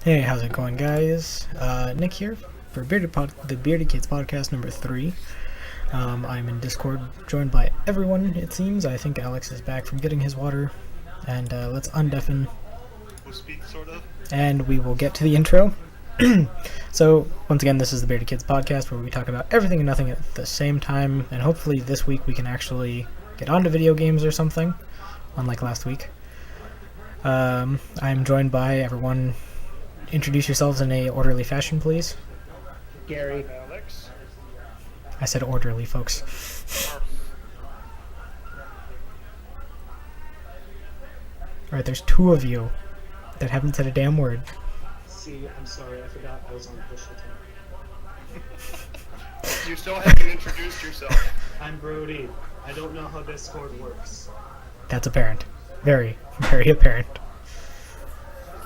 Hey, how's it going, guys? Nick here for the Bearded Kids podcast number 3. I'm in Discord, joined by everyone, it seems. I think Alex is back from getting his water. And let's undeafen. Who speaks, sort of? And we will get to the intro. So, once again, this is the Bearded Kids podcast where we talk about everything and nothing at the same time. And hopefully this week we can actually get onto video games or something, unlike last week. I'm joined by everyone. Introduce yourselves in a orderly fashion, please. Gary. Alex. I said orderly, folks. Alright, there's 2 of you that haven't said a damn word. See, I'm sorry, I forgot I was on push attack. You still haven't introduced yourself. I'm Brody. I don't know how Discord works. That's apparent. Very, very apparent.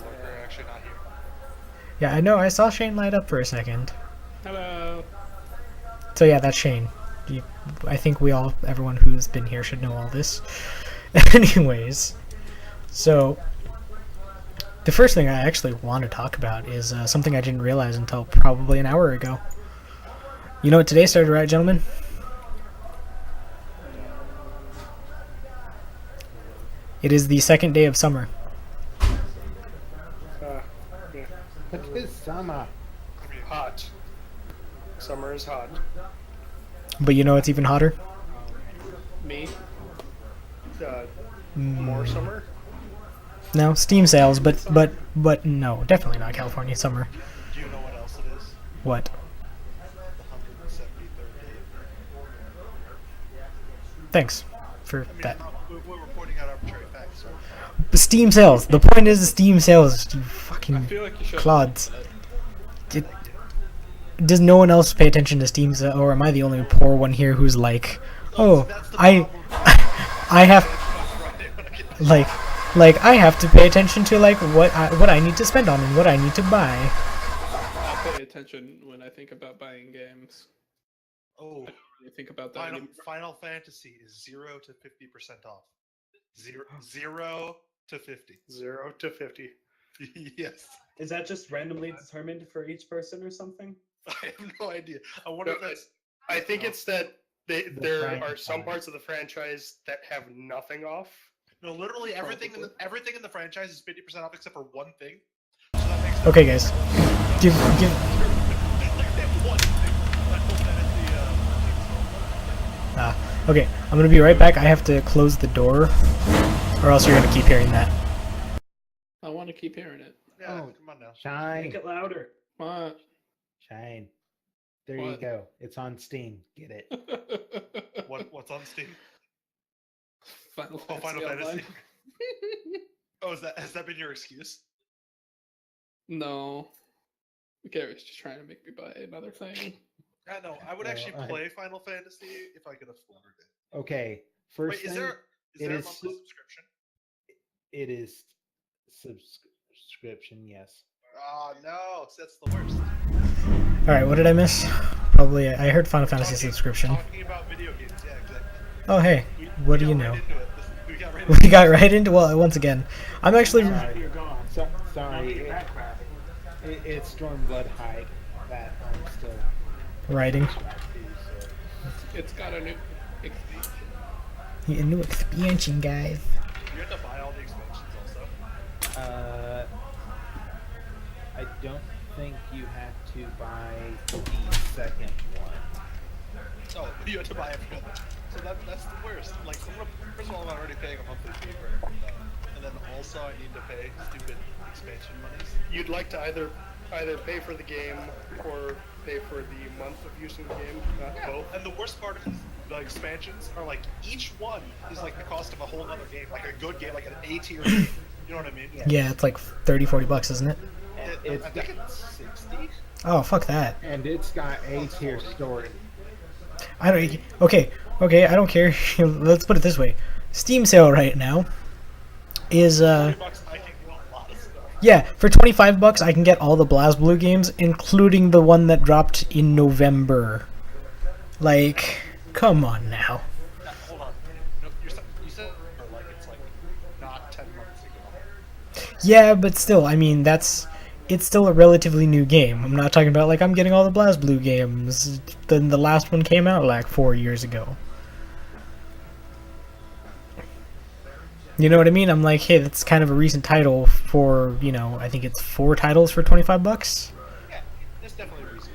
We're actually not here. Yeah, I know, I saw Shane light up for a second. Hello. So yeah, that's Shane. I think everyone who's been here should know all this. Anyways, so the first thing I actually want to talk about is something I didn't realize until probably an hour ago. You know what today started, right, gentlemen? It is the second day of summer. Yeah. What is summer? It'll be hot. Summer is hot. But you know what's even hotter? Me? More summer? No, Steam sales, but no, definitely not California summer. Do you know what else it is? What? The 173rd day. Thanks for that. We're reporting out arbitrary facts, sir. The Steam sales. The point is the Steam sales. You fucking feel like you should clods. Does no one else pay attention to Steam sales, or am I the only poor one here who's like, oh, That's the I have like I have to pay attention to like what I need to spend on and what I need to buy. I pay attention when I think about buying games. Oh, I think about that. Final Fantasy is 0 to 50% off. Zero to 50. 0 to 50. Yes. Is that just randomly determined for each person or something? I have no idea. I wonder if that's. I think it's that there are franchise. some parts of the franchise that have nothing off. No, literally everything in the franchise is 50% off except for one thing. So that makes Okay, guys, give. Okay, I'm gonna be right back. I have to close the door, or else you're gonna keep hearing that. I want to keep hearing it. Yeah, Oh. come on now. Shine, Make it louder. What? shine. There you What? go. It's on Steam. Get it? What's on Steam? Final Oh, Fantasy Final Online? Fantasy. Oh, has that been your excuse? No. Gary's just trying to make me buy another thing. I know. I would No, actually I- play Final Fantasy if I could afford it. Okay. First Wait, is thing, there it a is monthly subscription? it is subscription. Yes. Oh no, that's the worst. All right, what did I miss? Probably I heard Final Fantasy subscription. Talking about video games, yeah, exactly. Oh hey, what do you got know? right into it. We got right We into got right into once again. I'm actually Sorry. You're gone. Sorry. It's Stormblood High that I'm still writing. back to. So. It's got a new expansion. A new expansion, guys. You have to buy all the expansions also. I don't think you have to buy the second one. Oh, you have to buy every other. So that's the worst. Like, first of all, I'm already paying a monthly fee for and then also I need to pay stupid expansion monies. You'd like to either pay for the game or pay for the month of using the game, not both. And the worst part is the expansions are like each one is like the cost of a whole other game, like a good game, like an A tier game. You know what I mean? Yeah, it's like 30-40 bucks, isn't it? It's I think it's 60. Oh, fuck that. and it's got A tier story. I don't. Okay, I don't care. Let's put it this way: Steam sale right now is $20 I can get a lot of stuff. yeah, for $25 I can get all the BlazBlue games, including the one that dropped in November. Like, come on now. Hold on. No, you said like it's like not 10 months ago. Yeah, but still, I mean, that's it's still a relatively new game. I'm not talking about like I'm getting all the BlazBlue games. Then the last one came out like 4 years ago. You know what I mean? I'm like, hey, that's kind of a recent title for, you know, I think it's 4 titles for $25. Yeah, that's definitely reasonable.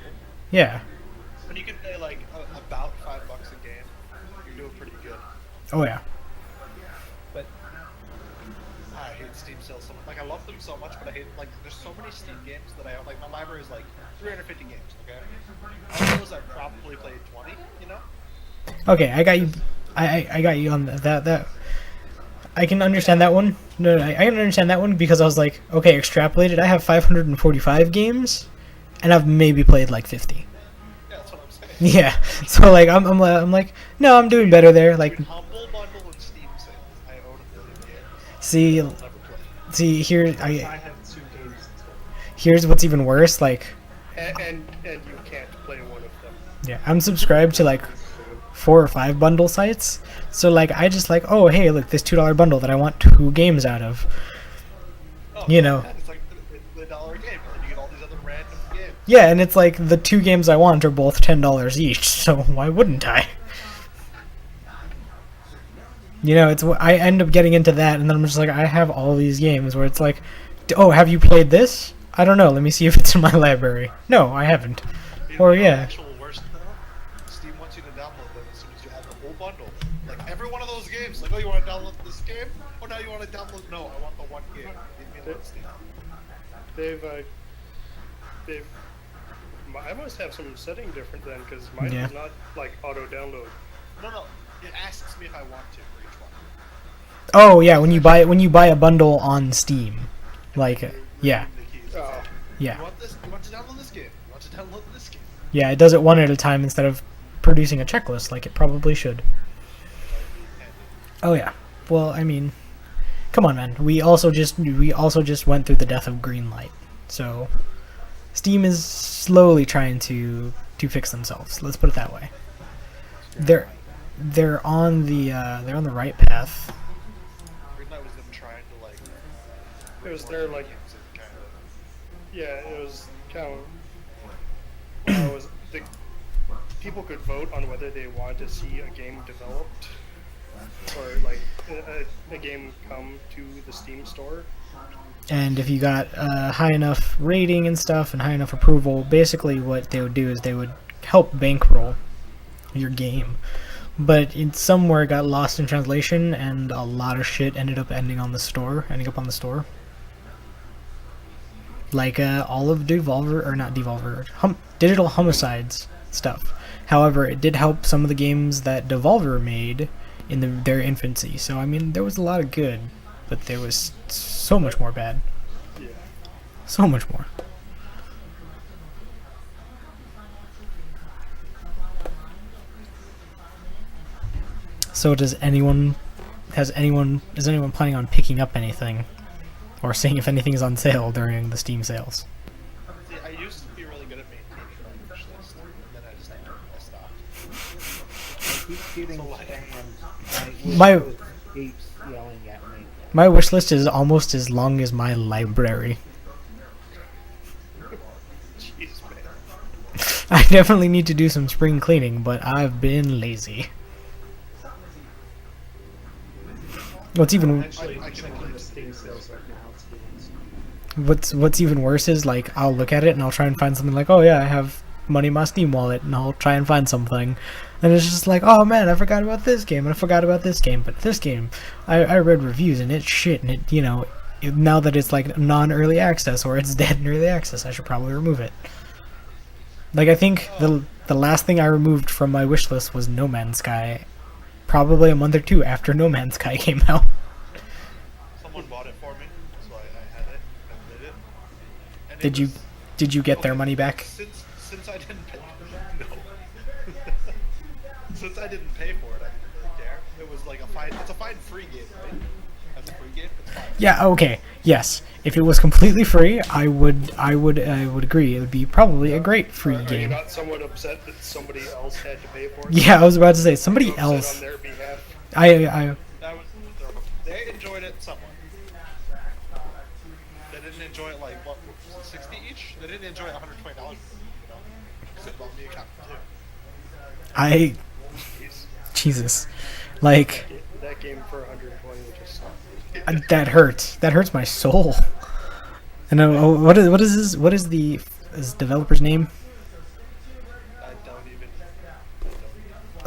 Yeah. When you can pay like about $5 a game, you're doing pretty good. Oh yeah. But I hate Steam sales so much. Like I love them so much, but I hate like there's so many Steam games that I like. My library is like 350 games. Okay, of those I've probably played 20. You know. Okay, I got you. I got you on that. I can understand that one. No, I can understand that one because I was like, okay, extrapolated. I have 545 games, and I've maybe played like 50. Yeah, that's what I'm saying. Yeah, so like I'm like, no, I'm doing better there. Like, Dude, Humble Bundle and Steam sales. I own a million games. see, I'll never play. see here, I have 2 games. here's what's even worse. Like, And you can't play one of them. yeah, I'm subscribed to like 4 or 5 bundle sites. So like, I just like, oh hey, look, this $2 bundle that I want 2 games out of. Oh, You know. it's like the $1 game, and then you get all these other random games. Yeah, and it's like the 2 games I want are both $10 each. So why wouldn't I? You know, it's I end up getting into that, and then I'm just like, I have all these games where it's like, oh, have you played this? I don't know. Let me see if it's in my library. No, I haven't. You Or know the yeah. actual worst though? Steam wants you to download them as soon as you have the whole bundle. Like every one of those games. Like, oh, you want to download this game? Oh, now you want to download? No, I want the one game. Leave me alone, Steam. They've. I must have some setting different then, because mine Yeah. is not like auto download. No. It asks me if I want to for each one. Oh yeah, when you buy a bundle on Steam, like yeah, The keys. Oh, yeah, You want this? You want to download this game? You want to download this game? yeah. It does it one at a time instead of producing a checklist like it probably should. Oh yeah. Well, I mean, come on, man. We also just went through the death of Greenlight, so Steam is slowly trying to fix themselves. Let's put it that way. They're on the right path. Greenlight was them trying to like. it was their like. games and kind of. Yeah, it was kind of. It was the people could vote on whether they wanted to see a game developed or like a game come to the Steam store. And if you got high enough rating and stuff and high enough approval, basically what they would do is they would help bankroll your game. But it somewhere got lost in translation, and a lot of shit ended up ending up on the store. Like all of Digital Homicide's stuff. However, it did help some of the games that Devolver made in their infancy. So I mean, there was a lot of good, but there was so much more bad. Yeah. So much more. So is anyone planning on picking up anything, or seeing if anything's on sale during the Steam sales? See, I used to be really good at maintaining my wish list, and then I stopped. I keep getting So what? spammed. My- wish list keeps yelling at me. My wish list is almost as long as my library. Jeez, man. I definitely need to do some spring cleaning, but I've been lazy. What's even Actually, I can checking believe the it. Steam sales right now. It's what's even worse is like I'll look at it and I'll try and find something like, oh yeah, I have money in my Steam wallet, and I'll try and find something, and it's just like, oh man, I forgot about this game, and I forgot about this game, but this game, I read reviews and it's shit, and it, you know, now that it's like non-early access or it's dead in early access, I should probably remove it. Like I think the last thing I removed from my wish list was No Man's Sky, probably a month or 2 after No Man's Sky came out. Someone bought it for me, so I had it. I played it. And it Did you was- get their okay, money back? Since I didn't pay, no. Since I didn't pay for it, I didn't really care. It was like it's a fine free game, right? That's a free game. It's fine. Yeah, okay. Yes. If it was completely free, I would agree. It would be probably a great free Are you game. not somewhat upset that somebody else had to pay for it? Yeah, I was about to say somebody Upset else. on their behalf. I That was they enjoyed it somewhat. They didn't didn't enjoy it like what was it, 60 each. They didn't enjoy it $120. Because it bought me a copy too. I Jeez. Jesus, like That game for 120 just that hurts. That hurts my soul. And what is his developer's name? I don't even.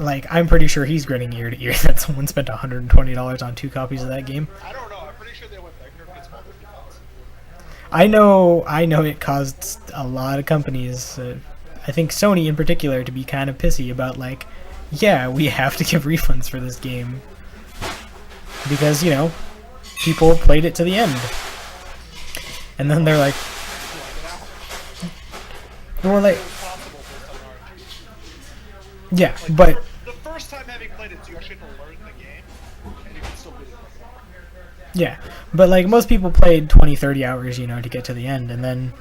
Like, I'm pretty sure he's grinning ear to ear that someone spent $120 on 2 copies of that game. I don't know. I'm pretty sure they went bankrupt because of all their defaults. I know it caused a lot of companies, I think Sony in particular, to be kind of pissy about, like, yeah, we have to give refunds for this game. Because, you know, people played it to the end. And then they're like, well, like, It was possible based on RNG. yeah, Like, but the first time having played it, so you actually have to learn the game, and you can still beat it. yeah, but like most people played 20-30 hours, you know, to get to the end, and then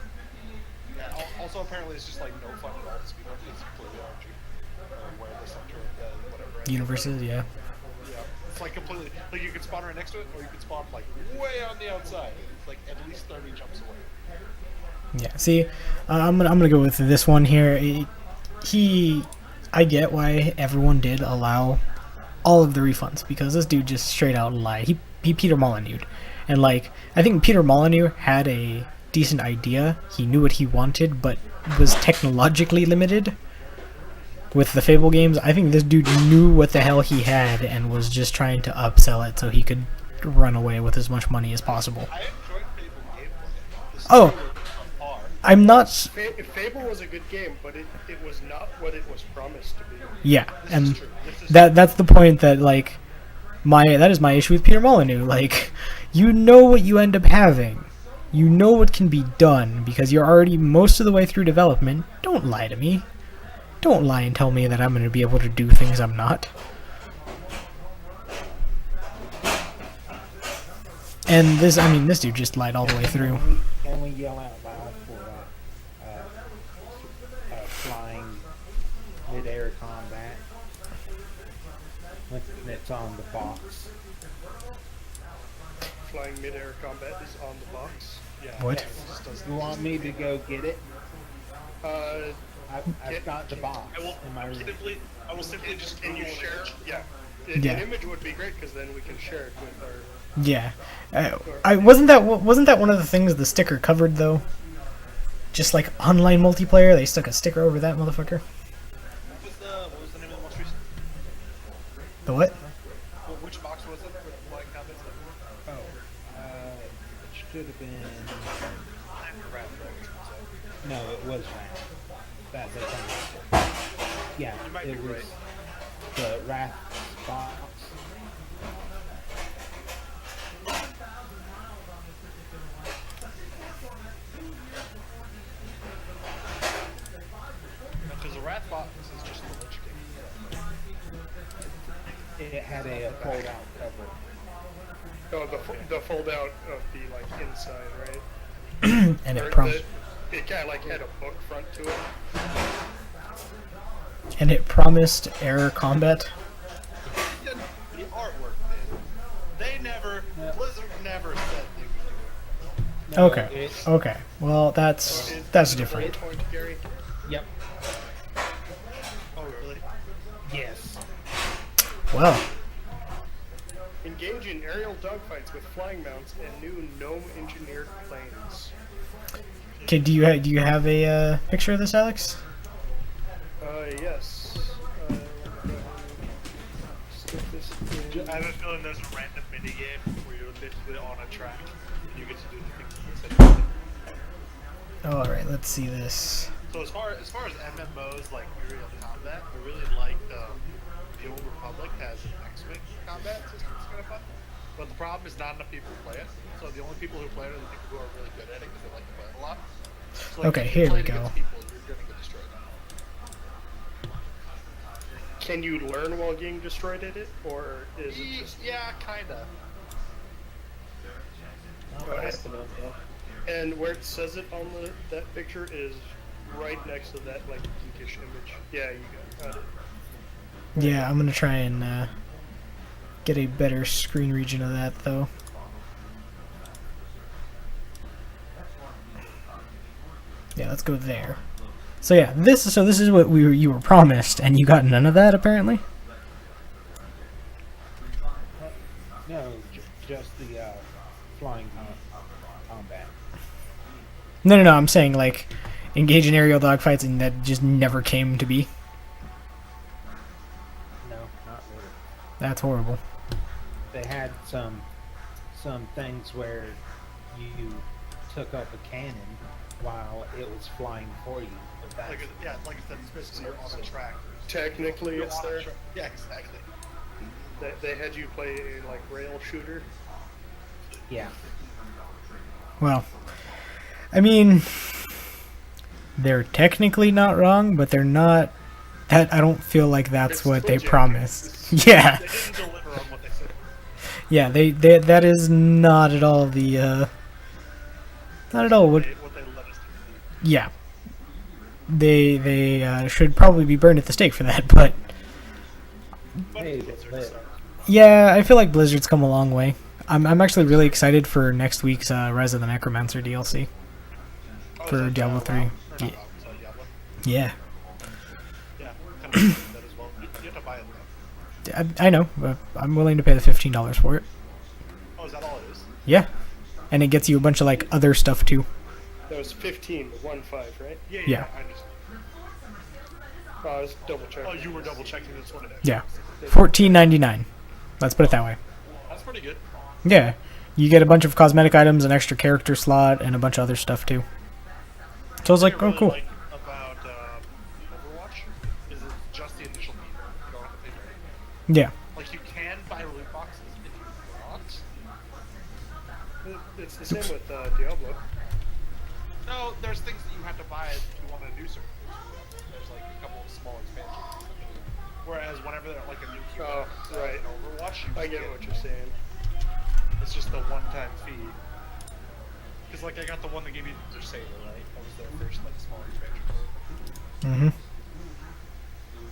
Yeah. Also, apparently, it's just like no fun at all to speed up. It's completely RNG. Where the center of the whatever. universes, yeah. Yeah. It's like completely. Like you could spawn right next to it, or you could spawn like way on the outside. It's like at least 30 jumps away. Yeah, see, I'm gonna go with this one here. I get why everyone did allow all of the refunds, because this dude just straight out lied. He Peter Molyneux, and like I think Peter Molyneux had a decent idea. He knew what he wanted, but was technologically limited with the Fable games. I think this dude knew what the hell he had and was just trying to upsell it so he could run away with as much money as possible. I enjoyed Fable gameplay. The Oh. story was on par. I'm not. Fable was a good game, but it was not what it was promised to be. Yeah, This and is true. This is that's the point that like that is my issue with Peter Molyneux. Like, you know what you end up having. You know what can be done because you're already most of the way through development. Don't lie to me. Don't lie and tell me that I'm going to be able to do things I'm not. And this dude just lied all the way through. Can we yell out loud for flying mid-air combat? That's on the box. Flying mid-air combat is on the box. yeah. What? It just doesn't You want me to go get it? Uh, I've got the box in my room. I will simply just can you Google share? image. Yeah. Yeah. An image would be great because then we can share it with our. Yeah. I wasn't that one of the things the sticker covered though? Just like online multiplayer, they stuck a sticker over that motherfucker. What was the name of the most recent? The what? Which box was it for the flying combats? Oh, it should have been. No, it was that. That's on yeah, You might it be was right. the Wrath box. Because the rat box is just the Lich King. It had a fold-out cover. Oh, the fold out of the like inside, right? And Or it prom- it kind of like had a book front to it. and it promised error combat. The artwork did. They never, Blizzard never said they would do it. No, Okay. Okay. Well, that's different. Bullet point, Gary. Yep. Oh, really? Yes. Well, Engage in aerial dogfights with flying mounts and new gnome-engineered planes. okay. Do you have a picture of this, Alex? Yes. Stick this in. I have a feeling there's a random mini game where you're literally on a track and you get to do the things that you said. Oh, all right. Let's see this. So as far as MMOs like aerial combat, I really like the Old Republic has an X-Wing combat system. It's kind of fun. But the problem is not enough people play it. So the only people who play it are the people who are really good at it because they like to play it a lot. So, like, Okay, if you here we play go. against People, you're gonna get destroyed. Can you learn while getting destroyed at it, or is it just? Yeah, kinda. And where it says it on that picture is right next to that like geekish image. Yeah, you got it. Yeah, I'm gonna try and get a better screen region of that though. Yeah, let's go there. So yeah, this is what you were promised, and you got none of that apparently. No, just the flying combat. No. I'm saying like engage in aerial dogfights, and that just never came to be. No, not really. That's horrible. They had some things where you took up a cannon while it was flying for you. But that's, Like I said, it's basically you're on a track. Technically, You're it's on a there. Yeah, exactly. They had you play a like rail shooter. yeah. Well, I mean, they're technically not wrong, but they're not. That I don't feel like that's It's what they legit. promised. Yeah, They didn't deliver on what they said. yeah. They that is not at all the. Not at all what. What they let us do. Yeah. They should probably be burned at the stake for that, but But Hey, Blizzard, but- so. yeah, I feel like Blizzard's come a long way. I'm actually really excited for next week's Rise of the Necromancer DLC Oh, for is that, Diablo WoW? 3. Or Yeah. not WoW, sorry, Diablo? Yeah, Yeah, kind of like that as well. You have to buy it though. I know, but I'm willing to pay the $15 for it. Oh, is that all it is? Yeah, and it gets you a bunch of like other stuff too. That was 15, 1-5, right? Yeah. I just. Oh, I was double checking. Oh, you were double checking this one. Yeah, $14.99. Let's put it that way. That's pretty good. Yeah, you get a bunch of cosmetic items, an extra character slot, and a bunch of other stuff too. So I was like, What I oh really cool. like about Overwatch is it's just the initial fee. You don't have to pay for anything. Yeah, Like you can buy loot boxes if you want. It's the same with Diablo. No, there's things that you have to buy if you want to do certain things. There's like a couple of small expansions. Whereas whenever they're like a new queue Oh, right. in Overwatch, you I just get what you're saying. It's just the one-time fee. Because like I got the one that gave me the Crusader, right? That was their first like small expansion.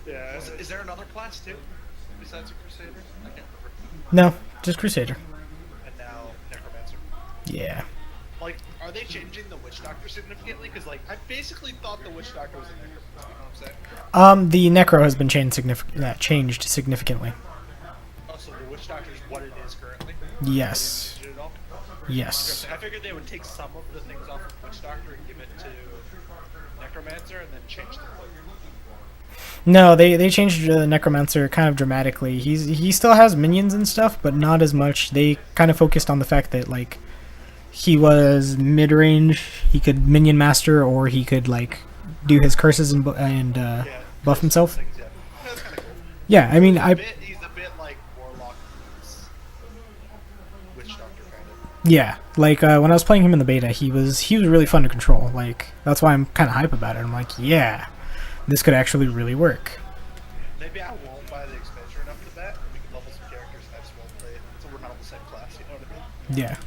Yeah. Is there another class too besides a Crusader? I can't remember. no, just Crusader. And now Necromancer. Yeah. Like, are they changing the Witch Doctor significantly? Because like I basically thought the Witch Doctor was a Necromancer. You know what I'm saying? The Necro has been changed significantly. Oh, so the Witch Doctor is what it is currently. Yes. Did it all? Yes. I figured they would take some of the things off of Witch Doctor and give it to Necromancer and then change the cloak. No, they changed the Necromancer kind of dramatically. He still has minions and stuff, but not as much. They kind of focused on the fact that like he was mid-range. He could minion master, or he could like do his curses and buff himself. Things, yeah. That's kind of cool. Yeah, I mean He's a bit like Warlock meets Witch Doctor kind of. yeah, like when I was playing him in the beta, he was really fun to control. Like that's why I'm kind of hype about it. I'm like, yeah, this could actually really work. Maybe I won't buy the expansion right off the bat. We can level some characters and I just won't play it. So we're not on the same class, you know what I mean? Yeah.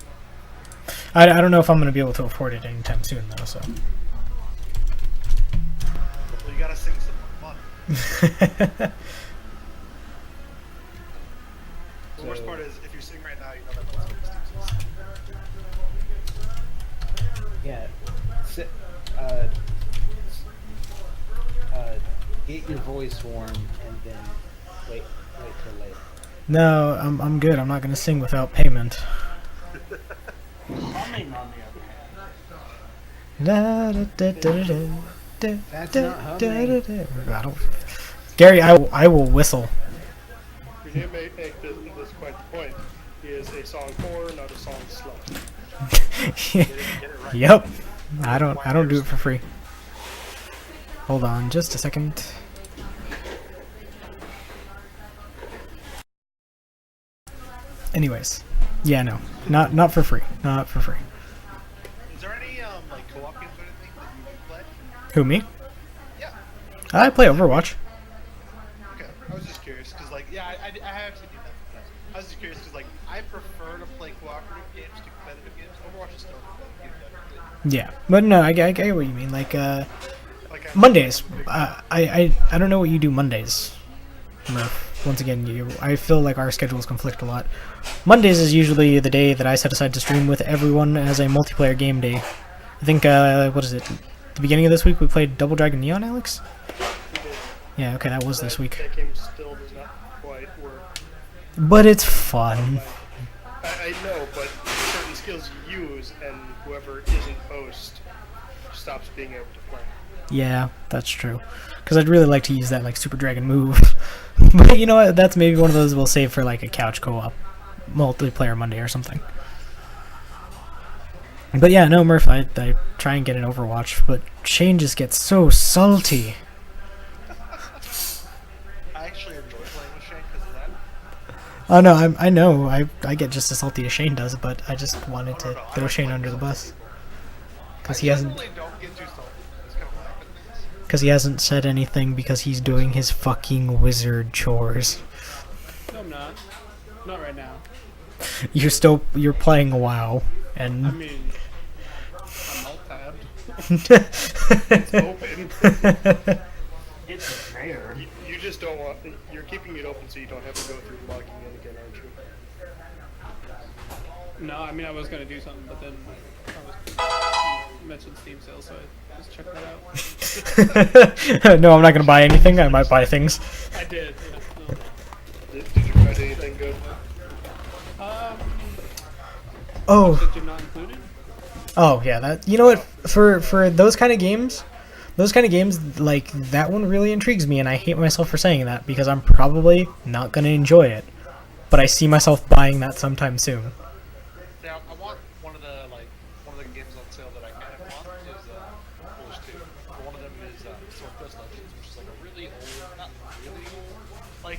I don't know if I'm going to be able to afford it anytime soon, though, so. Well, you gotta sing some fun. The worst part is, if you sing right now, you know that one's gonna be Yeah. Get your voice warm and then wait till later. No, I'm good. I'm not going to sing without payment. Humming on the That's not humming. I don't. Gary, I will whistle. We did make this quite the point. He is a song whore, not a song slut. Yep. I don't do it for free. Hold on just a second. Anyways, yeah, no, not for free, not for free. Is there any like co-op games or anything that you would play? Who, me? Yeah. I play Overwatch. Okay. I was just curious because like I actually do that. I was just curious because like I prefer to play cooperative games to competitive games. Overwatch is still a competitive game, definitely. Yeah, but no, I get what you mean. Like Like Mondays. I don't know what you do Mondays, Murph. Once again, I feel like our schedules conflict a lot. Mondays is usually the day that I set aside to stream with everyone as a multiplayer game day. I think what is it? the beginning of this week we played Double Dragon Neon, Alex? We did. Yeah, okay, that was this week. That game still does not quite work. But it's fun. I know, but certain skills you use, and whoever isn't host stops being able to play. Yeah, that's true. Because I'd really like to use that like Super Dragon move. But you know what? That's maybe one of those we'll save for like a couch co-op multiplayer Monday or something. But yeah, no, Murph, I try and get an Overwatch, but Shane just gets so salty. I actually enjoy playing with Shane because of that. Oh no, I know, I get just as salty as Shane does, but I just wanted to No, I throw don't Shane like under the salty bus. people. Because I he hasn't... generally don't get too salty. That's kind of what happens. Because he hasn't said anything because he's doing his fucking wizard chores. No, I'm not. Not right now. You're playing WoW, I and mean, I'm alt-tabbed. It's open. It's rare. You just don't want. You're keeping it open so you don't have to go through logging in again, aren't you? No, I mean, I was gonna do something, but then you mentioned Steam sales, so I just checked that out. no, I'm not gonna buy anything. I might buy things. I did. Yeah, Did you find anything good? no. Oh, That you're not included? oh yeah. That, you know what? For those kind of games, like that one really intrigues me, and I hate myself for saying that because I'm probably not gonna enjoy it. But I see myself buying that sometime soon. Yeah, I want one of the games on sale that I kind of want is well, there's two. One of them is Swordquest Legends, which is like a really old, not really old, like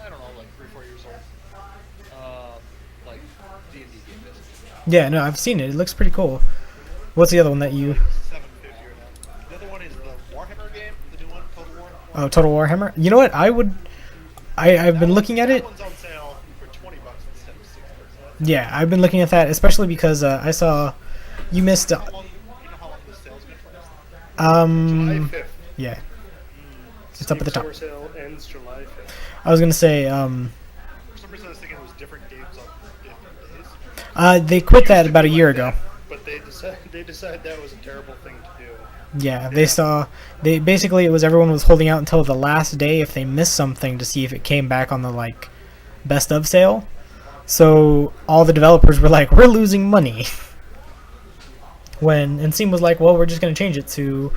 I don't know, like 3-4 years old, like D&D game basically. Yeah, no, I've seen it. It looks pretty cool. What's the other one that you? $7.50 right now. The other one is the Warhammer game, the new one, Total War. Oh, Total Warhammer. You know what? I've been looking at it. That one's on sale for $20 instead of $6. Yeah, I've been looking at that, especially because I saw you missed. How long, you know how long the sale's good for? July 5th. Yeah, it's up at the top. Summer sale ends July 5th. I was gonna say, For some reason I was thinking it was different games on different days. they quit that about a year ago. But they decided that was a terrible thing to do. Yeah, they basically it was everyone was holding out until the last day if they missed something to see if it came back on the like best of sale. So all the developers were like, we're losing money. And Steam was like, well, we're just gonna change it to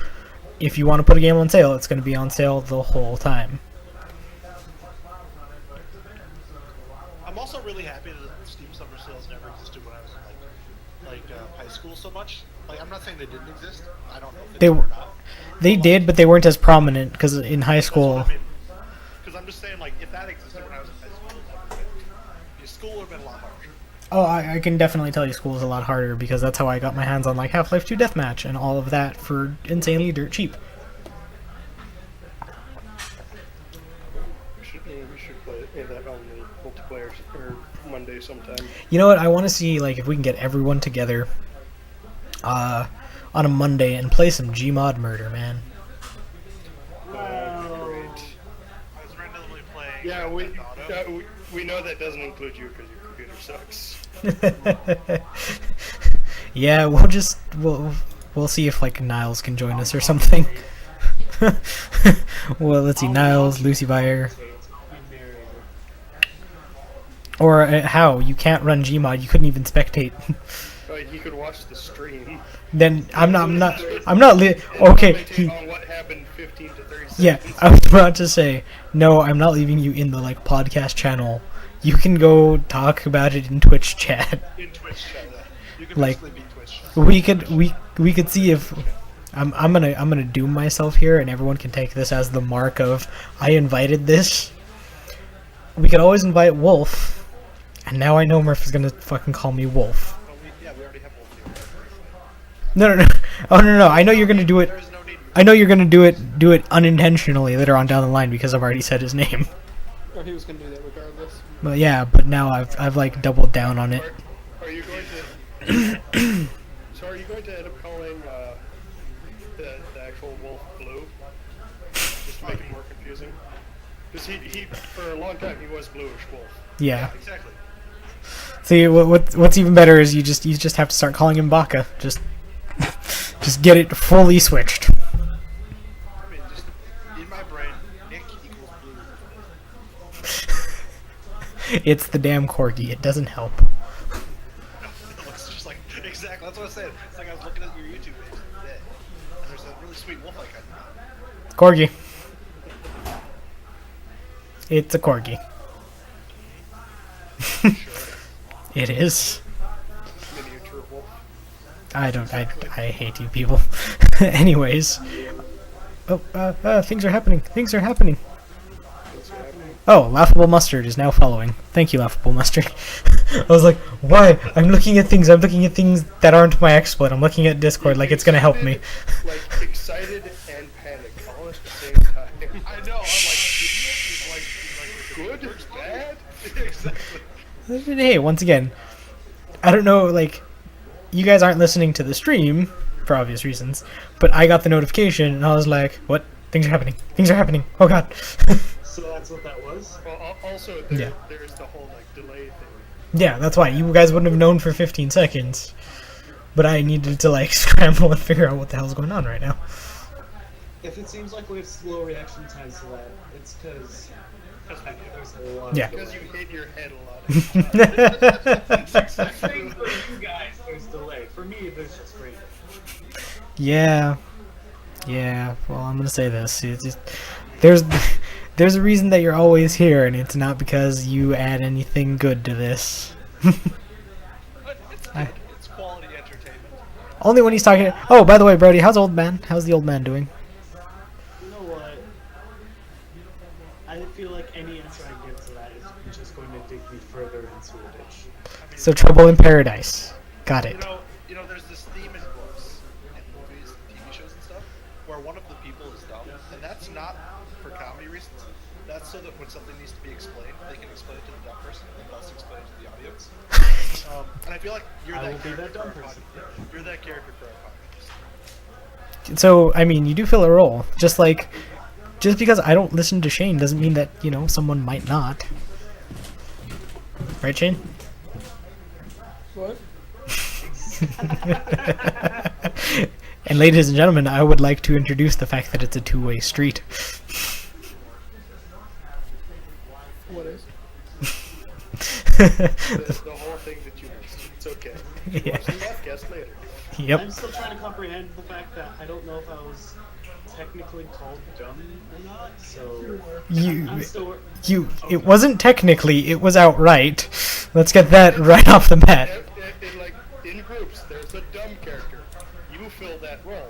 if you want to put a game on sale, it's gonna be on sale the whole time. I'm also really happy that Steam Summer Sales never existed when I was in high school so much. Like, I'm not saying they didn't exist. I don't know if they did or not. They did, but they weren't as prominent because in high school. Because I'm just saying, like, if that existed when I was in high school, your school would have been a lot harder. Oh, I can definitely tell you school is a lot harder because that's how I got my hands on like Half-Life 2 Deathmatch and all of that for insanely dirt cheap. We should play that on the multiplayer or Monday sometime. You know what? I want to see like if we can get everyone together on a Monday and play some Gmod Murder, man. Great. I was randomly playing. Yeah, Auto. we know that doesn't include you because your computer sucks. Yeah, we'll see if like Niles can join us or something. Well, let's see, Niles, Lucy Byer, or how you can't run Gmod? You couldn't even spectate. You could watch the stream. Then I'm not. Okay. Commentate on what happened 15 to 30 seconds. Yeah, I was about to say no. I'm not leaving you in the like podcast channel. You can go talk about it in Twitch chat. In Twitch chat. You can Like, basically be Twitch chat. We could see if I'm gonna doom myself here, and everyone can take this as the mark of I invited this. We could always invite Wolf, and now I know Murph is gonna fucking call me Wolf. Well, we already have one here. No. Oh no. I know you're gonna do it. There's no need. I know you're gonna do it unintentionally later on down the line because I've already said his name. Or he was gonna do that regardless. But yeah, but now I've like doubled down on it. Are you going to? So are you going to end up calling the actual wolf blue, just to make it more confusing? Because he for a long time he was bluish wolf. Yeah. Exactly. See, what's even better is you just have to start calling him Baka. Just Just get it fully switched. I mean, just in my brain, Nick equals blue. It's the damn corgi. It doesn't help. It looks just like exactly. That's what I said. It's like I was looking at your YouTube page the other day, and there's a really sweet wolf icon. Corgi. It's a corgi. It is. Miniature wolf. I hate you people. Anyways. Oh, things are happening. Things are happening. Oh, Laughable Mustard is now following. Thank you, Laughable Mustard. I was like, why? I'm looking at things that aren't my exploit. I'm looking at Discord like it's gonna help me. Like excited and panicked all at the same time. I know. I'm like, Good, bad. exactly. Hey, once again, I don't know, like, you guys aren't listening to the stream, for obvious reasons, but I got the notification, and I was like, what? Things are happening. Things are happening. Oh, God. So that's what that was? Well, also Yeah. there's the whole like delay thing. Yeah, that's why. You guys wouldn't have known for 15 seconds. But I needed to, like, scramble and figure out what the hell's going on right now. If it seems like we have slow reaction times to that, it's because there's a lot Yeah. of Because you delay. hit your head a lot. I think for you guys, there's delay. For me, there's just rage. Yeah. Yeah, well, I'm gonna say this. It's just, there's a reason that you're always here, and it's not because you add anything good to this. But it's good. It's quality entertainment. Only when he's talking. Oh, by the way, Brody, how's old man? How's the old man doing? You know what? I feel like any answer I give to that is just going to dig me further into a ditch. So Trouble in Paradise. Got it. You know, there's this theme in books and movies, and TV shows and stuff, where one of the people is dumb, and that's not for comedy reasons. That's so that when something needs to be explained, they can explain it to the dumb person, and thus explain it to the audience. And I feel like you're I that will be character that dumb for our person. podcast. You're that character for our podcast. So, I mean, you do fill a role. Just because I don't listen to Shane doesn't mean that, someone might not. Right, Shane? What? And ladies and gentlemen, I would like to introduce the fact that it's a two-way street. What is? The whole thing that you missed. It's okay. Yeah. Watch the podcast later. Yep. I'm still trying to comprehend the fact that I don't know if I was technically called dumb or not, so I'm still... It wasn't technically, it was outright. Let's get that right off the bat. In groups, there's a dumb character. You fill that role.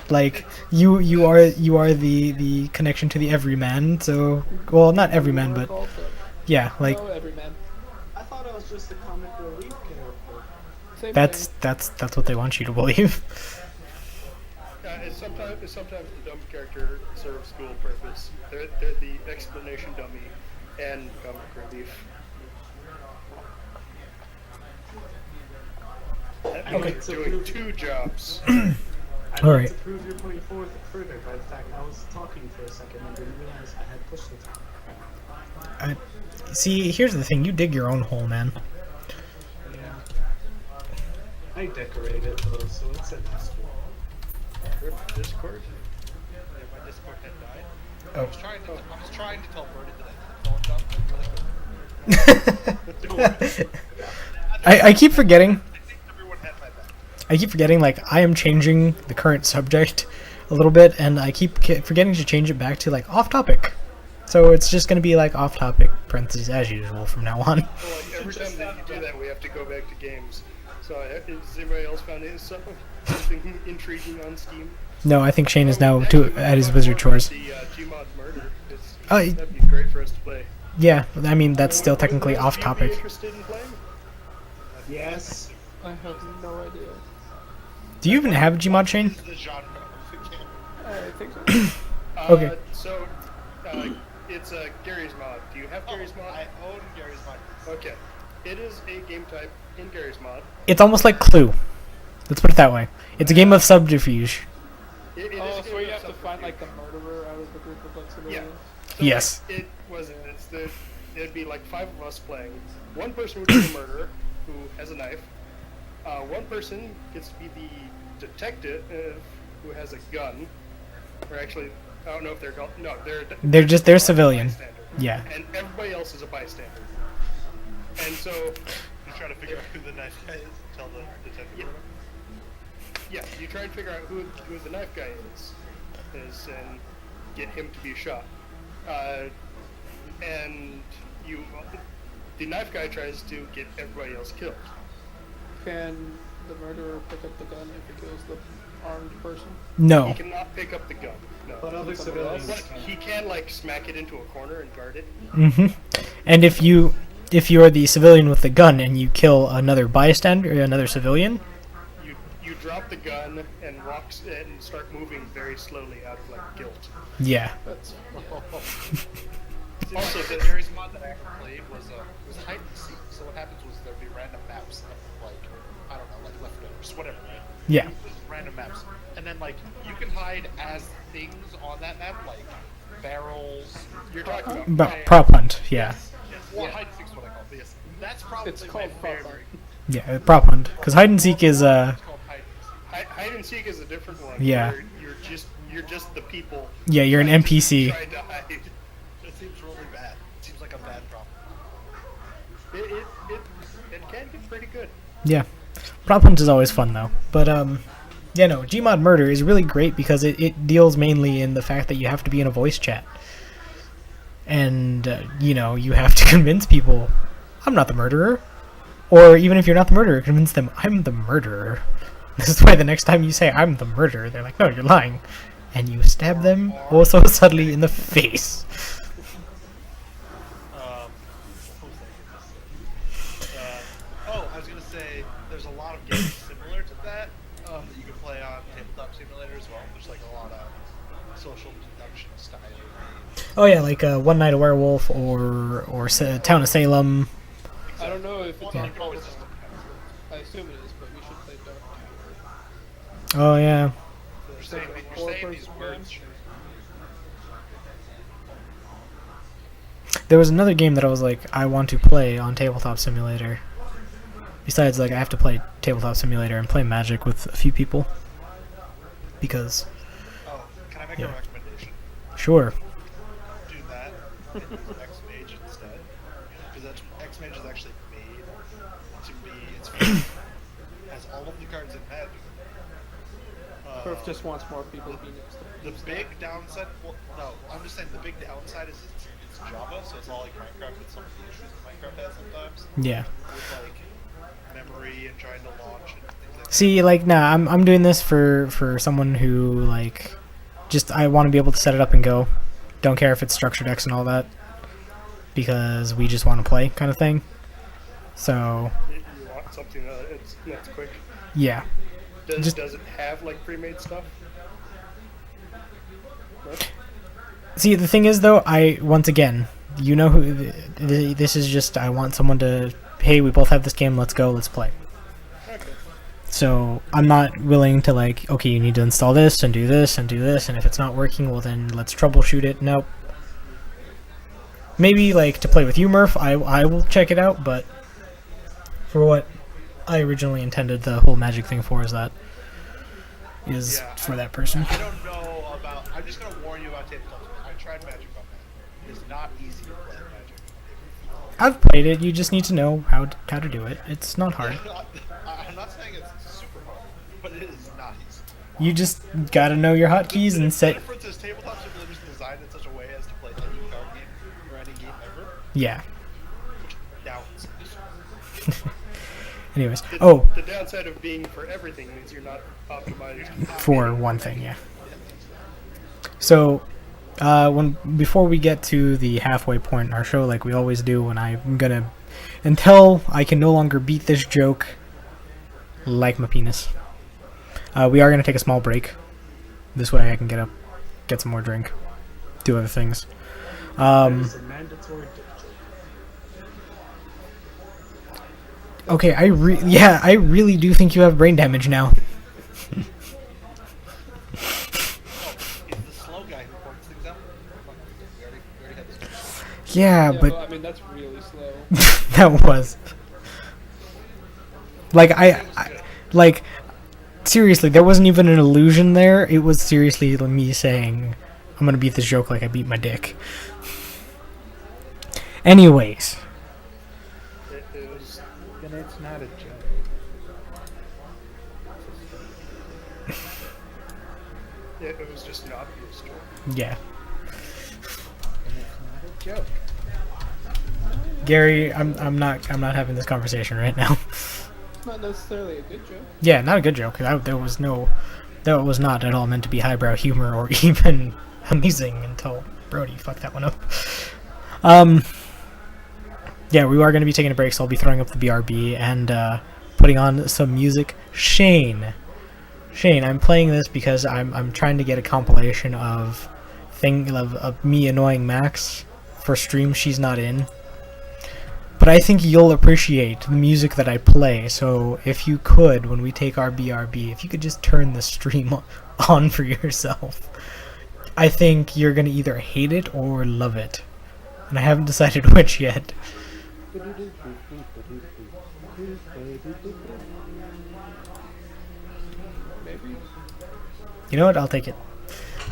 Like, you are the connection to the everyman, so, well, not everyman, but, yeah, like, No, every man. I thought I was just a comic relief character. Same that's thing. what they want you to believe. Sometimes the dumb character serves dual purpose. They're the explanation dummy and comic relief. Okay. Doing two jobs. I'd All like right. to prove your point forth further by the fact I was talking for a second and didn't realize I had pushed the time. See, here's the thing, you dig your own hole, man. Yeah. I decorate it though, so it's a nice one. Discord. Yeah, my Discord had died. Oh. I was trying to tell Brody that I had phone dump. I keep forgetting. I think everyone had my back. I keep forgetting, like, I am changing the current subject a little bit, and I keep forgetting to change it back to, like, off-topic. So it's just going to be, like, off-topic, parentheses, as usual, from now on. So like every time that you do that, we have to go back to games. So has anybody else found something intriguing on Steam? No, I think Shane is now Actually, at his talk wizard more about chores. The Gmod murder. Oh, That'd be great for us to play. Yeah, I mean, that's still technically Would you be off-topic. interested in playing? Yes. I have no idea. Do you even have Gmod, Shane? The genre of the game. I think so. Okay. So, it's Gary's mod. Do you have Gary's mod? I own Gary's mod. Okay. It is a game type in Gary's mod. It's almost like Clue. Let's put it that way. It's a game of subterfuge. It is Oh, a so game you of have to find like the murderer out of the group of like Yeah. civilians. So Yes. It'd be like 5 of us playing. One person would be the murderer who has a knife. One person gets to be the detective who has a gun, or actually, I don't know if they're no, They're civilian. bystander. Yeah. And everybody else is a bystander. And so, You try to figure out who the knife guy is. Tell the detective. yeah, you try and figure out who the knife guy is, and get him to be shot. And the knife guy tries to get everybody else killed. Can the murderer pick up the gun if he kills the armed person? No. He cannot pick up the gun. No. But other civilians But can. he can like smack it into a corner and guard it. And if you are the civilian with the gun and you kill another bystander or another civilian, You drop the gun and and start moving very slowly out of like guilt. yeah. That's Also, the series mod that I actually played was hide and seek. So what happens was there'd be random maps of like, I don't know, like leftovers, whatever, right? Yeah. Just random maps, and then like you can hide as things on that map, like barrels. You're talking about But prop hunt, yeah. Yes, well, hide and seek's what I call it. But yes, that's probably it's my called favorite. Pop Art. Yeah, prop hunt. Because hide and seek is It's called hide and seek. hide and seek is a different one. Yeah. Where you're just the people. yeah, you're an NPC. Trying to hide. It seems really bad. It seems like a bad problem. It can get pretty good. Yeah. Prop hunt is always fun though. But yeah, no, Gmod Murder is really great because it deals mainly in the fact that you have to be in a voice chat. And you know, you have to convince people I'm not the murderer. Or even if you're not the murderer, convince them I'm the murderer. This is why the next time you say I'm the murderer, they're like, no, you're lying. And you stab them also subtly in the face. What was that? I was gonna say there's a lot of games similar to that that you can play on Tabletop Simulator as well. There's like a lot of social deduction style games. Oh yeah, like One Night a Werewolf or Town of Salem. I don't know if it's Well, on you can always just I assume it is, but we should play Dark Tower. Oh yeah. you're saying these words. There was another game that I was like, I want to play on Tabletop Simulator. Besides, like, I have to play Tabletop Simulator and play Magic with a few people. Because, Oh, can I make Yeah. a recommendation? sure. Do that and use X-Mage instead. Because X-Mage is actually made to be, has all of the cards in Magic. Perf just wants more people to be next to The big downside, well, no, I'm just saying the big downside is it's Java, so it's all like Minecraft with some of the issues that Minecraft has sometimes. Yeah. With like memory and trying to launch and things like that. See, like, nah, I'm doing this for someone who, like, just, I want to be able to set it up and go. Don't care if it's structured X and all that. Because we just want to play, kind of thing. So, You want something that's quick. yeah. Does it have like pre-made stuff? No? See, the thing is, though, once again, you know who, this is just, I want someone to, hey, we both have this game, let's go, let's play. Okay. So, I'm not willing to, like, okay, you need to install this, and do this, and do this, and if it's not working, well then, let's troubleshoot it. Nope. Maybe, like, to play with you, Murph, I will check it out, but for what I originally intended the whole Magic thing for is Yeah, for that person. I don't know about, I'm just going to warn you about tabletop. I tried Magic on that. It is not easy to play Magic. I've played it, you just need to know how to do it. It's not hard. I'm not saying it's super hard, but it is not easy. You just gotta know your hotkeys and The set, difference is tabletop simulator is designed in such a way as to play any card game or any game ever. yeah. Downs. Anyways, oh, The downside of being for everything means you're not optimized. for one thing, yeah. So, before we get to the halfway point in our show, like we always do, and I'm gonna, until I can no longer beat this joke, like my penis, we are gonna take a small break. This way I can get up, get some more drink, do other things. It's a mandatory dick joke. Okay, I really do think you have brain damage now. He's the slow guy who points things out. We already had this. Yeah, Yeah, but well, I mean, that's really slow. that was like I like seriously, there wasn't even an illusion there. It was seriously me saying, I'm gonna beat this joke like I beat my dick. Anyways, It was. Then it's not a joke. It was just an obvious joke. yeah. Then it's not a joke. Gary, I'm not having this conversation right now. It's not necessarily a good joke. Yeah, not a good joke. That was not at all meant to be highbrow humor or even amusing until Brody fucked that one up. Yeah, we are going to be taking a break, so I'll be throwing up the BRB and putting on some music. Shane, I'm playing this because I'm trying to get a compilation of me annoying Max for streams she's not in. But I think you'll appreciate the music that I play, so if you could, when we take our BRB, if you could just turn the stream on for yourself, I think you're going to either hate it or love it. And I haven't decided which yet. Maybe. You know what? I'll take it.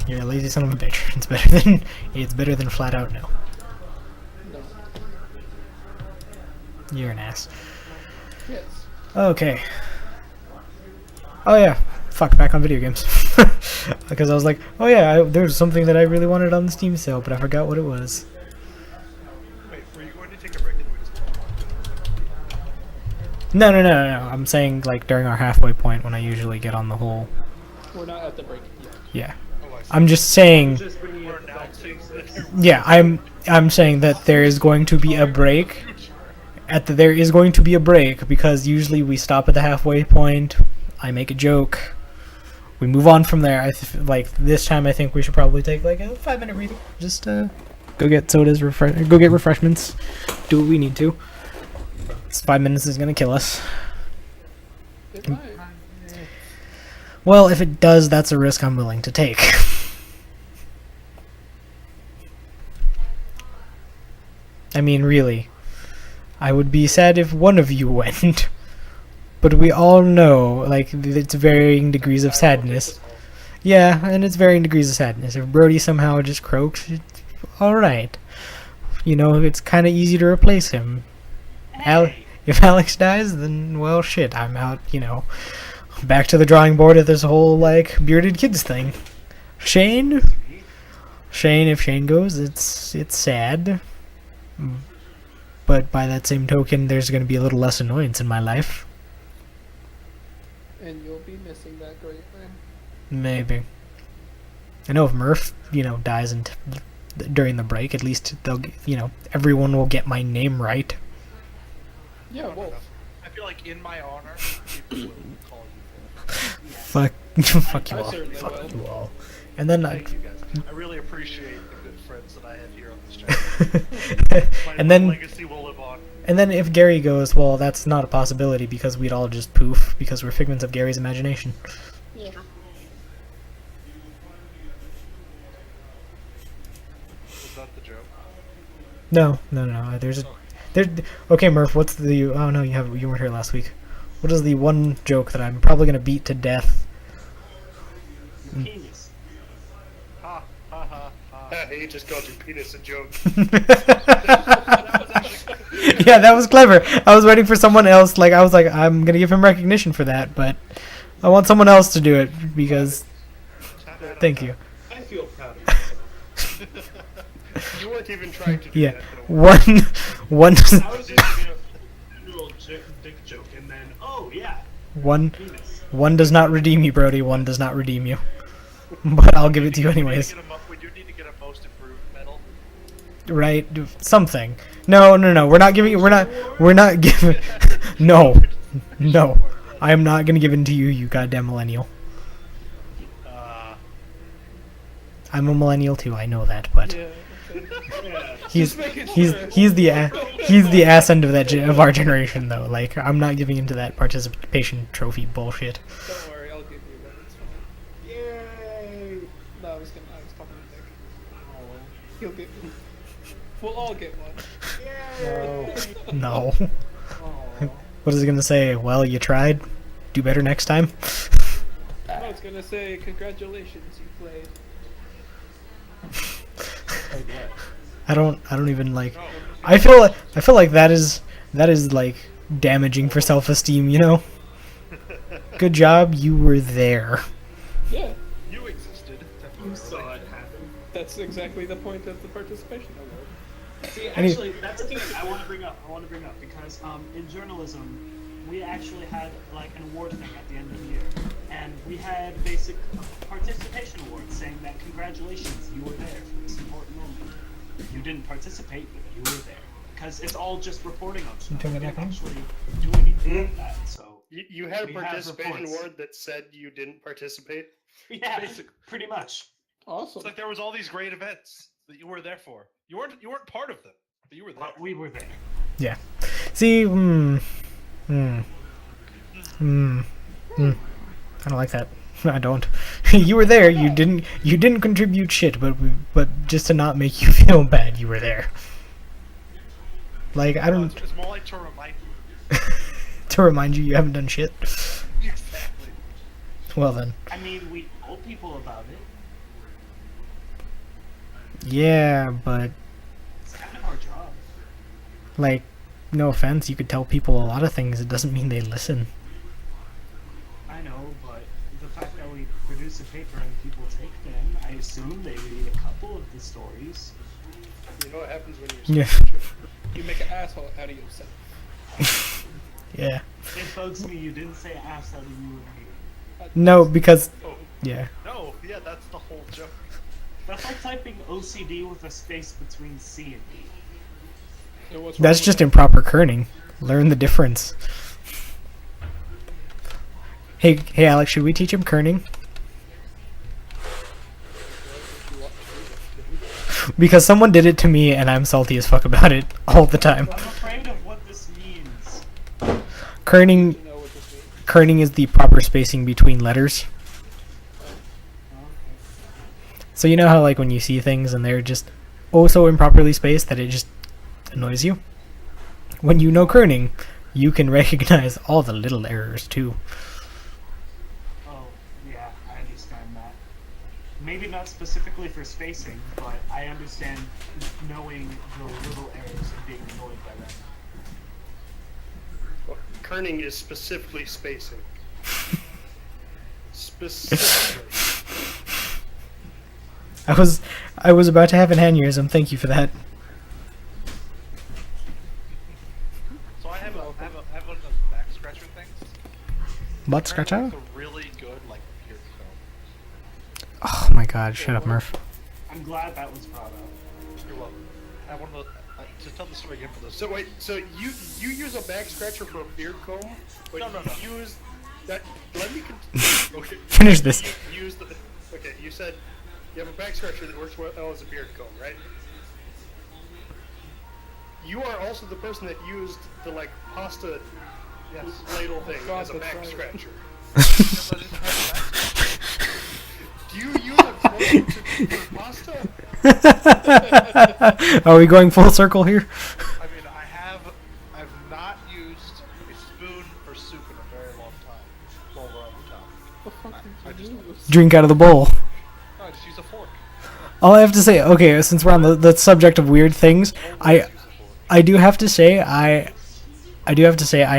You're a lazy son of a bitch. It's better than flat out no. No. You're an ass. Yes. Okay. Oh yeah. Fuck, back on video games. Because I was like, oh yeah, there's something that I really wanted on the Steam sale, but I forgot what it was. Wait, were you going to take a break? And we just No. I'm saying like during our halfway point when I usually get on the whole. We're not at the break yet. Yeah. oh, I see. I'm just saying. Just when you We're get back to announcing this. that Yeah, I'm saying that there is going to be a break. There is going to be a break because usually we stop at the halfway point. I make a joke. We move on from there. Like this time, I think we should probably take like a 5-minute breather. Just go get sodas, go get refreshments, do what we need to. This 5 minutes is gonna kill us. It might. Well, if it does, that's a risk I'm willing to take. I mean, really. I would be sad if one of you went. But we all know, like, it's varying degrees of sadness. Yeah, and it's varying degrees of sadness. If Brody somehow just croaks, it's alright. You know, it's kind of easy to replace him. If Alex dies, then, well, shit, I'm out, you know. Back to the drawing board at this whole, like, bearded kids thing. Shane, if Shane goes, it's sad. But by that same token, there's going to be a little less annoyance in my life. And you'll be missing that great man. Maybe. I know if Murph, you know, dies during the break, at least they'll, everyone will get my name right. Yeah, Wolf. I feel like in my honor, people will call you. Fuck you I all. certainly Fuck will. you all. And then Thank you guys. I really appreciate the good friends that I have here on this channel. and My then legacy will live on. and then if Gary goes, well, that's not a possibility because we'd all just poof because we're figments of Gary's imagination. Yeah. Was that the joke? No. Okay, Murph. What's the? Oh no, you weren't here last week. What is the one joke that I'm probably gonna beat to death? Penis. Ha ha ha ha. He just called your penis a joke. Yeah, that was clever. I was waiting for someone else. Like I was like, I'm gonna give him recognition for that, but I want someone else to do it because. Thank you. I feel proud of myself. You weren't even trying to do Yeah, that. Though. one. I was just giving a little dick joke, and then, oh yeah, One penis. one does not redeem you, Brody. One does not redeem you. But I'll give it to you anyways. We do need to get a most improved medal. Right? Something. No. We're not giving. We're not giving. No. I am not gonna give it to you, you goddamn millennial. I'm a millennial too. I know that, but Yeah. Okay. Yeah. he's the ass end of of our generation though. Like I'm not giving into that participation trophy bullshit. Don't worry, I'll give you one. It's fine. Yay! No, I was talking to Nick. He'll get. We'll all get one. Yay! No. Aw. What is it gonna say? Well, you tried. Do better next time. gonna say congratulations, you played. Like what? I don't even like. No, I feel like that is like damaging for self-esteem. You know. Good job, you were there. Yeah, you existed. You saw it happen. that's exactly the point of the participation award. See, Any- actually, that's the thing I want to bring up. Because in journalism, we actually had like an award thing at the end of the year, and we had basic participation awards saying that congratulations, you were there for this important moment. You didn't participate, but you were there. Because it's all just reporting on stuff. turn We that didn't back on? actually do anything like that. So You had a We have participation reports. award that said you didn't participate. yeah, Basic. pretty much. Awesome. It's like there was all these great events that you were there for. You weren't part of them, but you were there. But we were there. Yeah. See, I don't like that. I don't. You were there. You didn't contribute shit, but just to not make you feel bad, you were there. Like I No, don't it's more like to remind you. to remind you haven't done shit. Exactly. Well then, I mean, we told people about it. yeah, but It's kind of our job. like, no offense, you could tell people a lot of things. It doesn't mean they listen. I know, but the fact that we produce a paper and people take them, I assume they read a couple of the stories. You know what happens when you Yeah, You make an asshole out of yourself. yeah. It bugs me you didn't say ass out of you and me. No, because Oh yeah, no, yeah, that's the whole joke. That's like typing OCD with a space between C and D. So what's that's wrong just with improper kerning. Learn the difference. Hey, Alex, should we teach him kerning? Because someone did it to me, and I'm salty as fuck about it all the time. I'm afraid of what this means. Kerning, that? You know what this means. kerning is the proper spacing between letters. So you know how like when you see things and they're just oh so improperly spaced that it just annoys you? When you know kerning, you can recognize all the little errors too. Oh, yeah, I understand that. Maybe not specifically for spacing, but I understand knowing the little errors and being annoyed by them. Well, kerning is specifically spacing. Specifically. I was about to have an aneurysm. Thank you for that. So I have one of those back scratcher things. Butt scratch out? It's a really good like beard comb. Oh my god! Shut up, Murph. I'm glad that was brought up. You're welcome. I have one of those. To tell the story again for this. So wait, so you use a back scratcher for a beard comb, but No. you use that. Let me continue. Okay. Finish this. You use the. Okay, you said you have a back scratcher that works well as a beard comb, right? You are also the person that used the like pasta Yes. ladle thing God, as a that's back right. scratcher. Yes, I didn't have that. Do you use a comb for pasta? Are we going full circle here? I mean, I've not used a spoon for soup in a very long time. While we're on the topic. The fuck I did you just- do? Drink out of the bowl. No, I just use a fork. All I have to say, okay, since we're on the subject of weird things, I do have to say I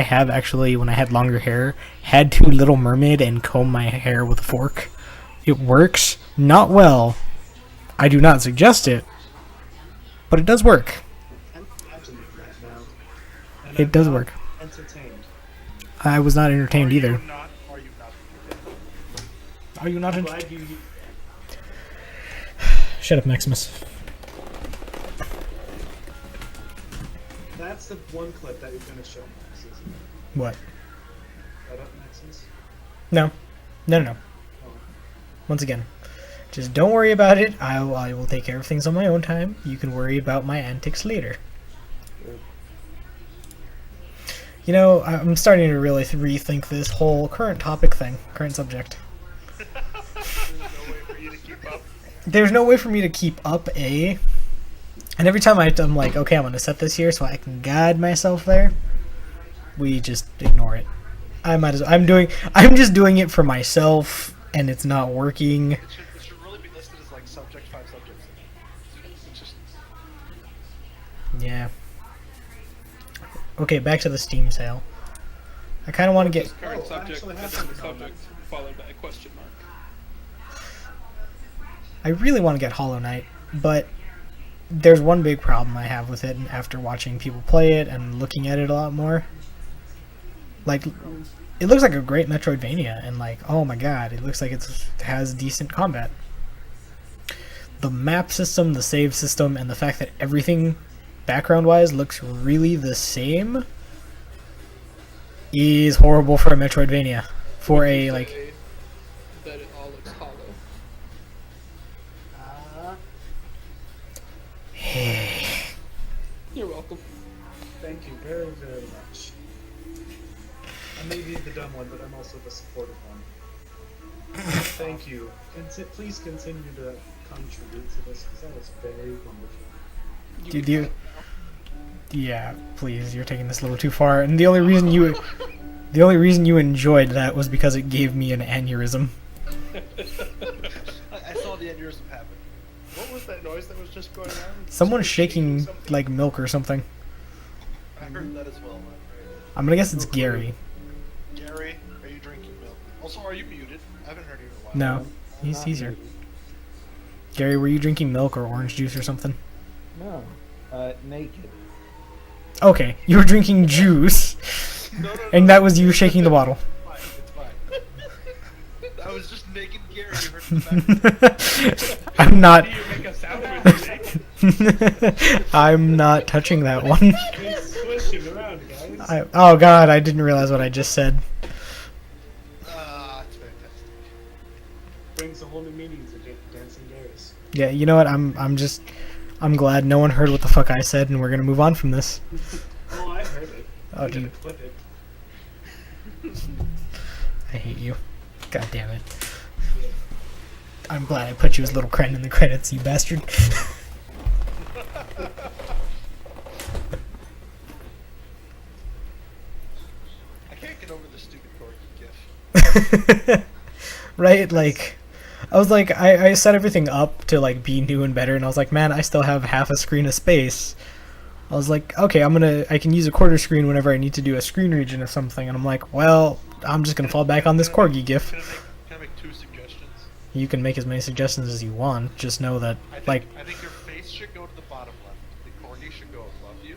have actually, when I had longer hair, had to Little Mermaid and comb my hair with a fork. It works, not well. I do not suggest it, but it does work. I'm imagining that now. And It I'm does not work. Entertained. I was not entertained either. Are you not? Are you not I'm entertained? glad you. Shut up, Maximus. That's the one clip that you're gonna show Max, isn't it? What? Shut up, Maximus. No. No. Oh. Once again, just don't worry about it. I will take care of things on my own time. You can worry about my antics later. You know, I'm starting to really rethink this whole current topic thing, current subject. No way for you to keep up. There's no way for me to keep up, A. And every time I'm like, okay, I'm going to set this here so I can guide myself there, we just ignore it. I'm just doing it for myself and it's not working. It should really be listed as like subject 5 subjects. It's just Yeah. Okay, back to the Steam sale. I kind of want to get. Just current I subject, actually and have then the something on subject followed by a question mark. I really want to get Hollow Knight, but there's one big problem I have with it after watching people play it and looking at it a lot more. Like, it looks like a great Metroidvania, and like, oh my god, it looks like it has decent combat. The map system, the save system, and the fact that everything background-wise looks really the same is horrible for a Metroidvania. For a, like, Say that it all looks hollow. You're welcome. Thank you very, very much. I may be the dumb one, but I'm also the supportive one. Thank you. Please continue to contribute to this, because that was very wonderful. Did you? Yeah, please. You're taking this a little too far. And the only reason you enjoyed that was because it gave me an aneurysm. I saw the aneurysm happen. What was that noise that was just going on? Someone's shaking something? like milk or something. I heard that as well. I'm gonna guess it's Gary. Gary, are you drinking milk? Also, are you muted? I haven't heard you in a while. No, he's here. Gary, were you drinking milk or orange juice or something? No, naked. Okay, you were drinking juice, No, and that was you shaking the bottle. It's fine. It's fine. I was just naked Gary. You heard in the background. I'm not. Do you make a sound when you're naked? I'm not touching that one. It's swishing around, guys. Oh god, I didn't realize what I just said. It's fantastic. Brings a whole new meaning to Dancing Garrus. Yeah, you know what? I'm glad no one heard what the fuck I said, and we're gonna move on from this. Oh, I heard it. Oh, I'm gonna dude. clip it. I hate you. God damn it. I'm glad I put you as Little Kren in the credits, you bastard. I can't get over the stupid Corgi gif. Right? Like, I was like, I set everything up to like be new and better, and I was like, man, I still have half a screen of space. I was like, okay, I can use a quarter screen whenever I need to do a screen region or something, and I'm like, well, I'm just gonna fall back on this Corgi gif. Can I make 2 suggestions? You can make as many suggestions as you want, just know that, I think, like, I think your face should go to the bottom left. The corgi should go above you,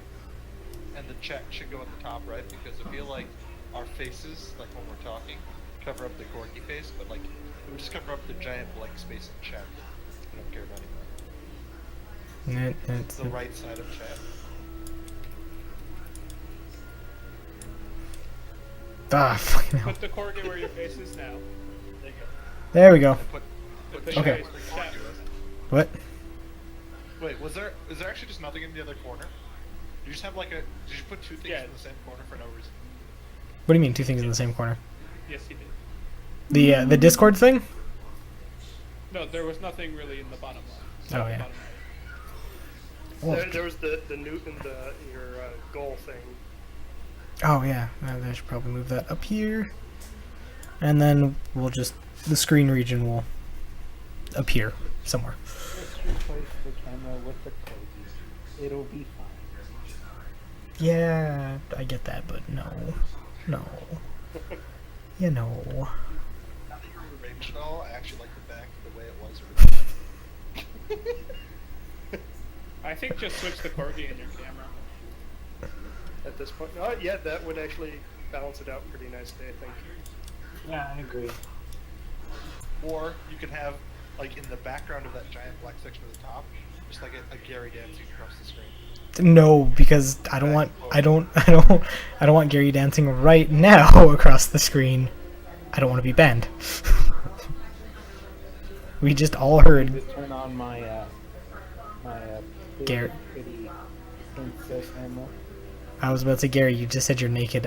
and the chat should go at the top right. Because I feel like our faces, like when we're talking, cover up the corgi face, but like it would just cover up the giant blank space in chat that we don't care about anymore. It's the right side of chat. ah, fucking hell. Put the corgi where your face is now. There you go. There we go. And put Put the Okay. your chat face where where chat corgi was. What? Wait, is there actually just nothing in the other corner? Did you just have like a? Did you put 2 things Yeah. in the same corner for no reason? What do you mean, 2 things in the same corner? Yes, he did. The Discord thing? No, there was nothing really in the bottom left. Oh, yeah. Bottom right. Well, There was the newt and your goal thing. oh yeah, I should probably move that up here. And then the screen region will appear somewhere. Just replace the camera with the corgis. It'll be fine. Yeah, I get that, but no. You know. Now that you're arranged it all, I actually like the back the way it was originally. I think just switch the corgi in your camera. At this point, yeah, that would actually balance it out pretty nicely, I think. Yeah, I agree. Or you could have, like, in the background of that giant black section at the top, just like a Gary dancing across the screen. No, because I don't want Gary dancing right now across the screen. I don't want to be banned. We just all heard To turn on my Garrett. pretty princess camera. I was about to say, Gary, you just said you're naked.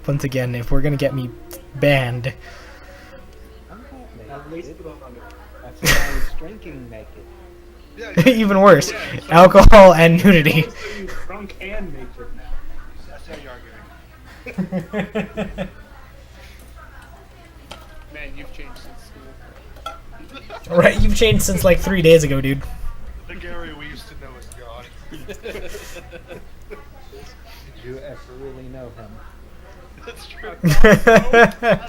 Once again, if we're gonna get me banned, I'm not At least naked. put on under. That's why I was drinking naked. Yeah, even worse, alcohol and nudity. You drunk and naked now. that's how you're arguing. Man, you've changed since school. Right, you've changed since like 3 days ago, dude. The Gary we used to know is gone. Did you ever really know him? That's true. I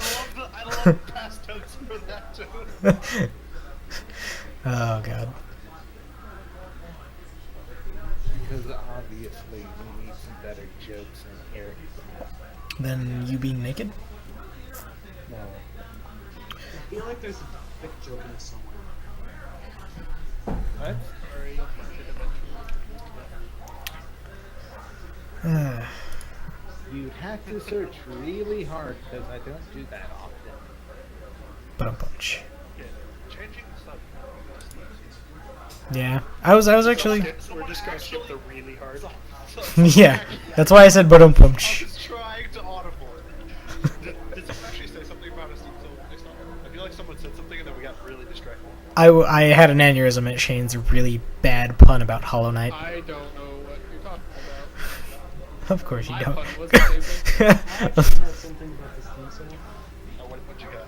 love the past tense for that too. Oh god. Because obviously we need some better jokes in here. Then you being naked? No. I feel like there's a thick joke in this somewhere. What? Or you'll find it eventually. You'd have to search really hard because I don't do that often. But a bunch. Yeah, changing the subject. Yeah. I was actually We're just gonna skip the really hard. yeah. That's why I said but I was trying to audible it. Did someone actually say something about us? I feel like someone said something and then we got really distracted. I had an aneurysm at Shane's really bad pun about Hollow Knight. I don't know what you're talking about. Of course you My don't. pun was the same thing. I actually had something about this Steam sale. Oh, what you got?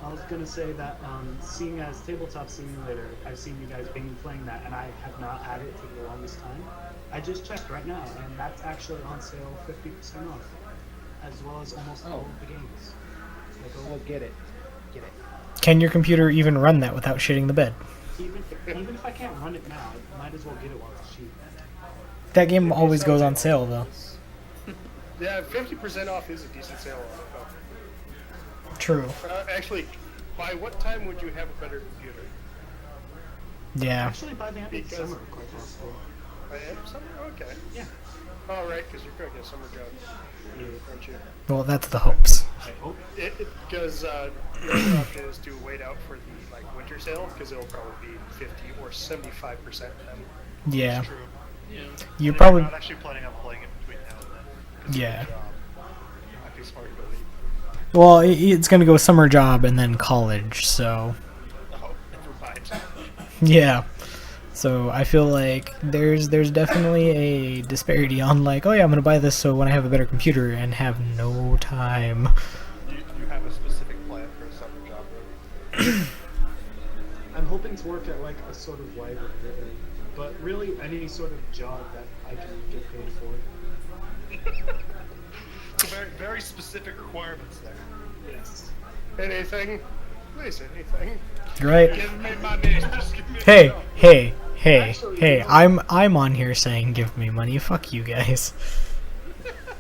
I was gonna say that seeing as Tabletop Simulator, I've seen you guys being playing that, and I have not had it for the longest time. I just checked right now, and that's actually on sale 50% off, as well as almost all of the games. Like, Oh, get it. Get it. Can your computer even run that without shitting the bed? even if I can't run it now, I might as well get it while it's cheap. That game always goes on sale though. Yeah, 50% off is a decent sale on it. True. Actually, by what time would you have a better computer? Yeah. Actually, by the end of the Because- summer, quite possible. By the end of summer? Okay. Yeah. Oh, right, because you're going to get a summer job, aren't you? Well, that's the hopes. I hope. Because the other option is to wait out for the winter sale, because it'll probably be 50 or 75% then. Yeah. True. Yeah. You And probably. if you're not actually planning on playing it between now and then. 'cause of Yeah. your job, I'd be smart to go leave. Well, it's gonna go summer job and then college, so Oh, never mind. yeah. So I feel like there's definitely a disparity on like, oh yeah, I'm gonna buy this so when I have a better computer and have no time. You have a specific plan for a summer job, right? I'm hoping to work at like a sort of library, but really any sort of job that I can get paid for. So very, very specific requirements there. Yes. Anything? Please, anything. Right? Give me money. Just give me Hey, money. hey, hey, Actually, hey! you know- I'm on here saying give me money. Fuck you guys.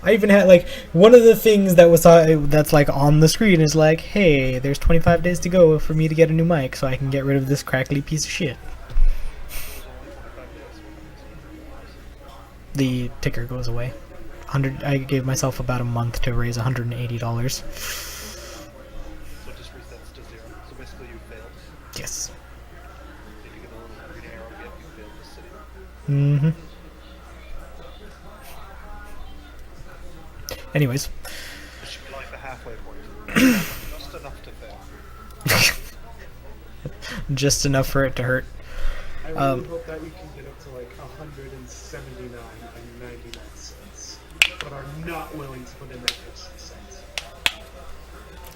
I even had like one of the things that was that's like on the screen is like, hey, there's 25 days to go for me to get a new mic, so I can get rid of this crackly piece of shit. The ticker goes away. 100. I gave myself about a month to raise $180. So it just resets to 0. So basically you failed. Yes. If you get a little green arrow, yep, you failed the city. Mm-hmm. Anyways. It should be like the halfway point. Just enough to fail. Just enough for it to hurt. I really Um, hope that you can get up to like 179.99 but are not willing to put in that extra cent.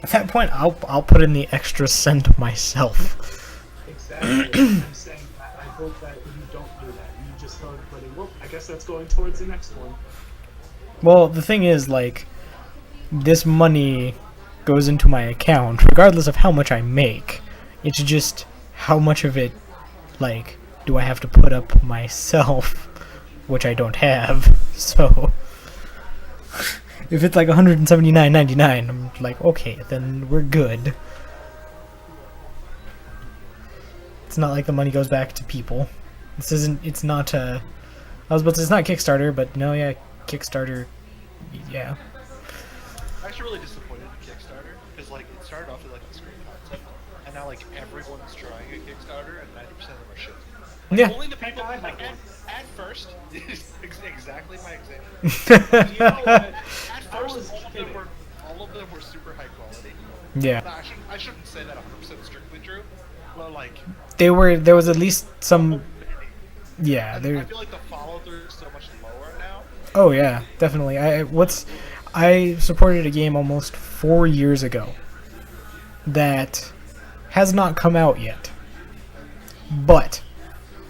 At that point, I'll put in the extra cent myself. Exactly. I'm saying I hope that you don't do that. You just start putting, well, I guess that's going towards the next one. Well, the thing is, like, this money goes into my account, regardless of how much I make. It's just how much of it, like, do I have to put up myself, which I don't have. So, if it's like $179.99, I'm like, okay, then we're good. It's not like the money goes back to people. This isn't. It's not. I was about to say it's not Kickstarter, but no, yeah, Kickstarter. Yeah. I'm actually really disappointed in Kickstarter because like it started off with like this great concept, and now like everyone's trying a Kickstarter, and 90% of them are shit. Yeah. Only the people I like have one. at first is exactly my example. You know what? At I first, was kidding. all of them were super high quality. Yeah. No, I shouldn't say that 100% strictly true, but like There was at least some. many. Yeah. I There. feel like the follow through is so much lower now. Oh yeah, definitely. I supported a game almost 4 years ago that has not come out yet. but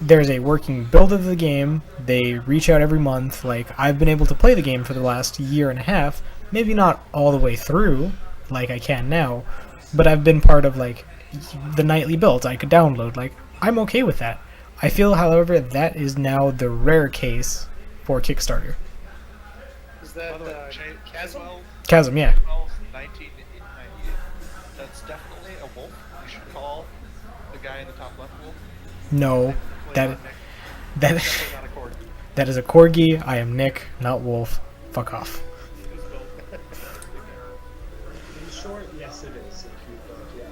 there's a working build of the game. They reach out every month. Like, I've been able to play the game for the last year and a half, maybe not all the way through like I can now, but I've been part of like the nightly builds I could download. Like, I'm okay with that. I feel, however, that is now the rare case for Kickstarter. Is that By the way, Chasm? Chasm, yeah. 1998. That's definitely a wolf. You should call the guy in the top left wolf. No, that Nick. that Definitely not a corgi. that is a corgi. I am Nick, not Wolf. Fuck off. In short, yes, it is. If you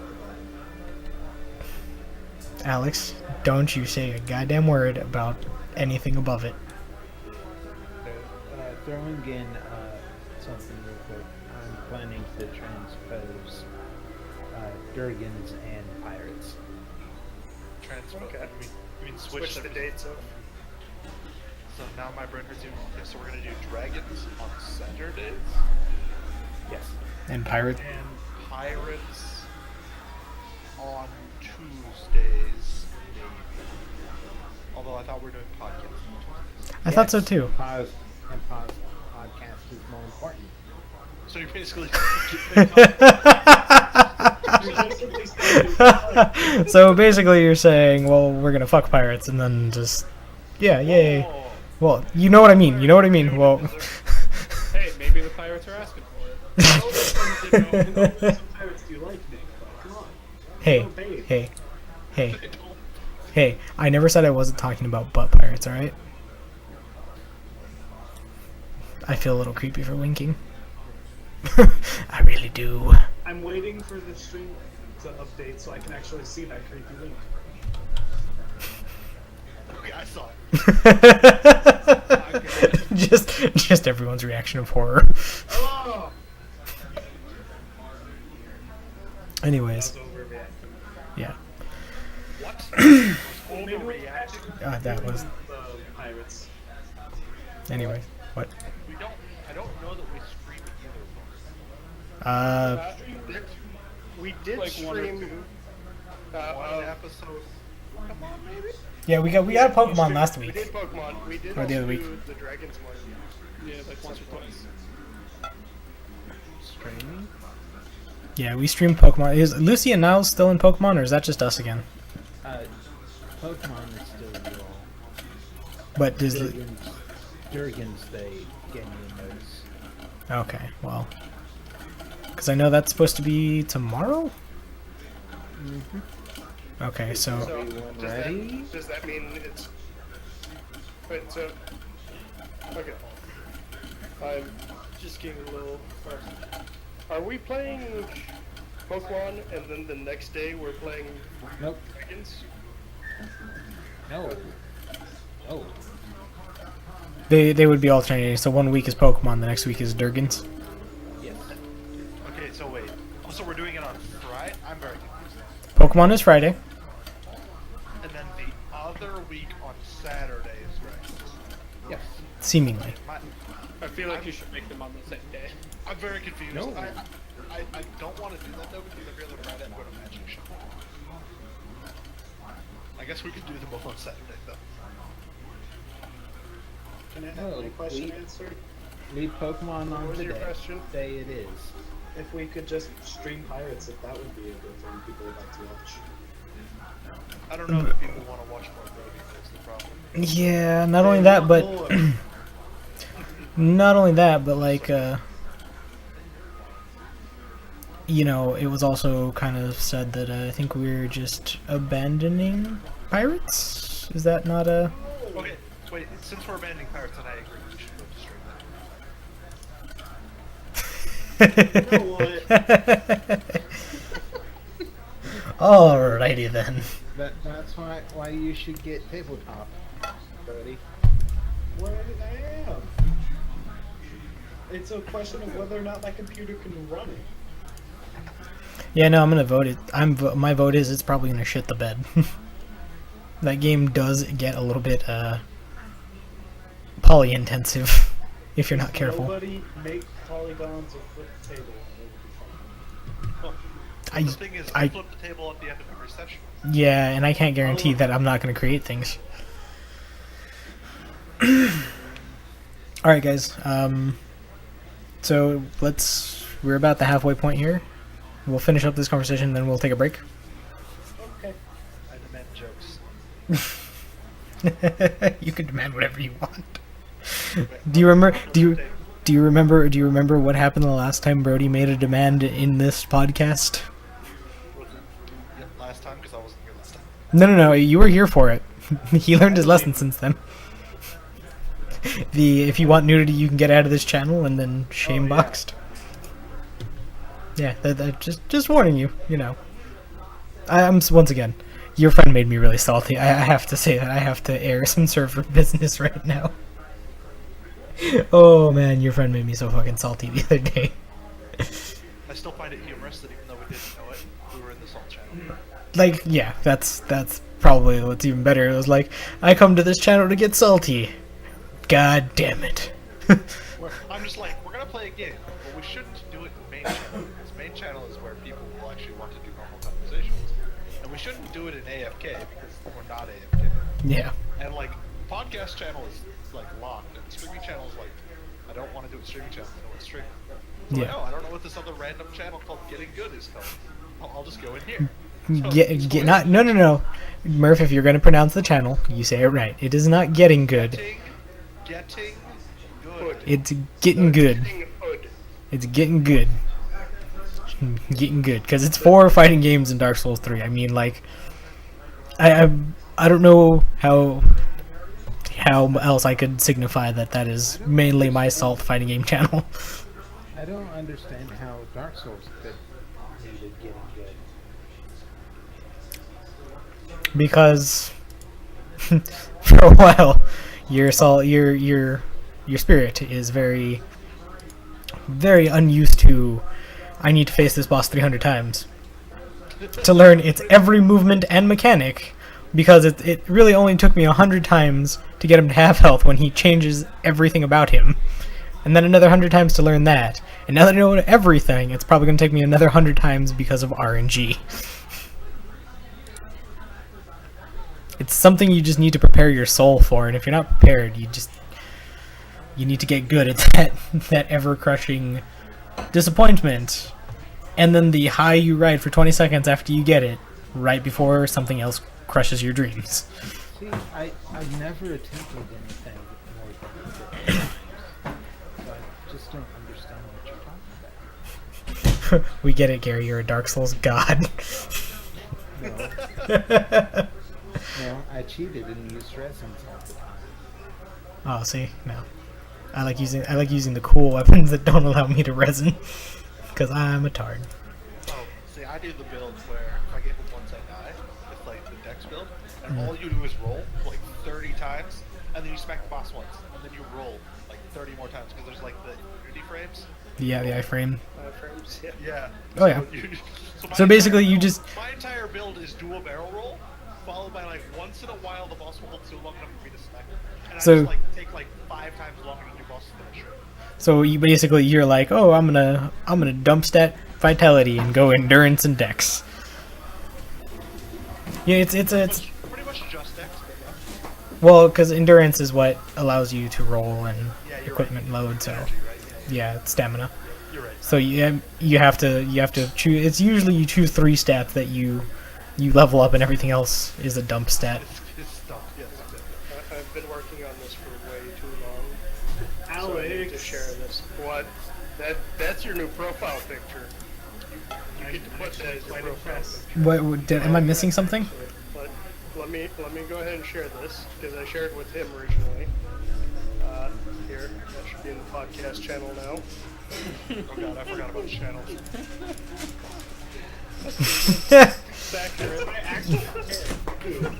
yeah. Alex, don't you say a goddamn word about anything above it. Throwing in something real quick. I'm planning to transpose Durgans and pirates. Transpose. Okay. You mean Switch the dates up. So now my brain hurts even. Okay, so we're gonna do dragons on Saturdays, Yes. And pirate. And pirates on Tuesdays, maybe. Although I thought we were doing podcasts on Tuesdays. I thought so too. Podcast is more important. So you're basically So basically, you're saying, well, we're gonna fuck pirates, and then just, yeah, yay. Oh, Well, you know what I mean. You know what I mean. Well, Hey, maybe the pirates are asking for it. what pirates do you like, Nick? Come on. hey, Oh, babe. hey, hey, hey. I never said I wasn't talking about butt pirates. All right. I feel a little creepy for winking. I really do. I'm waiting for the stream to update so I can actually see that creepy link. okay, I saw it. just everyone's reaction of horror. Oh! Anyways, That was overreacting. yeah. What? Maybe we Overreacting? That was. the pirates. Anyway, what? We don't. I don't know that we stream either We did Like one or stream two. one episode. Come on, maybe. Yeah, we got a Pokemon last We week. did Pokemon. We did Or the other also week. do the Dragons one. Yeah, like once or twice. Streaming? Yeah, we streamed Pokemon. Is Lucy and Niles still in Pokemon, or is that just us again? Pokemon is still you all. But does Durgans, they get me in those. okay, well, because I know that's supposed to be tomorrow. Okay, so So Everyone does ready? does that mean it's? Wait, so okay. I'm just getting a little. Are we playing Pokemon and then the next day we're playing Nope. Dragons? No. Oh. they would be alternating. So one week is Pokemon, the next week is Durgans. Yes. Okay, so wait. Oh, so we're doing it on Friday? I'm very confused. Pokemon is Friday. And then the other week on Saturdays, right? Yes. Seemingly. I feel like you should make them on the same day. I'm very confused. No. I don't want to do that though because every other Friday I'm going to Magic Show. I guess we could do them both on Saturday though. Can I have my question we- answered? Leave Pokemon What on was your today. question? Day it is. If we could just stream pirates, if that would be a good thing people would like to watch. I don't know if people want to watch more Brody. That's the problem. Yeah, not only that, but not only that, but like, you know, it was also kind of said that I think we're just abandoning pirates. Is that not a? Okay, wait. Since we're abandoning pirates, then I agree. We should go to Alrighty then. That's why you should get tabletop, buddy. Where I am. It's a question of whether or not my computer can run it. Yeah, no, I'm gonna vote it. My vote is it's probably gonna shit the bed. That game does get a little bit poly intensive if you're not careful. Nobody make polygons or flip the table. and it would be fine. I, The thing is, I, I flip the table at the end of every session. yeah, and I can't guarantee that I'm not going to create things. All right, guys. So we're about the halfway point here. We'll finish up this conversation, then we'll take a break. Okay. I demand jokes. You can demand whatever you want. Do you remember? Do you remember? Do you remember what happened the last time Brody made a demand in this podcast? Yeah, last time, because I wasn't here last time. No. You were here for it. He learned his lesson since then. If you want nudity, you can get out of this channel, and then shame boxed. Yeah, just warning you. You know, I'm once again. Your friend made me really salty. I have to say that. I have to air some server business right now. Oh man, your friend made me so fucking salty the other day. I still find it humorous that even though we didn't know it, we were in the Salt channel. Like, yeah, that's probably what's even better. It was like, I come to this channel to get salty. God damn it. I'm just like, we're gonna play a game, but we shouldn't do it in the main channel. Because main channel is where people will actually want to do normal conversations. And we shouldn't do it in AFK because we're not AFK. Yeah. And like, podcast channel is like locked, and streaming channel is like, I don't want to do it streaming channel, I know it's streaming. So Yeah. I don't know what this other random channel called Getting Good is called. I'll just go in here. No. Murph, if you're going to pronounce the channel, you say it right. It is not getting good. Getting good. It's getting good. Getting hood. It's getting good. Getting good. Because it's 4 fighting games in Dark Souls 3. I mean, like, I don't know how else I could signify that is mainly my salt fighting game channel. I don't understand how Dark Souls could needed getting good. Because for a while your spirit is very unused to, I need to face this boss 300 times to learn its every movement and mechanic, because it really only took me 100 times to get him to half health when he changes everything about him, and then another 100 times to learn that, and now that I know everything, it's probably going to take me another 100 times because of RNG. It's something you just need to prepare your soul for, and if you're not prepared, you need to get good at that ever-crushing disappointment, and then the high you ride for 20 seconds after you get it, right before something else crushes your dreams. See, I've never attempted anything more than this. So I just don't understand what you're talking about. We get it, Gary. You're a Dark Souls god. No. No, I cheated and used resins all the time. Oh, see, no. I like using the cool weapons that don't allow me to resin, because I'm a tard. Oh, see, I do the build where if I get hit once I die, it's like the dex build, and all you do is roll like 30 times, and then you smack the boss once, and then you roll like 30 more times, because there's like the unity frames. Yeah, the iframe. Frames, yeah. Yeah. Oh, yeah. My So basically, entire you build- just... My entire build is dual barrel roll, followed by like once in a while the boss will hold too long enough for me to smack him. And So- I just like take like 5 times longer than your boss to finish. So you're like, oh, I'm gonna dump stat vitality and go endurance and dex. Yeah, it's Pretty much just dex, but yeah. well, because endurance is what allows you to roll and Yeah, you're equipment load. So Energy, right? Yeah, yeah, it's stamina. you're right. So you have to choose. It's usually you choose 3 stats that you level up, and everything else is a dump stat. It's stuff, yes, exactly. I've been working on this for way too long. So I need to Alex. share this. What? That's your new profile picture. You get to put that as your Quite profile impressed. picture. Am I missing something? But let me go ahead and share this because I shared with him originally. Here, that should be in the podcast channel now. Oh god, I forgot about channels. Back here. My actual hair.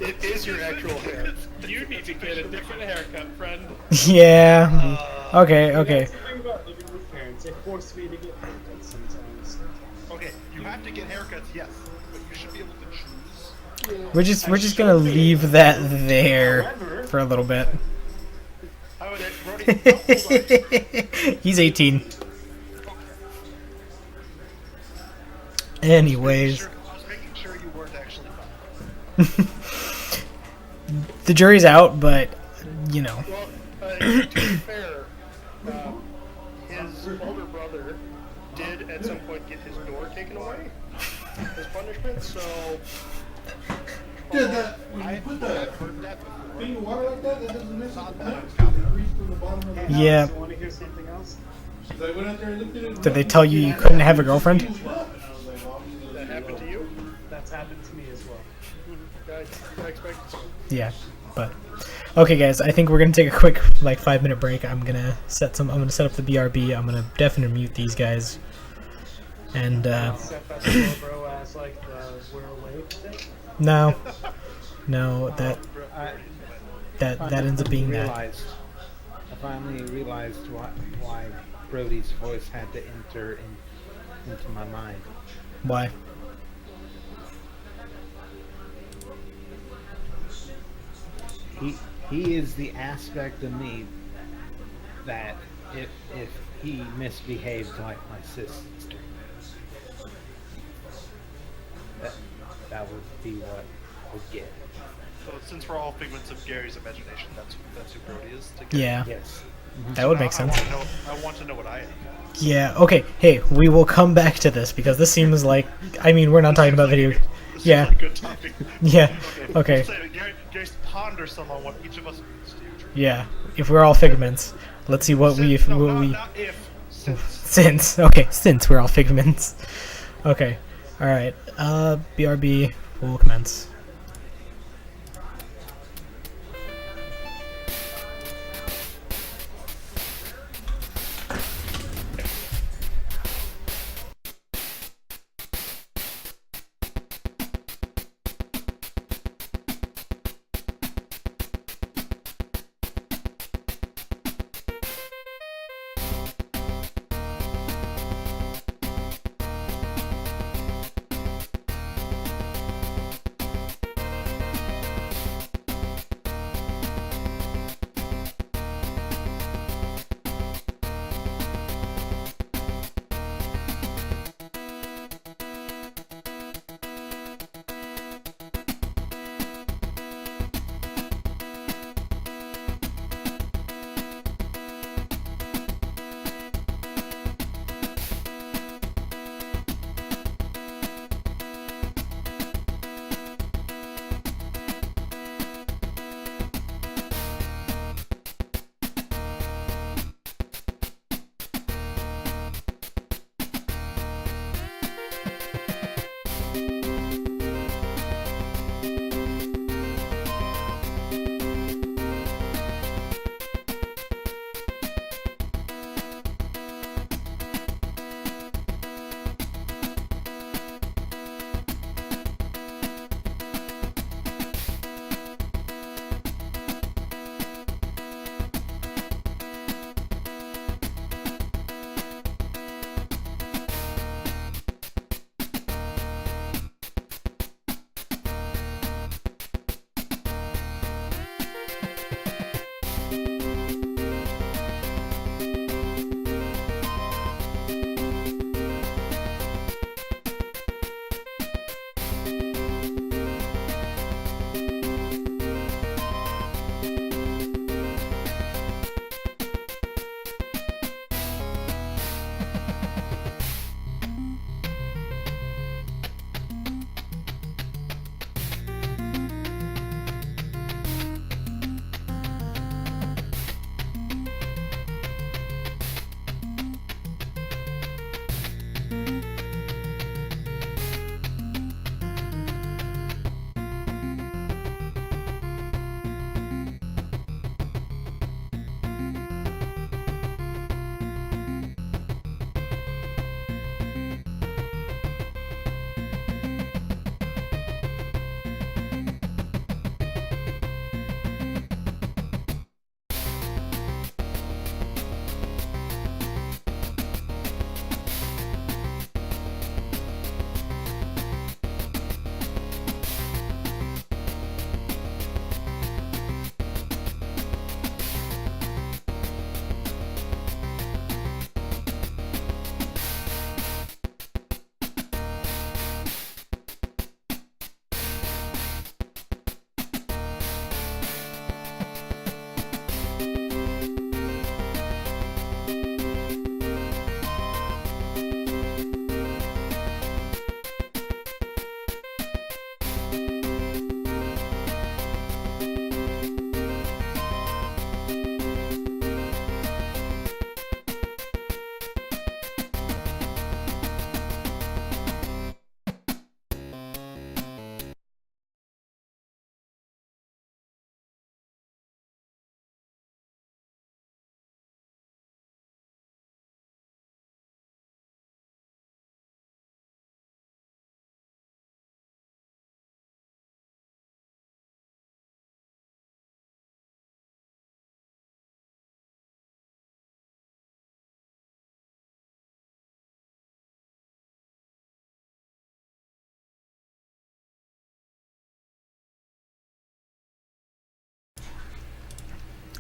It is your actual hair. You need to get a different haircut, friend. Yeah. Okay. That's the thing about living with parents. They force me to get haircuts sometimes. Okay, you have to get haircuts, yes, but you should be able to choose. We're just gonna leave that there However, for a little bit. How would it, Brody? How old are you? He's 18. Anyways, I was making sure you weren't actually fine. the jury's out, but you know. Well, to be fair, his older brother did at some point get his door taken away as punishment, so Dude, that when you put the thing of water like that, that doesn't mess with the pipes. It reaches from the bottom of the Hey, Yeah. Alex, you want to hear something else? So I went out there and looked at it. Did they tell you you couldn't have a girlfriend? that happened to you. That's happened to me as well. I expected so. Yeah, but okay, guys. I think we're gonna take a quick like 5-minute break. I'm gonna set up the BRB. I'm gonna definitely mute these guys. And Set that slow bro as like the we're awake thing. no, that I that ends up being that. I finally realized why Brody's voice had to enter into my mind. Why? He is the aspect of me that if he misbehaved like my sister, that would be what I would get. So since we're all figments of Gary's imagination, that's who Brody is. To get. Yeah, Yes. that would Now make sense. I want to know what I am. Yeah. Okay. Hey, we will come back to this because this seems like. I mean, we're not talking about video. This Yeah. is like a good topic. Yeah. Okay. So, Gary's ponder some on what each of us means to you. Yeah. If we're all figments, let's see what we. No, What not, we not if. Since. since we're all figments. Okay. All right. BRB will commence.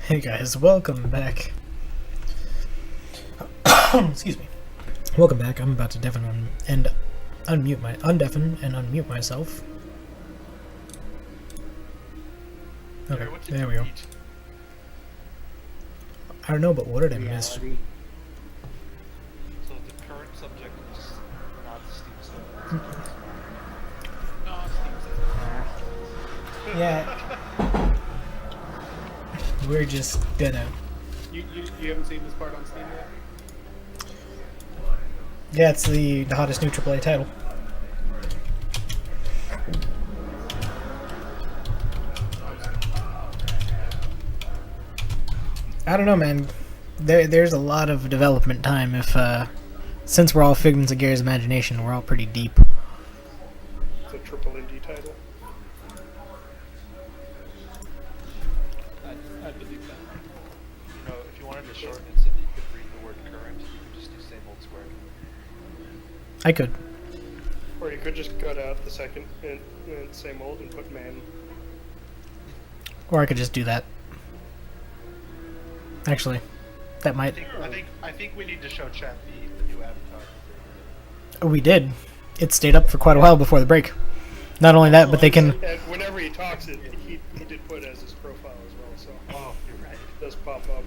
Hey guys, welcome back. Excuse me. Welcome back. I'm about to deafen and undeafen and unmute myself. Okay, Gary, what did there you we go. eat? I don't know, but what did I miss? Reality. So the current subject is not Steam Sale. No, Steam Sale. Yeah. We're just gonna. You haven't seen this part on Steam yet? Yeah, it's the hottest new AAA title. I don't know, man. There's a lot of development time. If since we're all figments of Gary's imagination, we're all pretty deep. It's a triple indie title. I believe that. You know, if you wanted to shorten it so that you could read the word current, you could just do same old square. I could. Or you could just cut out the second and same old and put man. Or I could just do that. Actually, that might. I think we need to show chat the new avatar. We did. It stayed up for quite a while before the break. Not only that, but they can. And whenever he talks, he did put as his profile as well, so Oh, you're right. it does pop up.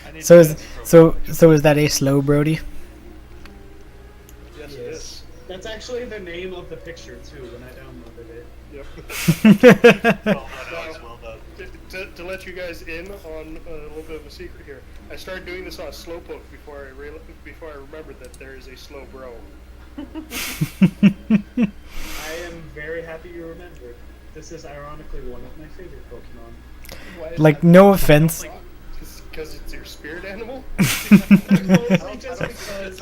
I need So to is get this program. so is that a slow Brody? Yes, it is. That's actually the name of the picture too when I downloaded it. Yep. Well done, Alex, well done. To let you guys in on a little bit of a secret here, I started doing this on Slowpoke before I remembered that there is a slow bro. I am very happy you remembered. This is ironically one of my favorite Pokemon. Why is Like, that- no offense. Because it's your spirit animal? Mostly just because.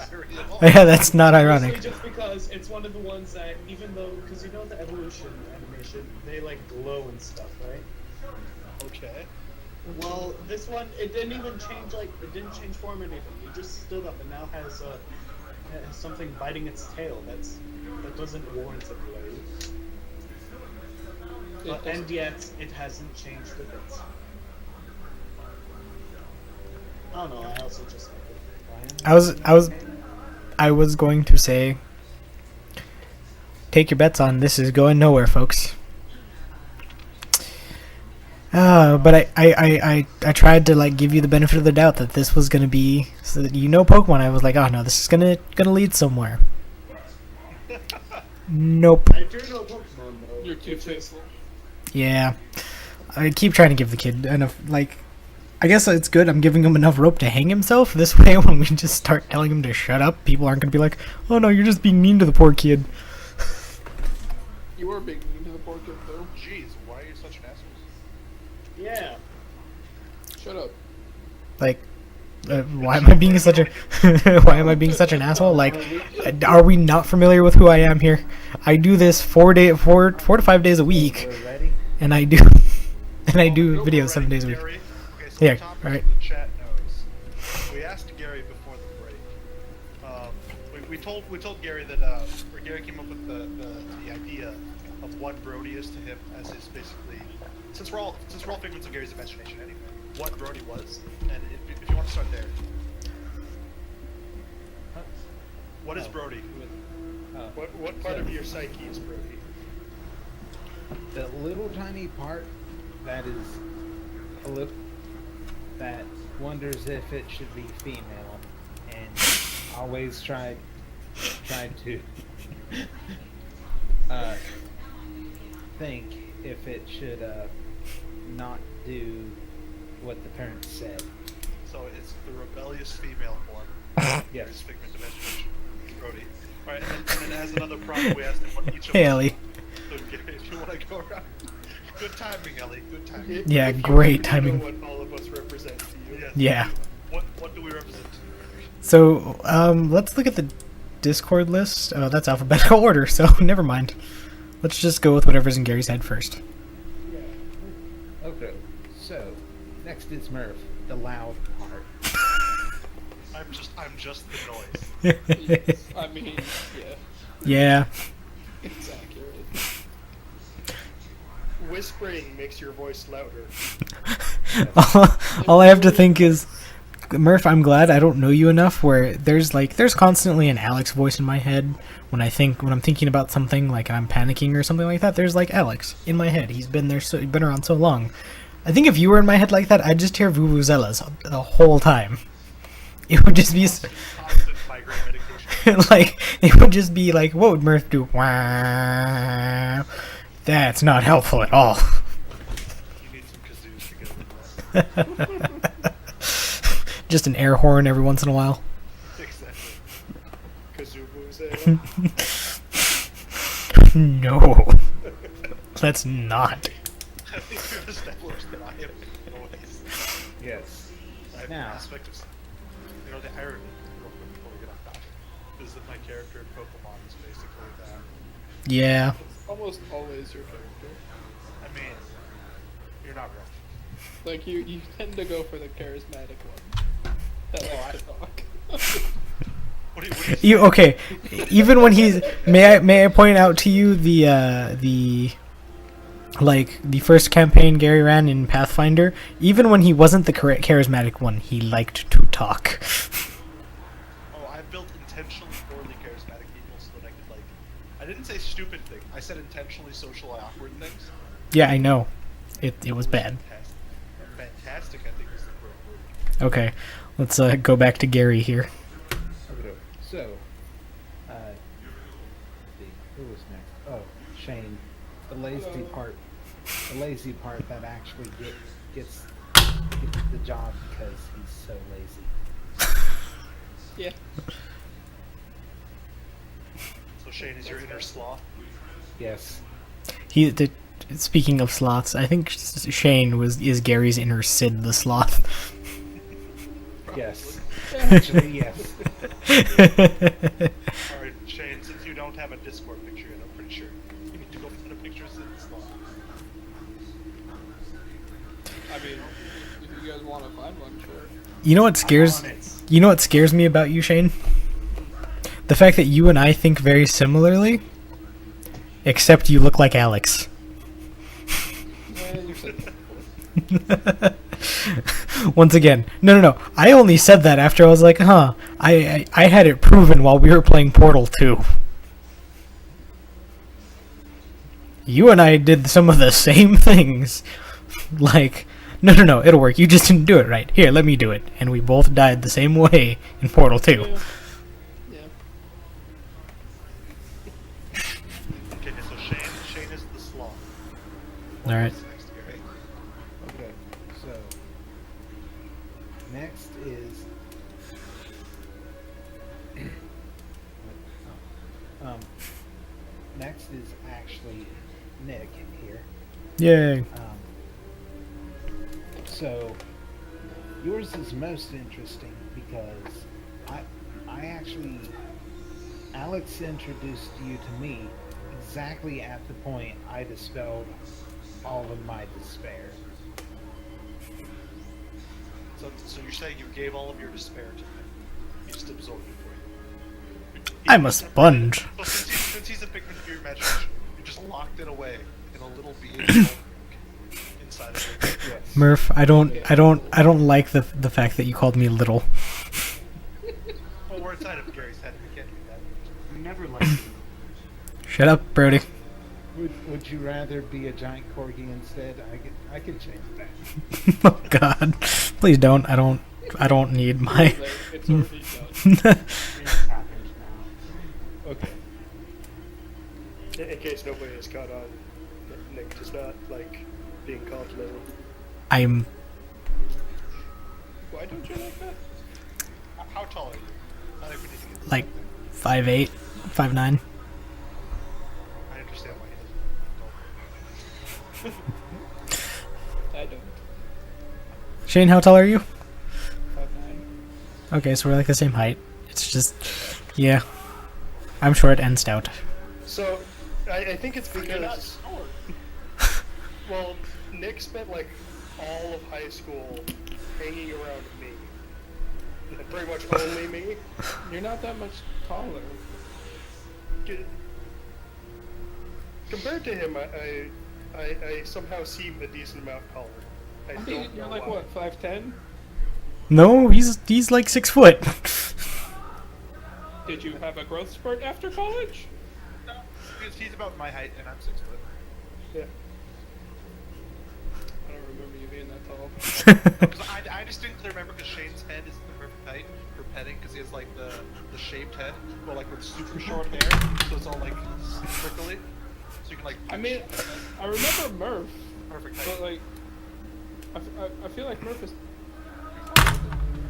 Yeah, that's not Mostly ironic. just because it's one of the ones that, even though, because you know the evolution animation, they like glow and stuff, right? Okay. Well, this one, it didn't even change, like, it didn't change form or anything. It just stood up and now has something biting its tail that doesn't warrant a blade. But, and yet, it hasn't changed a bit. I don't know, I also just like it. I was going to say, take your bets on this is going nowhere, folks. But I tried to like give you the benefit of the doubt that this was gonna be so that you know Pokemon. I was like, oh no, this is gonna lead somewhere. Nope. I do know Pokemon though. You're too faithful. Yeah, I keep trying to give the kid enough. Like, I guess it's good. I'm giving him enough rope to hang himself. This way, when we just start telling him to shut up, people aren't gonna be like, oh no, you're just being mean to the poor kid. You were being mean to the poor kid, though. Jeez, why are you such an asshole? Yeah. Shut up. Like, why am I being such a why am I being such an asshole? Like, are we not familiar with who I am here? I do this 4 to 5 days a week, We're ready. and I do videos 7 days a week. Gary? Okay, so Yeah, the topic right. The chat knows. We asked Gary before the break. We told Gary that or Gary came up with the idea of what Brody is to him as his basically since we're all figments of Gary's imagination anyway. What Brody was, and if you want to start there, what is Brody? What part of your psyche is Brody? The little tiny part that is a little that wonders if it should be female, and always tried to think if it should not do what the parents said. So it's the rebellious female form. Yes. Gary's figment of imagination. Brody. All right, and then as another problem, we asked him what each of Hey, us. Ellie. So Gary, if you want to go around. Good timing, Ellie. Good timing. Yeah, If you great know timing. what all of us represent to you. Yes. Yeah. What do we represent? So, let's look at the Discord list. Oh, that's alphabetical order, so never mind. Let's just go with whatever's in Gary's head first. Okay, so next is Murph, the loud part. I'm just the noise. I mean, yeah, Yeah. it's accurate. Whispering makes your voice louder. all I have to think is, Murph, I'm glad I don't know you enough where there's constantly an Alex voice in my head when I'm thinking about something, like I'm panicking or something like that. There's like Alex in my head. He's been been around so long. I think if you were in my head like that, I'd just hear vuvuzelas the whole time. It would just be Constant migraine medication. like, it would just be like, what would Murph do? Wow. That's not helpful at all. You need some kazoos to get over that. Just an air horn every once in a while. Exactly. Kazubu No. Let's not. I think we've established that I am always. Yes. I have an Now. aspect of. You know, the irony, real quick before we get off topic, is that my character in Pokemon is basically that. Yeah. It's almost always your character. I mean, you're not wrong. Like you tend to go for the charismatic one. That likes to talk. What do you Okay. Even when he's, may I point out to you the first campaign Gary ran in Pathfinder, even when he wasn't the charismatic one, he liked to talk. Oh, I built intentionally poorly charismatic people so that I could, like... I didn't say stupid things. I said intentionally socially awkward things. Yeah, I know. It was bad. Fantastic. Fantastic, I think, is the correct word. Okay. Let's go back to Gary here. Okay. So, who was next? Oh, Shane. The lazy part that actually gets the job because he's so lazy. Yeah. So Shane is your inner sloth. Yes. Speaking of sloths, I think Shane is Gary's inner Sid the sloth. Yes. Actually, yes. Alright, Shane, since you don't have a Discord picture yet, I'm pretty sure you need to go find a picture of Sid the sloth. I mean, if you guys want to find one, sure. You know what scares me about you, Shane? The fact that you and I think very similarly, except you look like Alex. Yeah, you said that before. Once again, no. I only said that after I was like, huh. I had it proven while we were playing Portal 2. You and I did some of the same things. Like, no, it'll work. You just didn't do it right. Here, let me do it. And we both died the same way in Portal 2. Yeah. Okay, so Shane is the sloth. Alright. What's next, Gary? Okay. So, next is. Next is actually Nick here. Yay. So, yours is most interesting because I actually, Alex introduced you to me exactly at the point I dispelled all of my despair. So you're saying you gave all of your despair to him. He just absorbed it for you. I'm a sponge. So since he's a figment of your imagination, you just locked it away in a little being inside of it. Yes. Murph, I don't like the fact that you called me little. Well, we're inside of Gary's head. We can't do that. We never liked you. Shut up, Brody. Would you rather be a giant corgi instead? I could change that. Oh God, please don't. I don't need my. It's already done. It's happened now. Okay. In case nobody has caught on, Nick does not like being called little. I'm Why don't you like that? How tall are you? I think we need to get this like out 5'8", 5'9". there. I understand why he doesn't. I don't. Shane, how tall are you? 5'9". Okay, so we're like the same height. It's just, yeah. I'm short and stout. So, I think it's You're not because, short. well, Nick spent like all of high school hanging around me. And pretty much only me. You're not that much taller. Compared to him, I somehow seem a decent amount taller. I You're don't know like why. what, 5'10"? No, he's like 6 foot. Did you have a growth spurt after college? No, because he's about my height and I'm 6 foot. Yeah. I don't remember you being that tall. I distinctly remember because Shane's head is the perfect height for petting because he has like the shaved head, but like with super short hair, so it's all like prickly. So you can like. I mean, I remember Murph, Perfect but height. like, I feel like Murph is.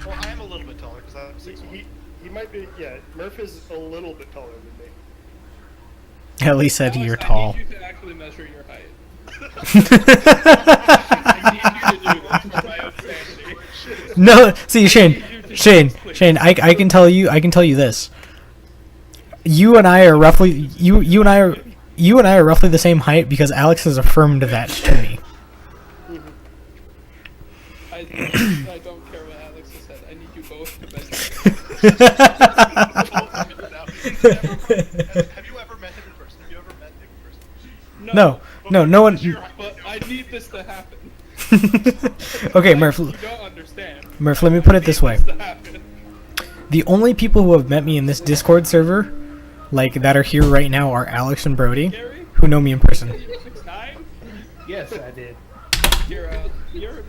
Well, I am a little bit taller because I'm 6'1". He might be. Yeah, Murph is a little bit taller than me. At least said Alex, you're I tall. need you to actually measure your height. No, I need you to do this for my own sanity. see, Shane, I can tell you this. You and I are roughly you and I are roughly the same height because Alex has affirmed that to me. I don't care what Alex has said. I need you both to measure. Have you ever met him in person? Have you ever met him in person? No one. But I need this to happen. Okay, Murph. You don't understand. Murph, let me put it this way. This to happen. The only people who have met me in this Discord server, like that are here right now, are Alex and Brody, Gary, who know me in person. you're 6'9". Yes, I did. You're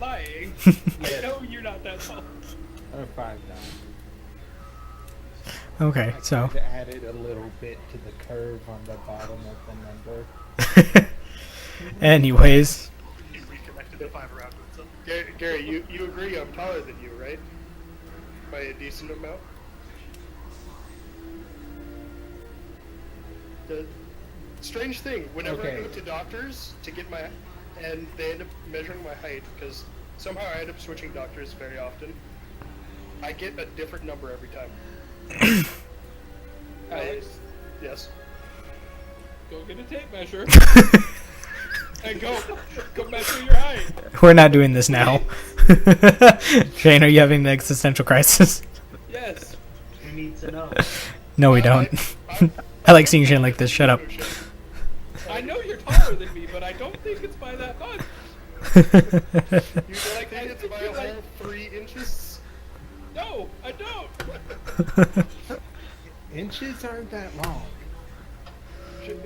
lying. I know you're not that tall. Or 5'9". Okay, so. I added a little bit to the curve on the bottom of the number. Anyways, He reconnected the 5 around himself. Gary, you agree I'm taller than you, right? By a decent amount. The strange thing, whenever I go to doctors to get and they end up measuring my height because somehow I end up switching doctors very often. I get a different number every time. Alex, Yes. go get a tape measure and go measure your height. we're not doing this now. Shane, are you having an existential crisis? Yes. You need to know. No, we don't. I like seeing Shane like this. Shut up. I know you're taller than me, but I don't think it's by that much. You like think it's by a whole 3 inches? No, I don't. Inches aren't that long.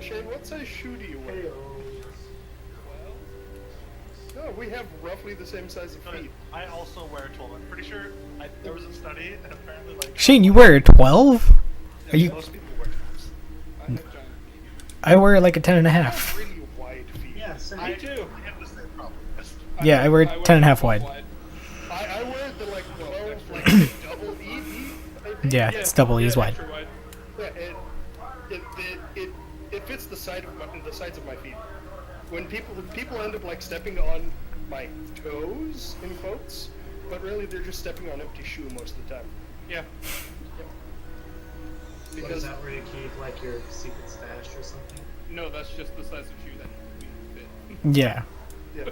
Shane, what size shoe do you wear? No, we have roughly the same size of feet. I also wear 12. I'm pretty sure there was a study, and apparently, like, Shane, you wear a 12? Are you? most people wear 12s. I have giant feet. I wear like a 10 and a I have half. really wide feet. Yeah, same. I have the same problem. Yes. Yeah, I wear 10 and a half wide. I wear the like 12, like double E. I think. Yeah, it's double E's wide. extra wide. Yeah, it fits the sides of my feet. When people end up like stepping on my toes in quotes, but really they're just stepping on empty shoe most of the time. Yeah. What, is Because that where you keep like your secret stash or something? No, that's just the size of shoe that we fit. Yeah. yeah,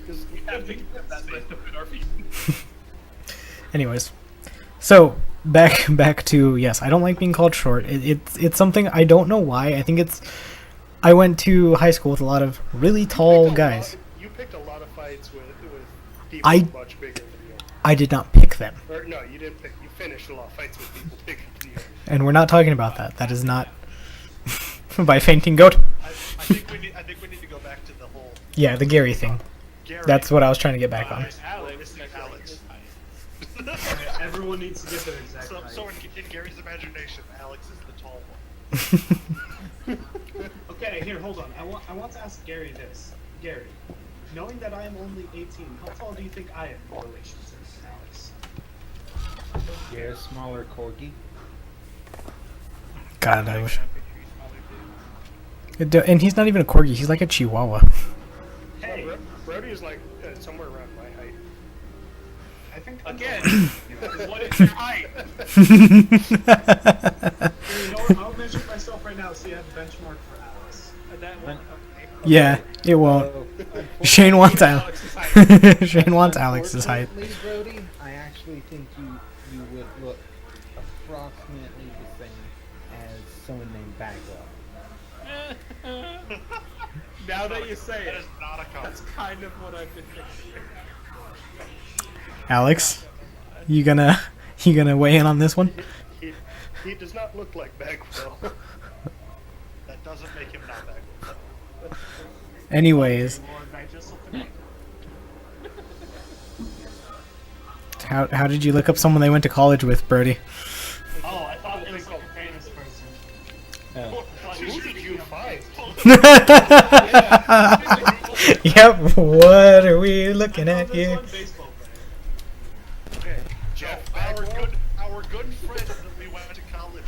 'cause We have to get that size to fit our feet. Anyways, so back to yes, I don't like being called short. It's something I don't know why. I think it's. I went to high school with a lot of really tall guys. You picked a lot of fights with people I- much bigger than you. I did not pick them, Or no, you didn't pick. You finished a lot of fights with people bigger than you. and we're not talking about that. That is not by fainting goat. I think we need to go back to the whole Yeah, the Gary thing. Gary. That's what I was trying to get back on. Alex, Alex. Everyone needs to get their exact height. So in Gary's imagination, Alex is the tall one. Okay, here, hold on. I want to ask Gary this. Gary, knowing that I am only 18, how tall do you think I am in relation to Alex? You're a smaller corgi. God, I wish. And he's not even a corgi. He's like a chihuahua. Hey, Brody is like somewhere around my height. I think Again, what is your height? You know what? I'll measure myself right now so you have a benchmark for Alex. That one. Yeah, it won't. Shane wants Alex. Shane wants Alex's height. Unfortunately, Brody, I actually think you would look approximately the same as someone named Bagwell. Now that you say that it, is not a that's compliment. kind of what I've been thinking. Alex, Not gonna lie. you gonna weigh in on this one? He does not look like Bagwell. That doesn't make him not Bagwell. Anyways, Lord, I just looked at how did you look up someone they went to college with, Brody? Oh, I thought it was like a famous person. Oh. I thought he Who was did gonna you be a- find? Yep. What are we looking I at found this here? one baseball player. Okay, Jeff so our Bagwell? good friend that we went to college,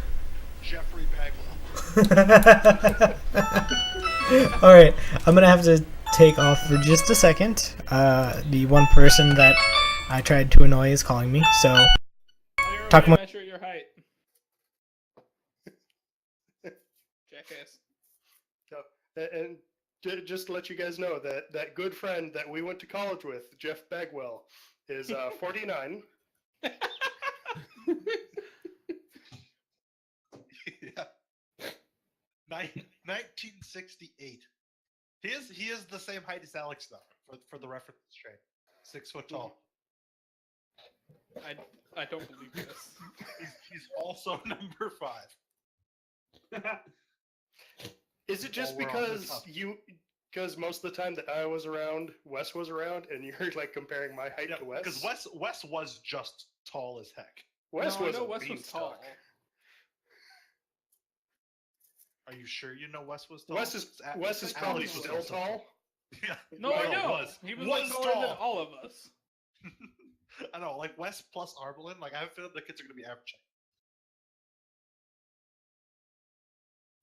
Jeffrey Bagwell. All right, I'm gonna have to take off for just a second. The one person that I tried to annoy is calling me, so Talk Talk about- measure your height. Jackass. So, and just to let you guys know that good friend that we went to college with, Jeff Bagwell, is 49. Yeah. 1968. He is the same height as Alex though, for the reference train. 6 foot tall. I don't believe this. He's also number 5. Is it just While we're on the because topic. because most of the time that I was around, Wes was around, and you're like comparing my height to Wes? Because Wes was just tall as heck. Wes No, I was know a Wes was beanstalk. tall. Are you sure you know Wes was tall? Wes is Alex probably was still also tall. Yeah. No, I Well, know. He was like taller than all of us. I know, like Wes plus Arbalin, like I have a feeling the kids are going to be average height.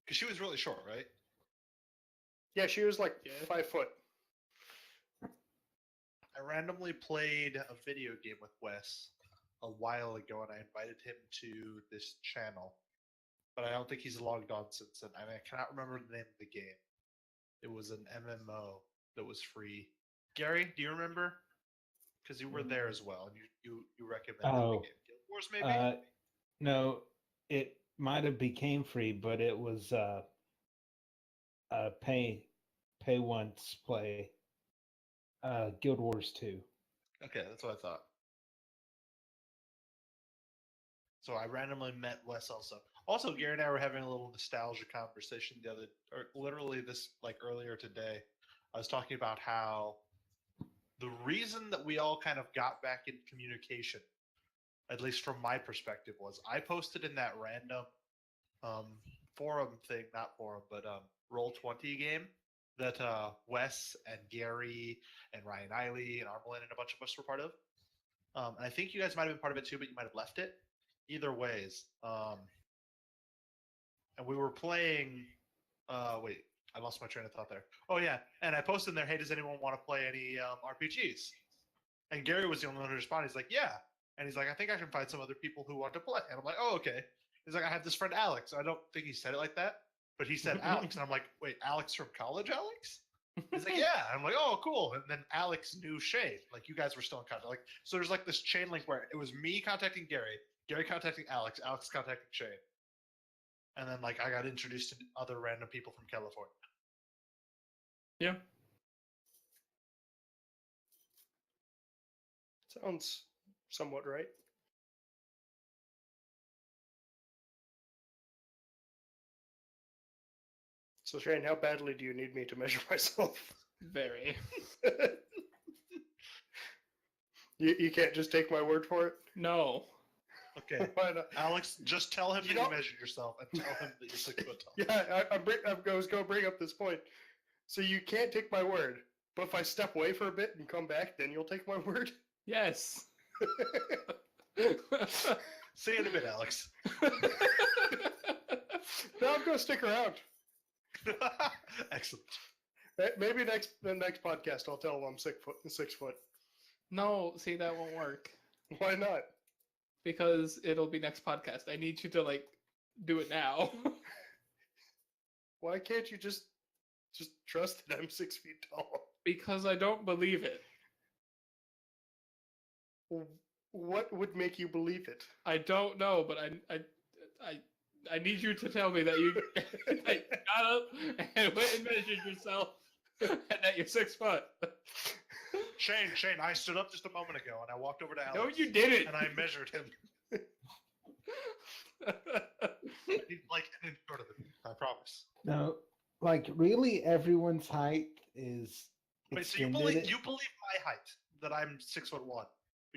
Because she was really short, right? Yeah, she was like Yeah. 5 foot. I randomly played a video game with Wes a while ago, and I invited him to this channel, but I don't think he's logged on since then. I cannot remember the name of the game. It was an MMO that was free. Gary, do you remember? Because you were there as well, and you recommended Oh. the game. Guild Wars, maybe? No, it might have became free, but it was pay once play. Guild Wars 2. Okay, that's what I thought. So I randomly met Wes also. Also, Gary and I were having a little nostalgia conversation literally this, like earlier today. I was talking about how the reason that we all kind of got back in communication, at least from my perspective, was I posted in that random forum thing, not forum, but Roll20 game that Wes and Gary and Ryan Eiley and Armelin and a bunch of us were part of. And I think you guys might have been part of it too, but you might have left it. Either ways. And we were playing. Wait, I lost my train of thought there. Oh, yeah. And I posted in there, hey, does anyone want to play any RPGs? And Gary was the only one who responded. He's like, yeah. And he's like, I think I can find some other people who want to play. And I'm like, oh, okay. He's like, I have this friend, Alex. I don't think he said it like that, but he said Alex. And I'm like, wait, Alex from college, Alex? He's like, yeah. I'm like, oh, cool. And then Alex knew Shane. Like, you guys were still in contact. Like, so there's like this chain link where it was me contacting Gary contacting Alex contacting Shane. And then, like, I got introduced to other random people from California. Yeah. Sounds somewhat right. So Shane, how badly do you need me to measure myself? Very. You can't just take my word for it? No. Okay. Why not? Alex, just tell him You that don't- you measured yourself and tell him that you're 6 foot tall. Yeah, I was going to bring up this point. So you can't take my word, but if I step away for a bit and come back, then you'll take my word? Yes. See you in a bit, Alex. No, I'm going to stick around. Excellent. Maybe the next podcast I'll tell them I'm 6 foot. No, see, that won't work. Why not? Because it'll be next podcast. I need you to, like, do it now. Why can't you just trust that I'm 6 feet tall? Because I don't believe it. What would make you believe it? I don't know, but I need you to tell me that you, that you got up and went and measured yourself and that you're 6 foot. Shane, I stood up just a moment ago and I walked over to Alex. No, you didn't. And I measured him. He's like an inch shorter than me, I promise. No, like really, everyone's height is Wait, so you extended. believe my height, that I'm 6'1", but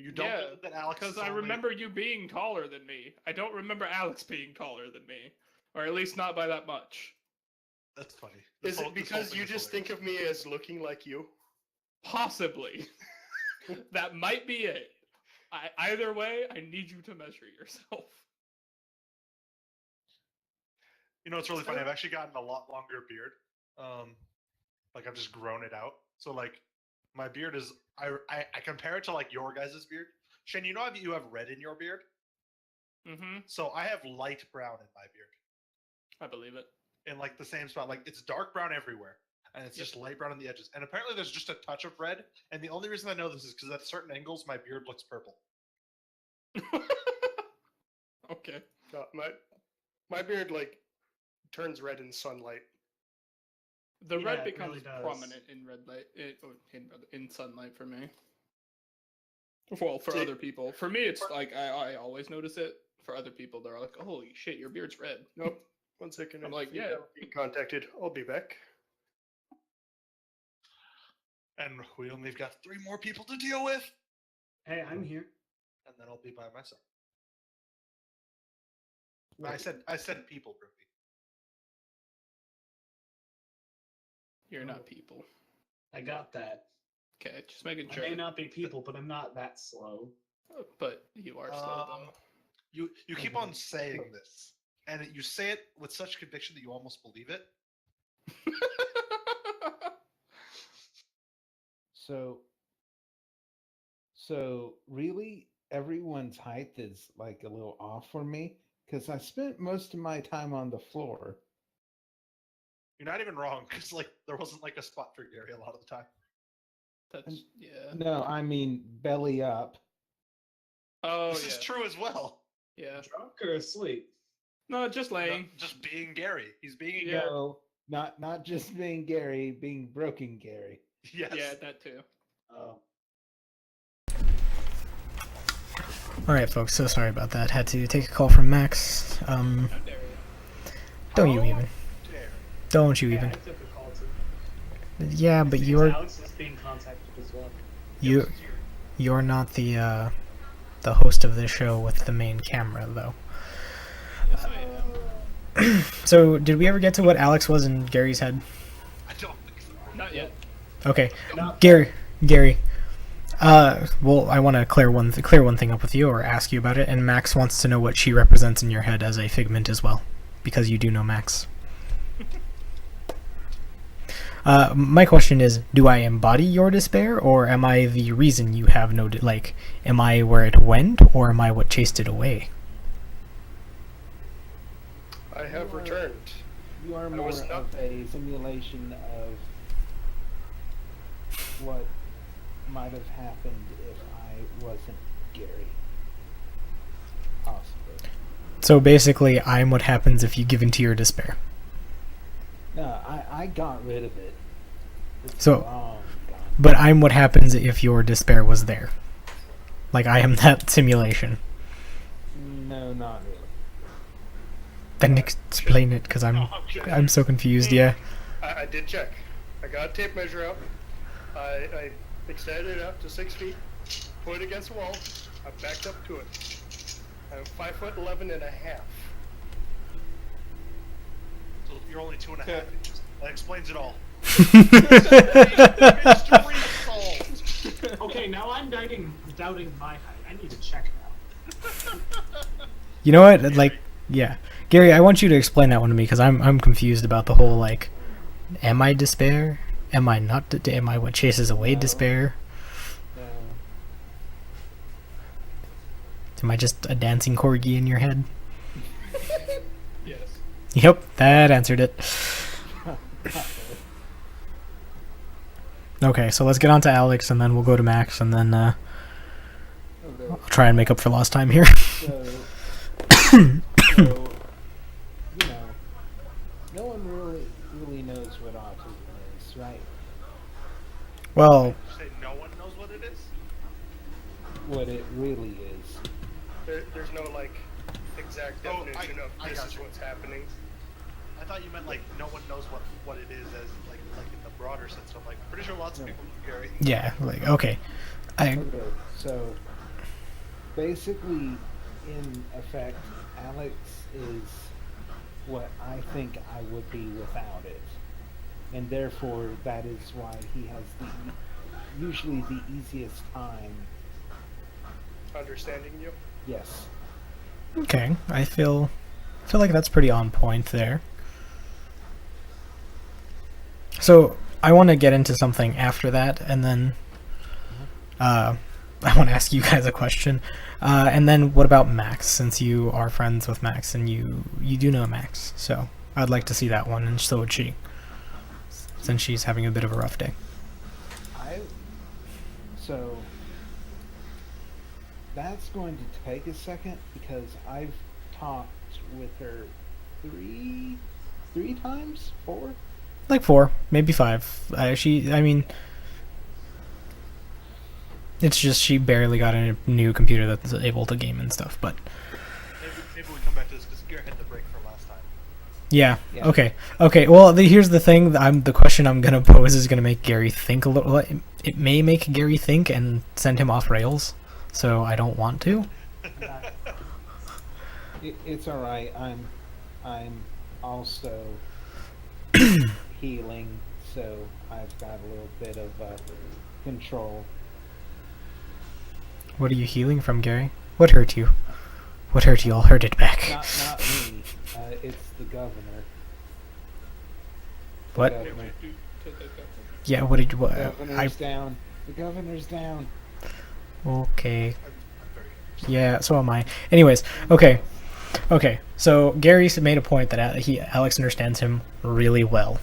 you don't Yeah, believe that Alex Because is I only- remember you being taller than me. I don't remember Alex being taller than me. Or at least not by that much. That's funny. Is it because you just think of me as looking like you? Possibly. That might be it. Either way, I need you to measure yourself. You know, it's really funny. I've actually gotten a lot longer beard. Like I've just grown it out. So like, my beard is. I compare it to like your guys' beard. Shane, you know how you have red in your beard? Mm-hmm. So I have light brown in my beard. I believe it. In like the same spot. Like it's dark brown everywhere. And it's just light brown on the edges. And apparently there's just a touch of red. And the only reason I know this is because at certain angles my beard looks purple. Okay. No, my beard like turns red in sunlight. The Yeah, red it becomes really does. prominent in red light, in sunlight for me. Well, for See- other people, for me, it's like I always notice it. For other people, they're like, "Holy shit, your beard's red." Nope. 1 second. I'm like, if you yeah. haven't been contacted. I'll be back. And we only got 3 more people to deal with. Hey, I'm here. And then I'll be by myself. I said people, Groovy. You're not people. I got that. Okay, just making I sure. may not be people, but I'm not that slow. But you are slow though. You keep on saying this, and you say it with such conviction that you almost believe it. So really, everyone's height is like a little off for me because I spent most of my time on the floor. You're not even wrong, because like there wasn't like a spot for Gary a lot of the time. That's yeah. No, I mean belly up. Oh This yeah. is true as well. Yeah. Drunk or asleep? No, just laying. Just being Gary. He's being Yeah. No, not just being Gary, being broken Gary. Yes. Yeah, that too. Oh. All right, folks. So sorry about that. Had to take a call from Max. How dare you? Don't you even? Dare. Don't you Yeah, even? I took a call too. Yeah, but Because you're Alex is being contacted as well. you're not the host of this show with the main camera, though. Yes, I am. So did we ever get to what Alex was in Gary's head? I don't think so. Not yet. Okay, Not Gary. Well, I want to clear one thing up with you, or ask you about it. And Max wants to know what she represents in your head as a figment as well, because you do know Max. My question is, do I embody your despair, or am I the reason you have no am I where it went, or am I what chased it away? I have returned. You are I more was not- of a simulation of what might have happened if I wasn't Gary. Possibly. So basically, I'm what happens if you give in to your despair. No, I got rid of it. It's So- long gone. But I'm what happens if your despair was there. Like, I am that simulation. No, not really. Then explain it, because I'm so confused, yeah. I did check. I got a tape measure out. I extended it out to 6 feet, put it against the wall. I backed up to it. I'm 5'11" and a half. So you're only 2.5 inches. That explains it all. Okay. Mystery solved. Okay, now I'm doubting my height. I need to check now. You know what? Like, yeah. Gary, I want you to explain that one to me, because I'm confused about the whole, like, am I despair? Am I not? Am I what chases away No. despair? No. Am I just a dancing corgi in your head? Yes. Yep, that answered it. Okay, so let's get on to Alex, and then we'll go to Max, and then I'll Okay. try and make up for lost time here. So, you know, no one really knows what autism is, right? Well, You say no one knows what it really is. There's no like exact Oh, definition of I this got is you. what's happening. I thought you meant like no one knows what it is as like in the broader sense. I'm like pretty sure lots of people do, Gary. Yeah, like okay. I Okay, so basically, in effect, Alex is what I think I would be without it, and therefore that is why he has usually the easiest time. Understanding you. Yes. okay. I feel like that's pretty on point there. So I want to get into something after that, and then I want to ask you guys a question. And then what about Max? Since you are friends with Max and you do know Max, so I'd like to see that one, and so would she, since she's having a bit of a rough day. So that's going to take a second because I've talked with her three times, four. Like 4, maybe 5. I mean, it's just she barely got a new computer that's able to game and stuff. But Maybe we come back to this because Gary had the break for last time. yeah, Yeah. okay. Well, here's the thing. The question I'm gonna pose is gonna make Gary think a little. It may make Gary think and send him off rails. So I don't want to. It's all right. I'm also healing, so I've got a little bit of control. What are you healing from, Gary? What hurt you? What hurt you? I'll hurt it back. Not me. It's the governor. What? The Wait, governor. wait, to the governor. Yeah. What did you? What? The governor's down. The governor's down. Okay. I'm very interested. Yeah. So am I. Anyways. Okay. So Gary made a point that Alex understands him really well.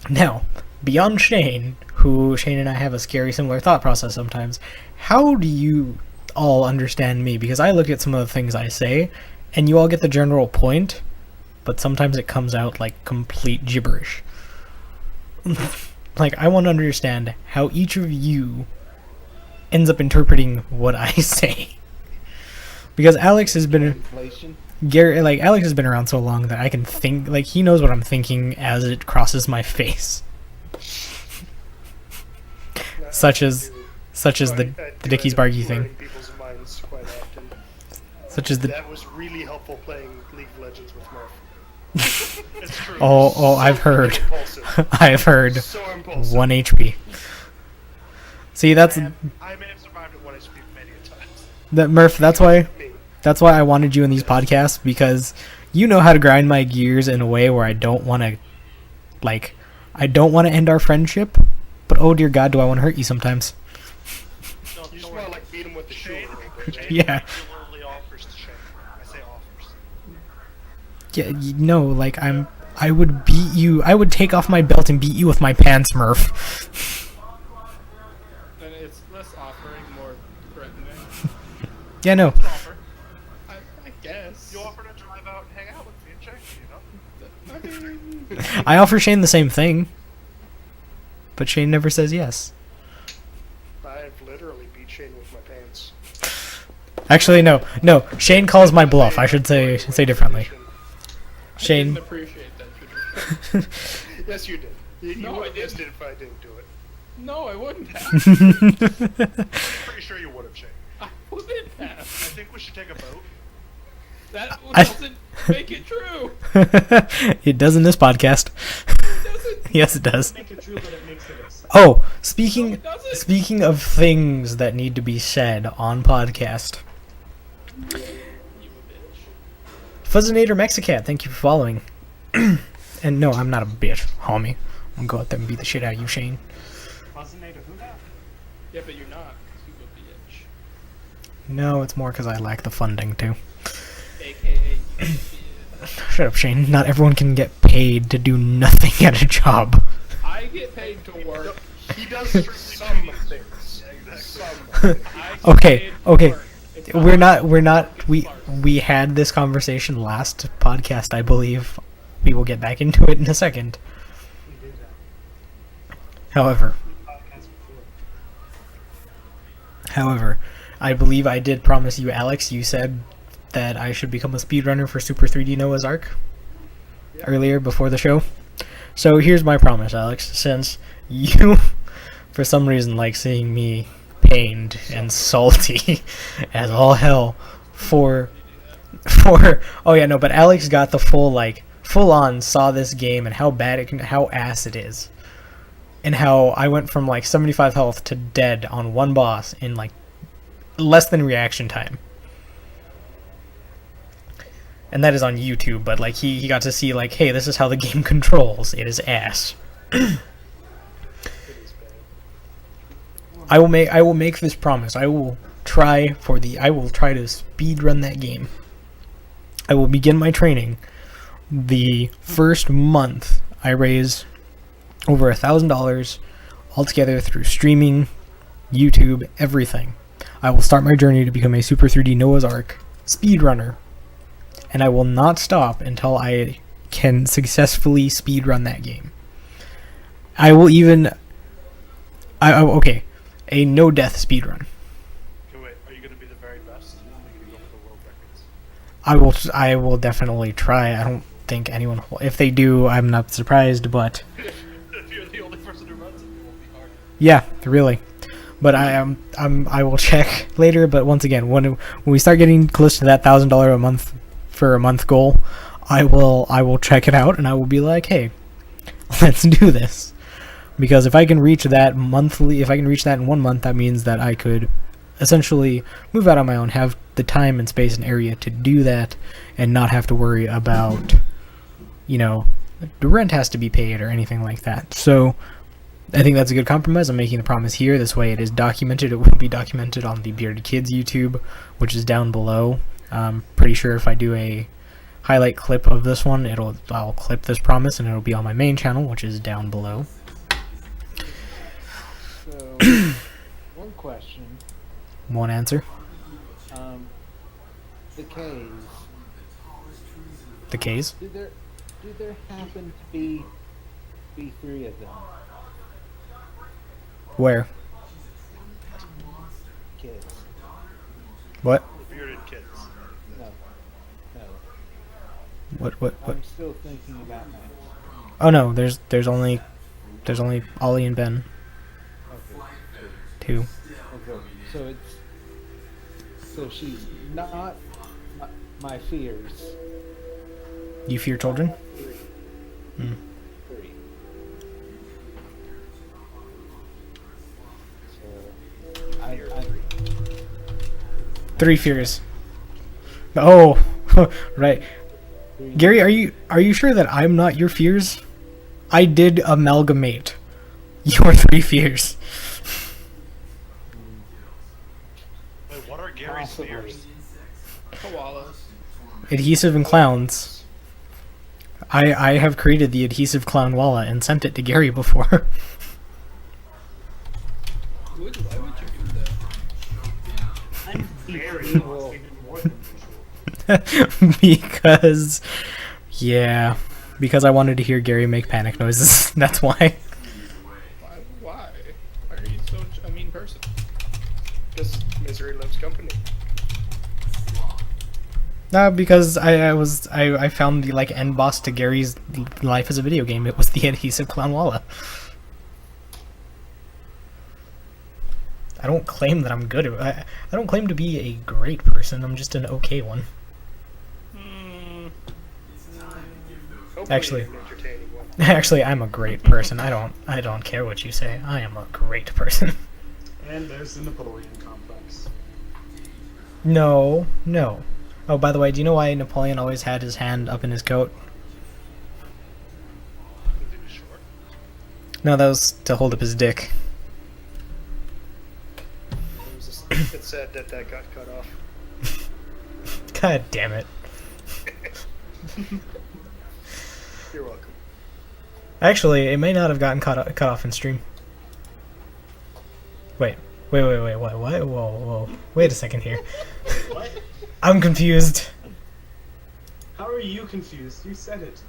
Now, beyond Shane, who Shane and I have a scary similar thought process sometimes, how do you all understand me? Because I look at some of the things I say, and you all get the general point, but sometimes it comes out like complete gibberish. Like, I want to understand how each of you ends up interpreting what I say. Because Alex has been... Inflation. Alex has been around so long that I can think, like, he knows what I'm thinking as it crosses my face. Such as the Dickies Bargy thing. People's minds quite often. Such as the... That was really helpful playing League of Legends with Murph. It's true. Oh, I've heard. Impulsive. I've heard. So impulsive. 1 HP. See, that's... I may have survived at 1 HP many a times. That, Murph, that's why... Me. That's why I wanted you in these podcasts, because you know how to grind my gears in a way where I don't want to, like, I don't want to end our friendship, but oh dear God, do I want to hurt you sometimes. No, You just don't want worry. to like beat him with the shoe a Shane, little bit. Shane Yeah. regularly offers to Shane. I say offers. Yeah, like, I would beat you, I would take off my belt and beat you with my pants, Murph. And it's less offering, more threatening. Yeah, no. It's an offer. I guess. You offer to drive out and hang out with me and Shane, you know? I mean, I offer Shane the same thing, but Shane never says yes. I've literally beat Shane with my pants. Actually, no, Shane calls my bluff. I should say differently. I Shane, didn't appreciate that tradition. Yes, you did. You No, would I have missed it didn't. if I didn't do it. No, I wouldn't have. Pretty sure you would have, Shane. I wouldn't I have. think we should take a vote. That I- doesn't make it true. it does in this podcast. It doesn't. Yes, it does. Make it true, but it makes it acceptable. Oh, No, speaking it doesn't. speaking of things that need to be said on podcast, You a bitch. Fuzzinator Mexicat, thank you for following. And no, I'm not a bitch, homie. I'm gonna go out there and beat the shit out of you, Shane. Fuzzinator, who now? Yeah, but you're not. 'Cause you a bitch. No, it's more because I lack the funding too. AKA you a bitch. Shut up, Shane. Not everyone can get paid to do nothing at a job. I get paid to work. He does some things. Yeah, exactly. Some. I get Okay, paid to okay. work. It's We're not it's we farce. we had this conversation last podcast, I believe. We will get back into it in a second. We did that. However, Podcast before. I believe I did promise you, Alex. You said that I should become a speedrunner for Super 3D Noah's Ark earlier before the show. So here's my promise, Alex. Since you, for some reason, like seeing me pained and salty as all hell for oh yeah, no, but Alex got the full on saw this game and how bad it can, how ass it is, and how I went from like 75 health to dead on one boss in like less than reaction time. And that is on YouTube, but like he got to see like, hey, this is how the game controls. It is ass. I will make this promise. I will try to speedrun that game. I will begin my training. The first month I raise over $1,000 altogether through streaming, YouTube, everything. I will start my journey to become a Super 3D Noah's Ark speedrunner, and I will not stop until I can successfully speedrun that game. I will even okay, a no death speedrun. Okay, wait, are you going to be the very best? Are you going to go for the world records? I will definitely try. I don't think anyone will. If they do, I'm not surprised, but If you're the only person who runs it, it won't be hard. yeah, really. But I will check later, but once again, when we start getting close to that $1,000 a month for a month goal, I will check it out and I will be like, "Hey, let's do this." Because if I can reach that in 1 month, that means that I could essentially move out on my own, have the time and space and area to do that, and not have to worry about, the rent has to be paid or anything like that. So I think that's a good compromise. I'm making the promise here. This way it is documented. It will be documented on the Bearded Kids YouTube, which is down below. I'm pretty sure if I do a highlight clip of this one, I'll clip this promise and it'll be on my main channel, which is down below. So, one question. One answer. The K's. The K's. Do there happen to be three of them? Where? Kids. What? The bearded kids. No. What? I'm still thinking about that. Oh no, there's only Ollie and Ben. Okay. Two. Okay. So she's not my fears. You fear children? Three. Hmm. Three. So I 3 fears. Oh, right. three. Gary, are you sure that I'm not your fears? I did amalgamate your 3 fears. Wait, what are Gary's Possibly. fears? Koalas. Adhesive and clowns. I have created the adhesive clown walla and sent it to Gary before. Why would you do that? I'm very even more than usual. because I wanted to hear Gary make panic noises. That's why. Why? Why are you such a mean person? Because misery loves company. Because I found the end boss to Gary's life as a video game. It was the adhesive clown walla. I don't claim that I'm good. I don't claim to be a great person. I'm just an okay one. Hopefully Actually- an entertaining one. Actually, I'm a great person. I don't care what you say. I am a great person. And there's the Napoleon complex. No. Oh, by the way, do you know why Napoleon always had his hand up in his coat? Because he was short. No, that was to hold up his dick. It's sad that got cut off. God damn it. You're welcome. Actually, it may not have gotten cut off in stream. Wait, what? Whoa. Wait a second here. What? I'm confused. How are you confused? You said it.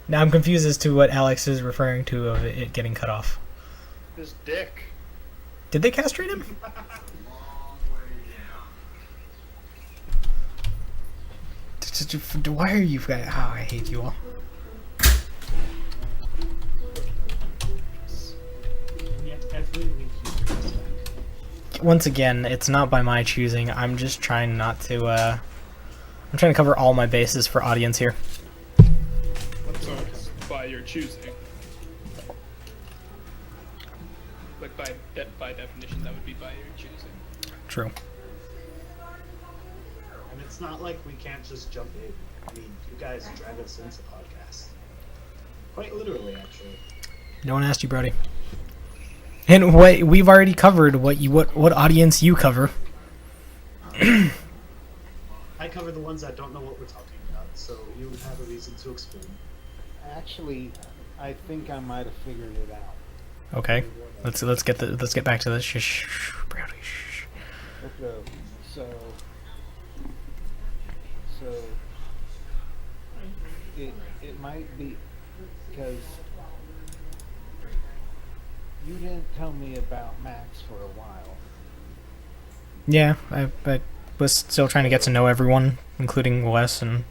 Now I'm confused as to what Alex is referring to of it getting cut off. His dick. Did they castrate him? Why are you guys? Oh, I hate you all. And yet every week you bring us back. Once again, it's not by my choosing. I'm just trying not to. I'm trying to cover all my bases for audience here. So it's by your choosing. Like by definition, that would be by your choosing. True. And it's not like we can't just jump in. I mean, you guys drag us into podcasts. Quite literally, actually. No one asked you, Brody. And what we've already covered, what audience you cover. I cover the ones that don't know what we're talking about, so you have a reason to explain. Actually, I think I might have figured it out. Okay, let's get back to this. Shh, Brody. Shh. Okay, so it might be because you didn't tell me about Max for a while. Yeah, I was still trying to get to know everyone, including Wes and.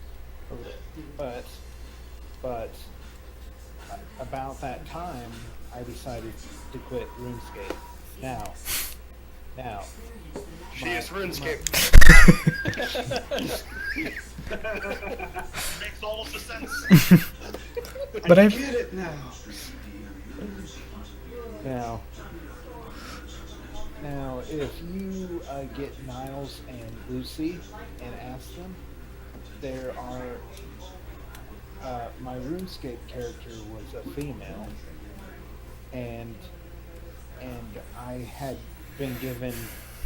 But about that time, I decided to quit RuneScape. Now, She is RuneScape. Makes all of the sense. But I I've get it now. now, if you get Niles and Lucy and ask them, there are. My RuneScape character was a female, and I had been given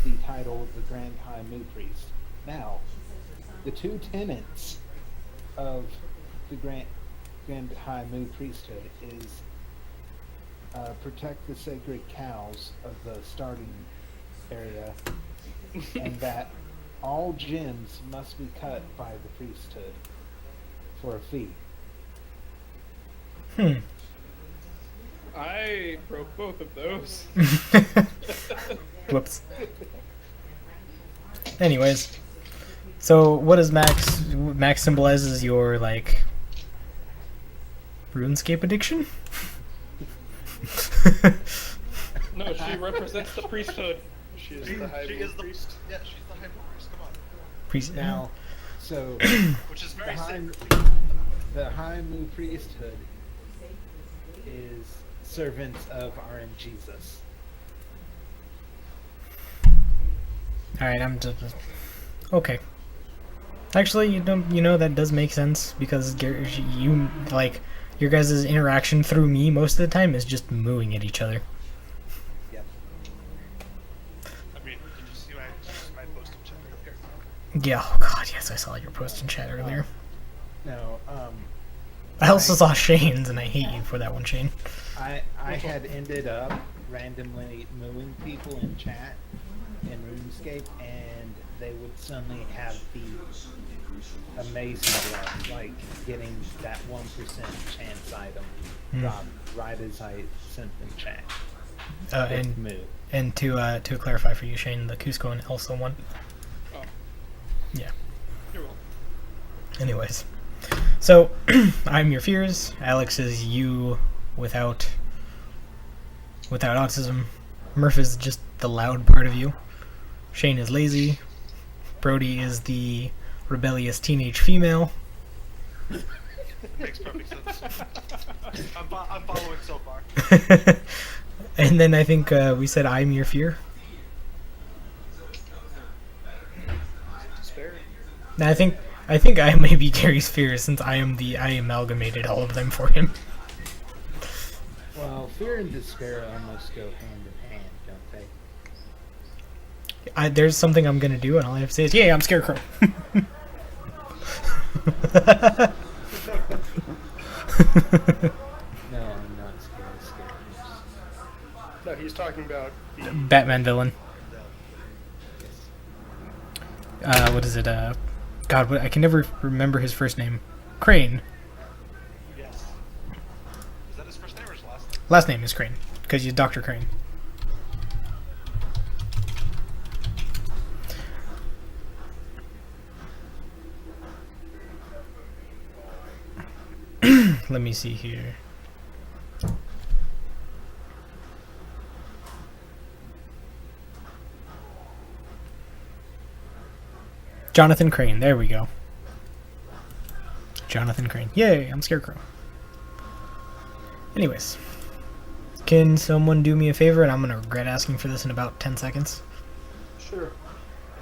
the title of the Grand High Moon Priest. Now, the two tenets of the Grand High Moon Priesthood is protect the sacred cows of the starting area, and that all gems must be cut by the priesthood for a fee. I broke both of those. Whoops. Anyways, so what does Max? Max symbolizes your like RuneScape addiction. No, she represents the priesthood. She is the High She Moon is the Priest. yeah, she's the high priest. Come on, Priest Now, so which is the very high, sacred. the High Moon Priesthood is servants of RN Jesus. All right, I'm just okay. Actually, you know that does make sense because you like your guys' interaction through me most of the time is just mooing at each other. Yep. I mean, did you see my post in chat earlier? Yeah. Oh God, yes, I saw your post in chat earlier. Now, I also saw Shane's, and I hate you for that one, Shane. I had ended up randomly mooing people in chat in RuneScape, and they would suddenly have the amazing luck, like getting that 1% chance item dropped right as I sent them chat. And Moo. and to clarify for you, Shane, the Cusco and Elsa one. Oh, Yeah. you're welcome. Anyways, so I'm your fears. Alex is you without autism. Murph is just the loud part of you. Shane is lazy. Brody is the rebellious teenage female. Makes perfect sense. I'm following so far. And then I think we said I'm your fear. Despair. Now, I think I may be Gary's fear since I amalgamated all of them for him. Well, fear and despair almost go hand in hand, don't they? There's something I'm gonna do, and all I have to say is, "Yay, I'm Scarecrow." No, I'm not scared. No, he's talking about the Batman villain. What is it? God, I can never remember his first name. Crane. Yes. Is that his first name or his last name? Last name is Crane, because he's Dr. Crane. Let me see here. Jonathan Crane. There we go. Jonathan Crane. Yay, I'm Scarecrow. Anyways. Can someone do me a favor? And I'm going to regret asking for this in about 10 seconds. Sure.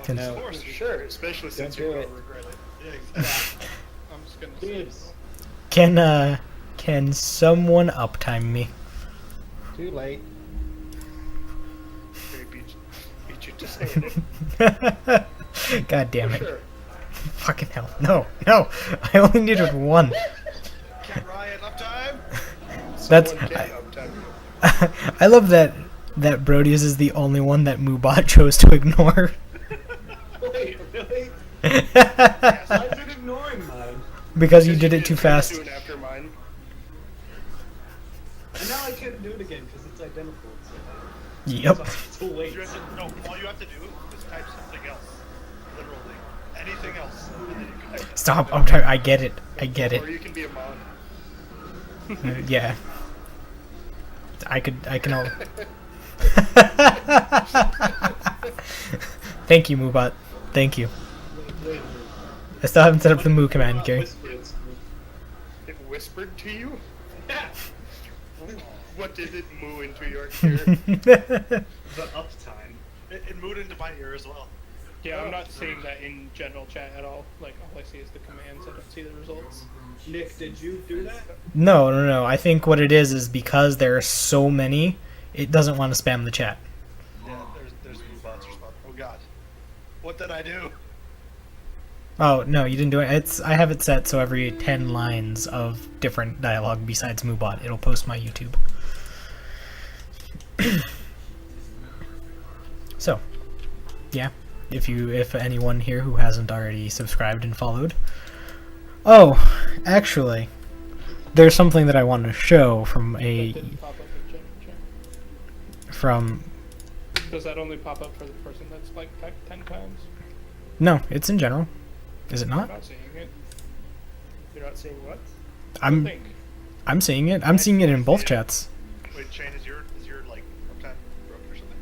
Can, Of course, sure, especially since do you're it. gonna regret it. Yeah, exactly. I'm just gonna say Please. can someone uptime me? Too late. They beat you to saying it. God damn For it. sure. Fucking hell. No, no. I only needed one. Cat Ryan uptime. That's Someone can I, uptime you. I love that Brody's is the only one that Moobot chose to ignore. Wait, really? Because Why is it ignoring mine? you did it too fast. Do it after mine. And now I can't do it again because it's identical. Yep. So it's too late. You have to, no, all you have to do is type something else. Literally. Anything else. And then you can type Stop uptime. I get it. I get Or it. you can be a mod. Yeah. I can all. Thank you, Moobot. Thank you. I still haven't set up the Moo command, Gary. It whispered to you? Yeah. What did it moo into your ear? The uptime. it moved into my ear as well. Yeah, I'm not seeing that in general chat at all. Like, all I see is the commands. I don't see the results. Nick, did you do that? No. I think what it is because there are so many, it doesn't want to spam the chat. Yeah, there's Moobot's response. Oh god. What did I do? Oh, no, you didn't do it. I have it set so every 10 lines of different dialogue besides Moobot, it'll post my YouTube. So, yeah, if anyone here who hasn't already subscribed and followed. Oh, actually, there's something that I wanted to show from That didn't pop up in general chat. from Does that only pop up for the person that's like typed 10 times? no, it's in general. Is it I'm not? not seeing it. You're not seeing what? I'm Think. I'm seeing it. I'm seeing it in both chats. Wait, Shane, is your like uptime broken or something?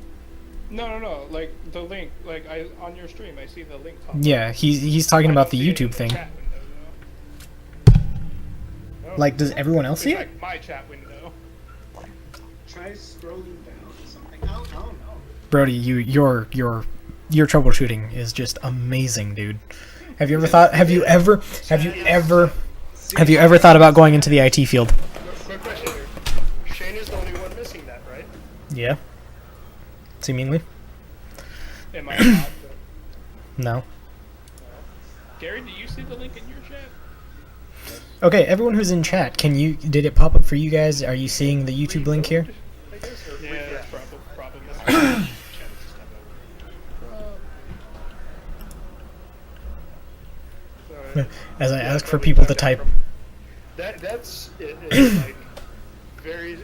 No. Like the link. Like on your stream, I see the link pop up. Yeah, he's talking I about don't the see it in YouTube thing. Chat window, though. Like, does everyone else see It's it? like my chat window. Try scrolling down or something. I don't know. Brody, your troubleshooting is just amazing, dude. Have you ever thought thought about going into the IT field? Quick question here. Shane is the only one missing that, right? Yeah. Seemingly. Am I not? No. Gary, do you see the link in your chat? Okay, everyone who's in chat, did it pop up for you guys? Are you seeing the YouTube link here? I guess. Or Yeah, that's probably. As I ask for people to type. That's like very.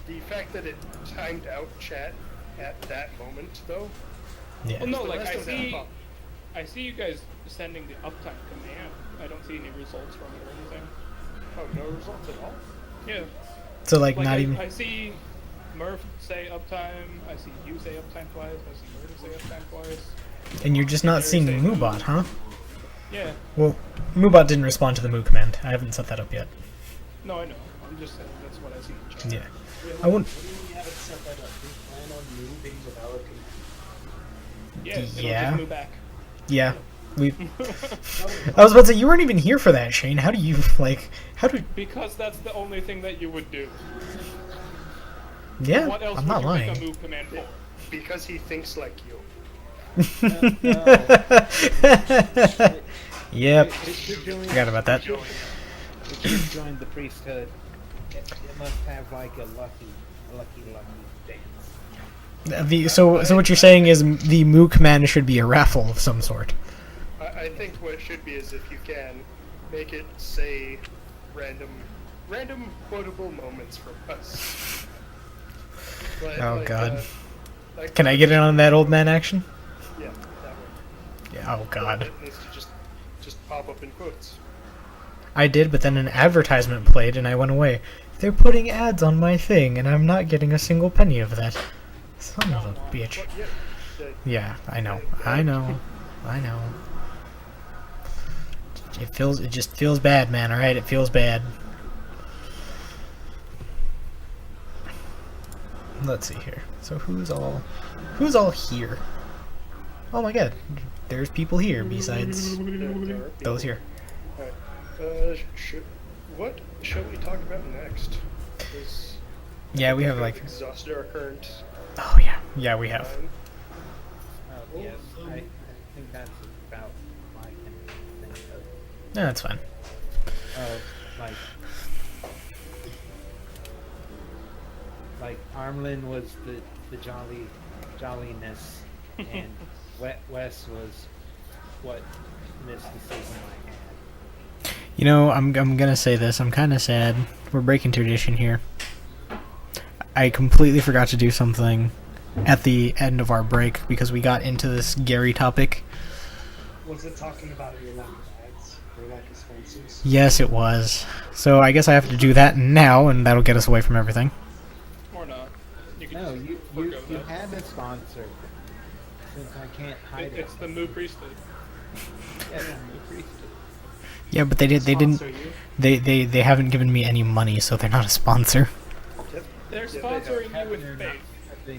The fact that it timed out chat at that moment, though. Yeah. Well, no, The like rest of that I see you guys sending the uptime command. I don't see any results from it or anything. Oh, no results at all. Yeah. So like Like not I, even. I see Murph say uptime. I see you say uptime twice. I see Murph say uptime twice. And you're just not seeing Moobot, huh? Yeah. Well, Moobot didn't respond to the Moo command. I haven't set that up yet. No, I know. I'm just saying that's what I see in chat. Yeah. I wouldn't. What do you mean you haven't set that up? Do you plan on moving the valid command? Yeah. It'll Yeah. just move back. Yeah. We. I was about to say you weren't even here for that, Shane. How do you like? How do? Because that's the only thing that you would do. Yeah. What else I'm would not you lying. make a move command for? Because he thinks like you. Yep. Forgot Forgot about that. If you joined the priesthood, it must have like a lucky dance. So what you're saying is the Moo command should be a raffle of some sort. I think what it should be is if you can, make it say random quotable moments from us. But, Oh, God. like Can I get in on that old man action? Yeah, that one. Yeah. Oh God. It needs to just pop up in quotes. I did, but then an advertisement played and I went away. They're putting ads on my thing and I'm not getting a single penny of that. Son of a bitch. But yeah, Yeah, I know. I know. I know. It just feels bad, man, alright? It feels bad. Let's see here. So who's all here? Oh my god. There's people here besides those here. Alright. What shall we talk about next? 'Cause Yeah, we have we've like exhausted our current oh yeah. Yeah, we have. time. Yes, I think that's about all I can think of. No, that's fine. Like Armlin was the jolliness, and Wes was what mysticism I had. You know, I'm gonna say this. I'm kind of sad. We're breaking tradition here. I completely forgot to do something at the end of our break because we got into this Gary topic. Was it talking about your lack of ads or lack of sponsors? Yes, it was. So I guess I have to do that now, and that'll get us away from everything. Or not. You can No, just you forgo that. had a sponsor. Since I can't hide it. It's the Moo Priesthood. Yeah, the priesthood. Yeah, but they didn't. Sponsor you? They haven't given me any money, so they're not a sponsor. They're they sponsoring Have you with they faith. not- Have they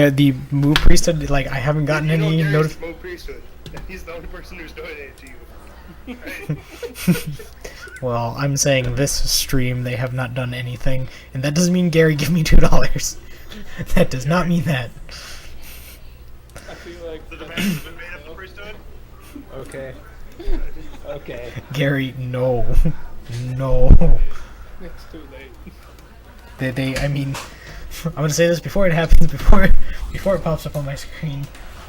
not? The Moo Priesthood, like I haven't gotten You know any Gary's notif- Mo Priesthood. He's the only person who's donated to you. Right? Well, I'm saying this stream they have not done anything, and that doesn't mean Gary give me $2. That does not mean that. I feel like The demands have been made of the priesthood. Okay. Okay. Gary, no, no. it's too late. I mean, I'm gonna say this before it happens, before it pops up on my screen.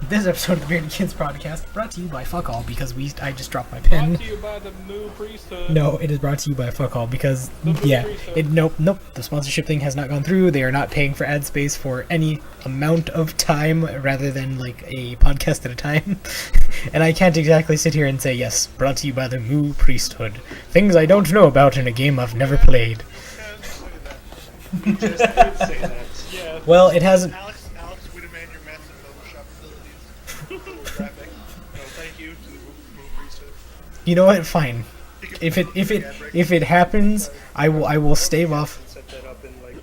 This episode of the Bearded Kids podcast brought to you by Fuck All because I just dropped my pen. Brought to you by the Moo Priesthood. No, it is brought to you by Fuck All because The Moo yeah, Priesthood. nope, the sponsorship thing has not gone through. They are not paying for ad space for any amount of time rather than like a podcast at a time. And I can't exactly sit here and say yes, brought to you by the Moo Priesthood. Things I don't know about in a game I've never played. You just did say that. Yeah. Well, it hasn't. Alex, we demand your massive Photoshop abilities. Graphic. No, thank you to the Moo Priesthood. You know what? Fine. If it happens, I will stave off. Set that up in like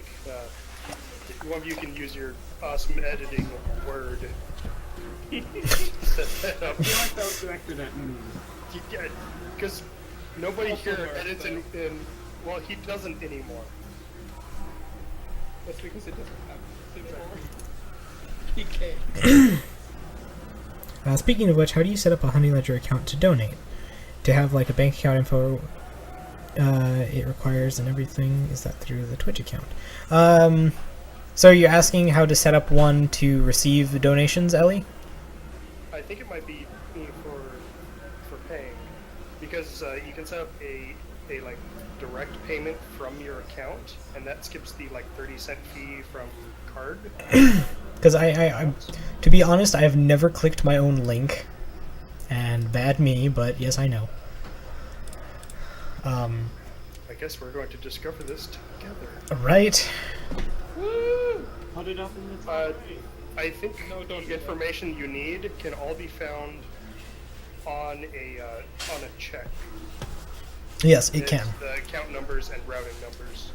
one of you can use your awesome editing of Word. Set that up. I feel like that was directed at me. Yeah, because nobody Also here Word, edits in. Well, he doesn't anymore. That's because it doesn't happen anymore. He can't. Speaking of which, how do you set up a Honey Ledger account to donate? To have like a bank account info, it requires and everything. Is that through the Twitch account? So you're asking how to set up one to receive the donations, Ellie? I think it might be for paying, because you can set up a like direct payment from your account, and that skips the like 30-cent fee from card. Because I, to be honest, I have never clicked my own link, and bad me, but yes, I know. I guess we're going to discover this together. Right. Woo! Put it up in the top. I think No, don't the do that. information you need can all be found on a check. Yes, it It's can. the account numbers and routing numbers.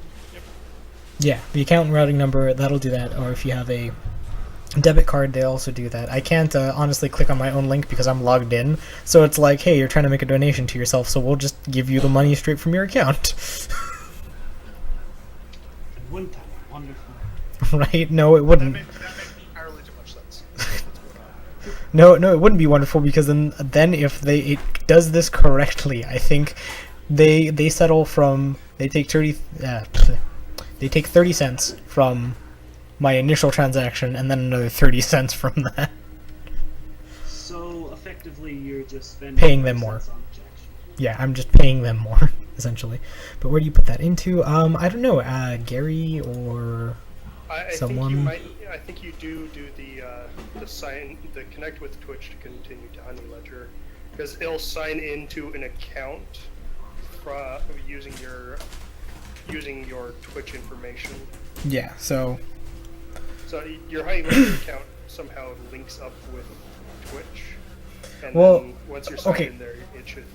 Yeah, the account and routing number, that'll do that. Or if you have a debit card, they also do that. I can't honestly click on my own link because I'm logged in. So it's like, hey, you're trying to make a donation to yourself, so we'll just give you the money straight from your account. Wouldn't that be wonderful? Right? No, it wouldn't. That makes entirely too much sense. No, it wouldn't be wonderful because then if it does this correctly, I think they settle from they take 30 cents from my initial transaction and then another 30 cents from that. So effectively, you're just spending Paying them more. cents on objection. Yeah, I'm just paying them more essentially. But where do you put that into? I don't know. Gary or I someone. think you do the connect with Twitch to continue to Honey Ledger. because it'll sign into an account from using your Twitch information. Yeah. So So your Honey Ledger account somehow links up with Twitch, and Well, then once you're signed okay. in there, it should.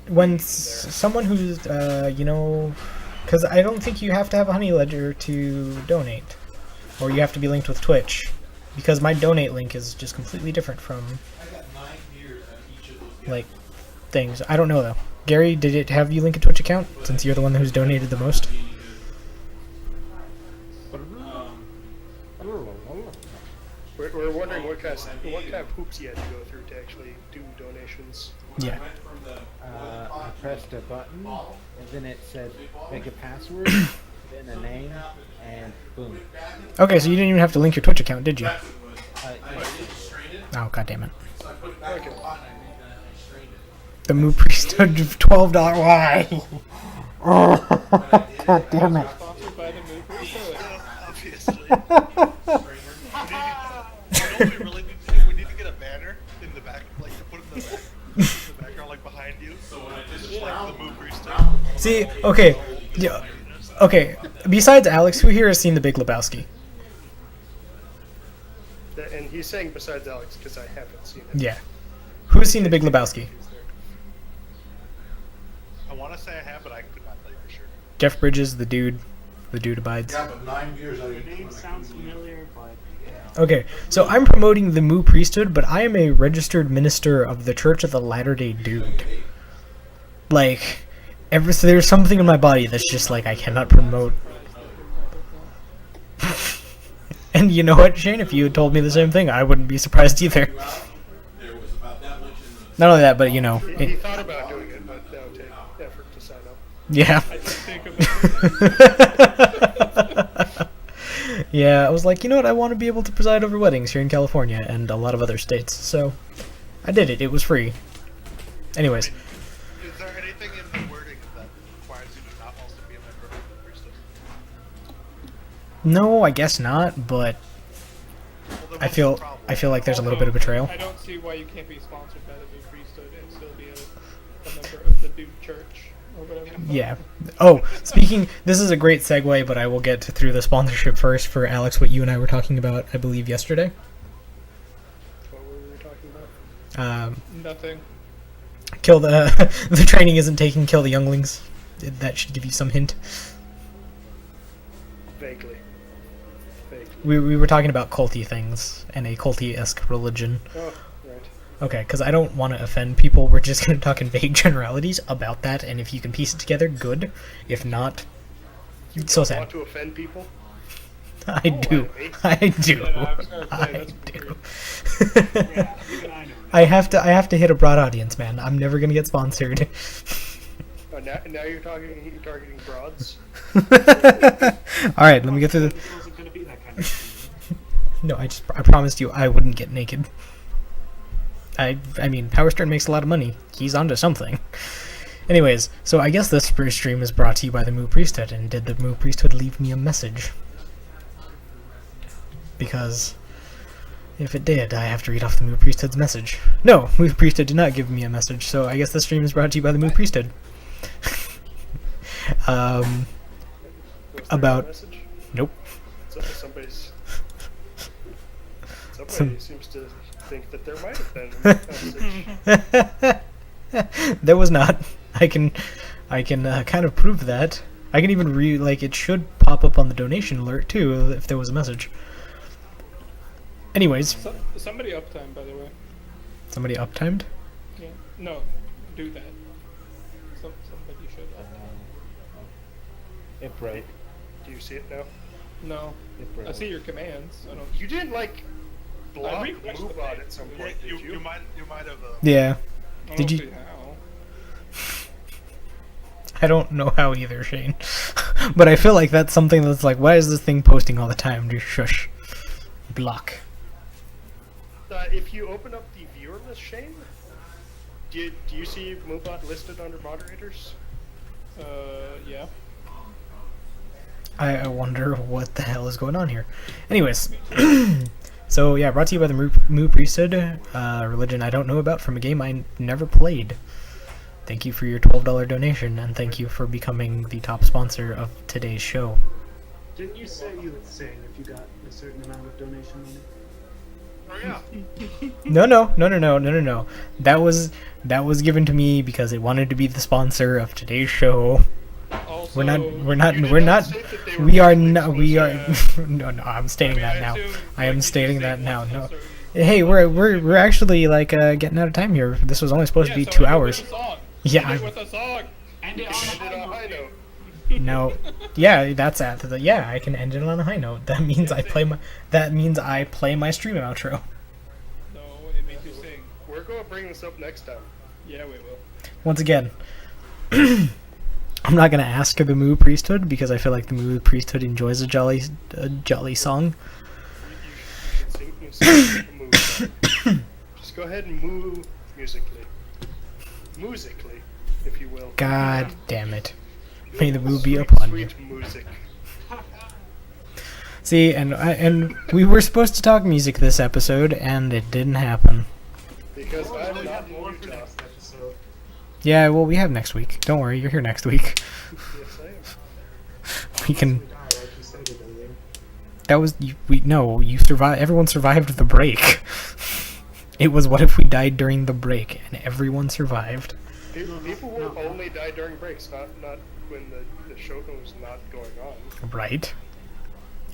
when someone who's because I don't think you have to have a Honey Ledger to donate, or you have to be linked with Twitch, because my donate link is just completely different from like things. I don't know though. Gary, did it have you link a Twitch account since you're the one who's donated the most? We're wondering what kind of hoops you had to go through to actually do donations. Yeah. I pressed a button, and then it said make a password, then a name, and boom. Okay, so you didn't even have to link your Twitch account, did you? Yeah. Oh, god damn it. Okay. The Moo Priesthood $12. Why? Oh, god damn it. Sponsored by the Moo Priesthood. Obviously. You know what we really need to do? We need to get a banner in the back, like to put in the background, like behind you. So it's just like the Moo Priesthood. See, okay. Yeah. Okay, besides Alex, who here has seen The Big Lebowski? And he's saying besides Alex because I haven't seen it. Yeah. Who's seen The Big Lebowski? I want to say I have, but I could not tell you for sure. Jeff Bridges, the dude abides. Yeah, but 9 years out The of name sounds familiar, but Okay, so I'm promoting the Moo Priesthood, but I am a registered minister of the Church of the Latter-day Dude. Like, so there's something in my body that's just like, I cannot promote. And you know what, Shane? If you had told me the same thing, I wouldn't be surprised either. Not only that, but you know, He thought about doing it, but that would take effort to sign up. yeah. I did think about it. Yeah, I was like, you know what, I want to be able to preside over weddings here in California and a lot of other states, so I did it. It was free. Anyways, Is there anything in the wording that requires you to not also be a member of the priesthood? no, I guess not, but Well, then I what's feel the problem? I feel like there's a little bit of betrayal. I don't see why you can't be sponsored by the Moo Priesthood and still be a member of the Dude Church or whatever. Yeah. Oh, speaking, this is a great segue, but I will get through the sponsorship first for Alex, what you and I were talking about, I believe, yesterday. What were we talking about? Nothing. Kill the the training isn't taking, kill the younglings. That should give you some hint. Vaguely. We were talking about culty things and a culty-esque religion. Oh, right. Okay, because I don't want to offend people. We're just going to talk in vague generalities about that, and if you can piece it together, good. If not, it's so Want sad. to offend people? I do. I do. Yeah, I was gonna say, I that's do. yeah, even I know. I have to hit a broad audience, man. I'm never gonna get sponsored. Oh, now you're targeting broads? All right, let me get through the. It wasn't gonna be that kind of thing. No, I promised you I wouldn't get naked. I mean, Power Stern makes a lot of money. He's onto something. Anyways, so I guess this stream is brought to you by the Moo Priesthood, and did the Moo Priesthood leave me a message? Because if it did, I have to read off the Moo Priesthood's message. No, Moo Priesthood did not give me a message, so I guess this stream is brought to you by the Moo Priesthood. Was there About- a message? Nope. Somebody Some- seems to think that there might have been a message. There was not. I can kind of prove that. I can even it should pop up on the donation alert too if there was a message. Anyways, Somebody uptime, by the way. somebody uptimed? Yeah. No, do that. Somebody should uptime. It broke. Do you see it now? No, It broke. I see your commands. I don't. You didn't block refreshed the MoveBot page. at some Yeah, point, did you might have. Yeah. I Did don't you- see how. I don't know how either, Shane. But I feel like that's something that's like, why is this thing posting all the time? Just shush. Block. If you open up the viewer list, Shane, do you see MoveBot listed under moderators? Yeah. I wonder what the hell is going on here. Anyways, So yeah, brought to you by the Moo Priesthood, religion I don't know about from a game I never played. Thank you for your $12 donation, and thank you for becoming the top sponsor of today's show. Didn't you say you would sing if you got a certain amount of donation money? Oh yeah. No. That was given to me because it wanted to be the sponsor of today's show. Also, We are You not. We are. exposed, No. I'm stating that now. assume, I am you stating say that now. one No. concert. Hey, we're actually like getting out of time here. This was only supposed to be Yeah, so 2 end it hours. with a song. Yeah, End it I'm- with a song. And it on a Ended high on a note. high note. No. Yeah, that's at the. Yeah, I can end it on a high note. That means I play my. That means I play my stream outro. No, it means you sing. We're gonna bring this up next time. Yeah, we will. Once again, I'm not gonna ask the Moo Priesthood because I feel like the Moo Priesthood enjoys a jolly song. You should sing move. Just go ahead and move musically. Musically, if you will. God damn it! May the Moo be upon you. Sweet music. See, and we were supposed to talk music this episode, and it didn't happen. Because Oh, I'm we not have in more for Utah. next episode. Yeah, well, we have next week. Don't worry, you're here next week. Yes, I am. We can. We die, like you stated earlier. That was you survived. Everyone survived the break. It was what if we died during the break, and everyone survived. People will only die during breaks, not when the show was not going on. Right?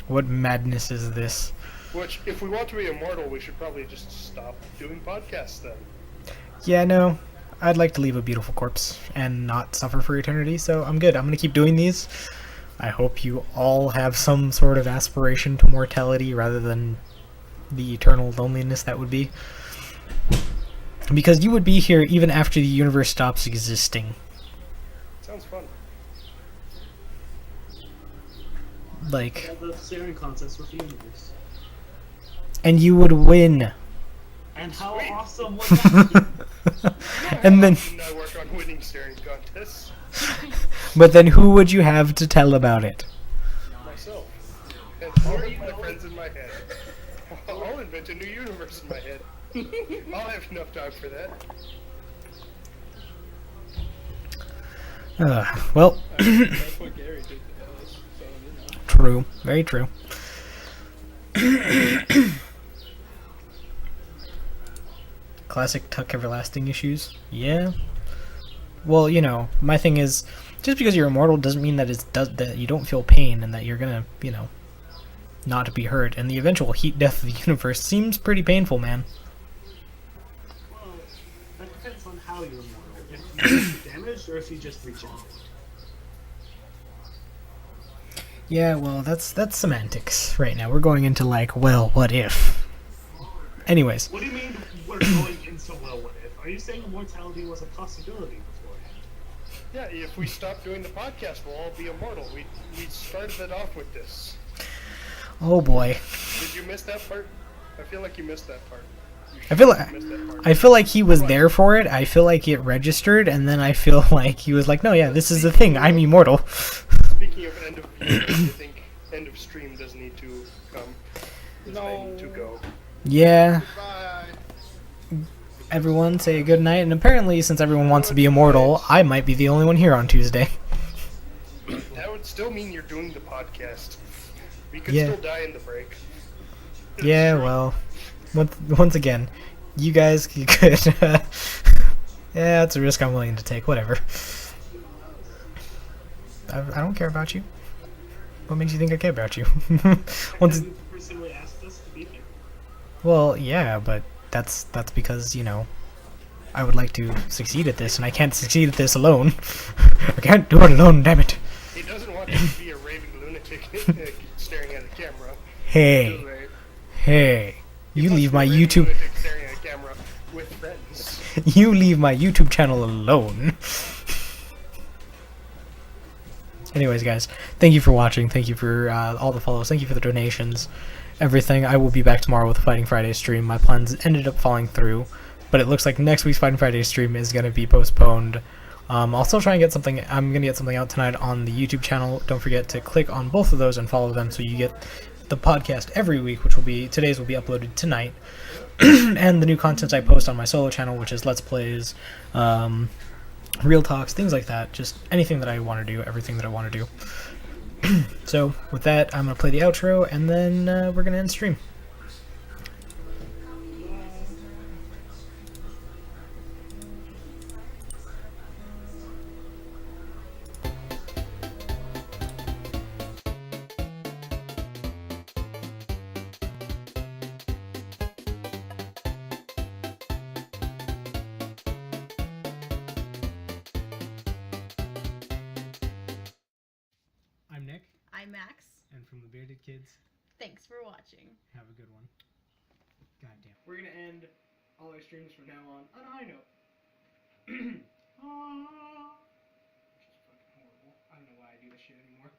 What madness is this? Which, if we want to be immortal, we should probably just stop doing podcasts then. Yeah, no. I'd like to leave a beautiful corpse and not suffer for eternity, so I'm good. I'm gonna keep doing these. I hope you all have some sort of aspiration to mortality rather than the eternal loneliness that would be. Because you would be here even after the universe stops existing. Sounds fun. Like, Have the staring contest with the universe. and you would win. And how Sweet. awesome would that be? And then, I work on winning staring contests but then who would you have to tell about it? myself. And all of my friends in my head. I'll invent a new universe in my head. I'll have enough time for that. Well, That's what Gary did to Ellis, so you know. true. Very true. Classic Tuck Everlasting issues. Yeah. Well, you know, my thing is, just because you're immortal doesn't mean that that you don't feel pain and that you're gonna, you know, not be hurt. And the eventual heat death of the universe seems pretty painful, man. Well, that depends on how you're immortal. If you get damaged or if you just regenerate. Yeah, well, that's semantics right now. We're going into like, well, what if? Anyways, What do you mean we're going into well what if? Are you saying immortality was a possibility beforehand? Yeah, if we stop doing the podcast, we'll all be immortal. We started it off with this. oh boy. Did you miss that part? I feel like you missed that part. You I feel should like have missed that part. I feel like he was there for it. I feel like it registered, and then I feel like he was like, no, yeah, this is the thing. I'm immortal. Speaking of end of video, I think end of stream does need to come. I need to go. Yeah. Bye. Everyone say good night, and apparently, since everyone wants to be immortal, I might be the only one here on Tuesday. That would still mean you're doing the podcast. We could Yeah. still die in the break. Yeah, well, once again, you guys could. Yeah, it's a risk I'm willing to take. Whatever. I don't care about you. What makes you think I care about you? Once, And you personally asked us to be here. well, yeah, but that's because, you know, I would like to succeed at this, and I can't succeed at this alone. I can't do it alone, damn it. He doesn't want you to be a raving lunatic staring at a camera. Hey, hey, you leave my Raving YouTube, lunatic staring at a camera with friends. you leave my YouTube channel alone. Anyways, guys, thank you for watching. Thank you for all the follows. Thank you for the donations. Everything. I will be back tomorrow with a Fighting Friday stream. My plans ended up falling through, but it looks like next week's Fighting Friday stream is going to be postponed. I'll still try and get something. I'm going to get something out tonight on the YouTube channel. Don't forget to click on both of those and follow them so you get the podcast every week, which will be today's will be uploaded tonight, and the new content I post on my solo channel, which is Let's Plays, real talks, things like that. Just anything that I want to do, everything that I want to do. So with that, I'm gonna play the outro, and then we're gonna end stream. I'm Nick, I'm Max. and from the Bearded Kids, Thanks for watching. have a good one. Goddamn. We're gonna end all our streams from now on a high note. Which is fucking horrible. I don't know why I do this shit anymore.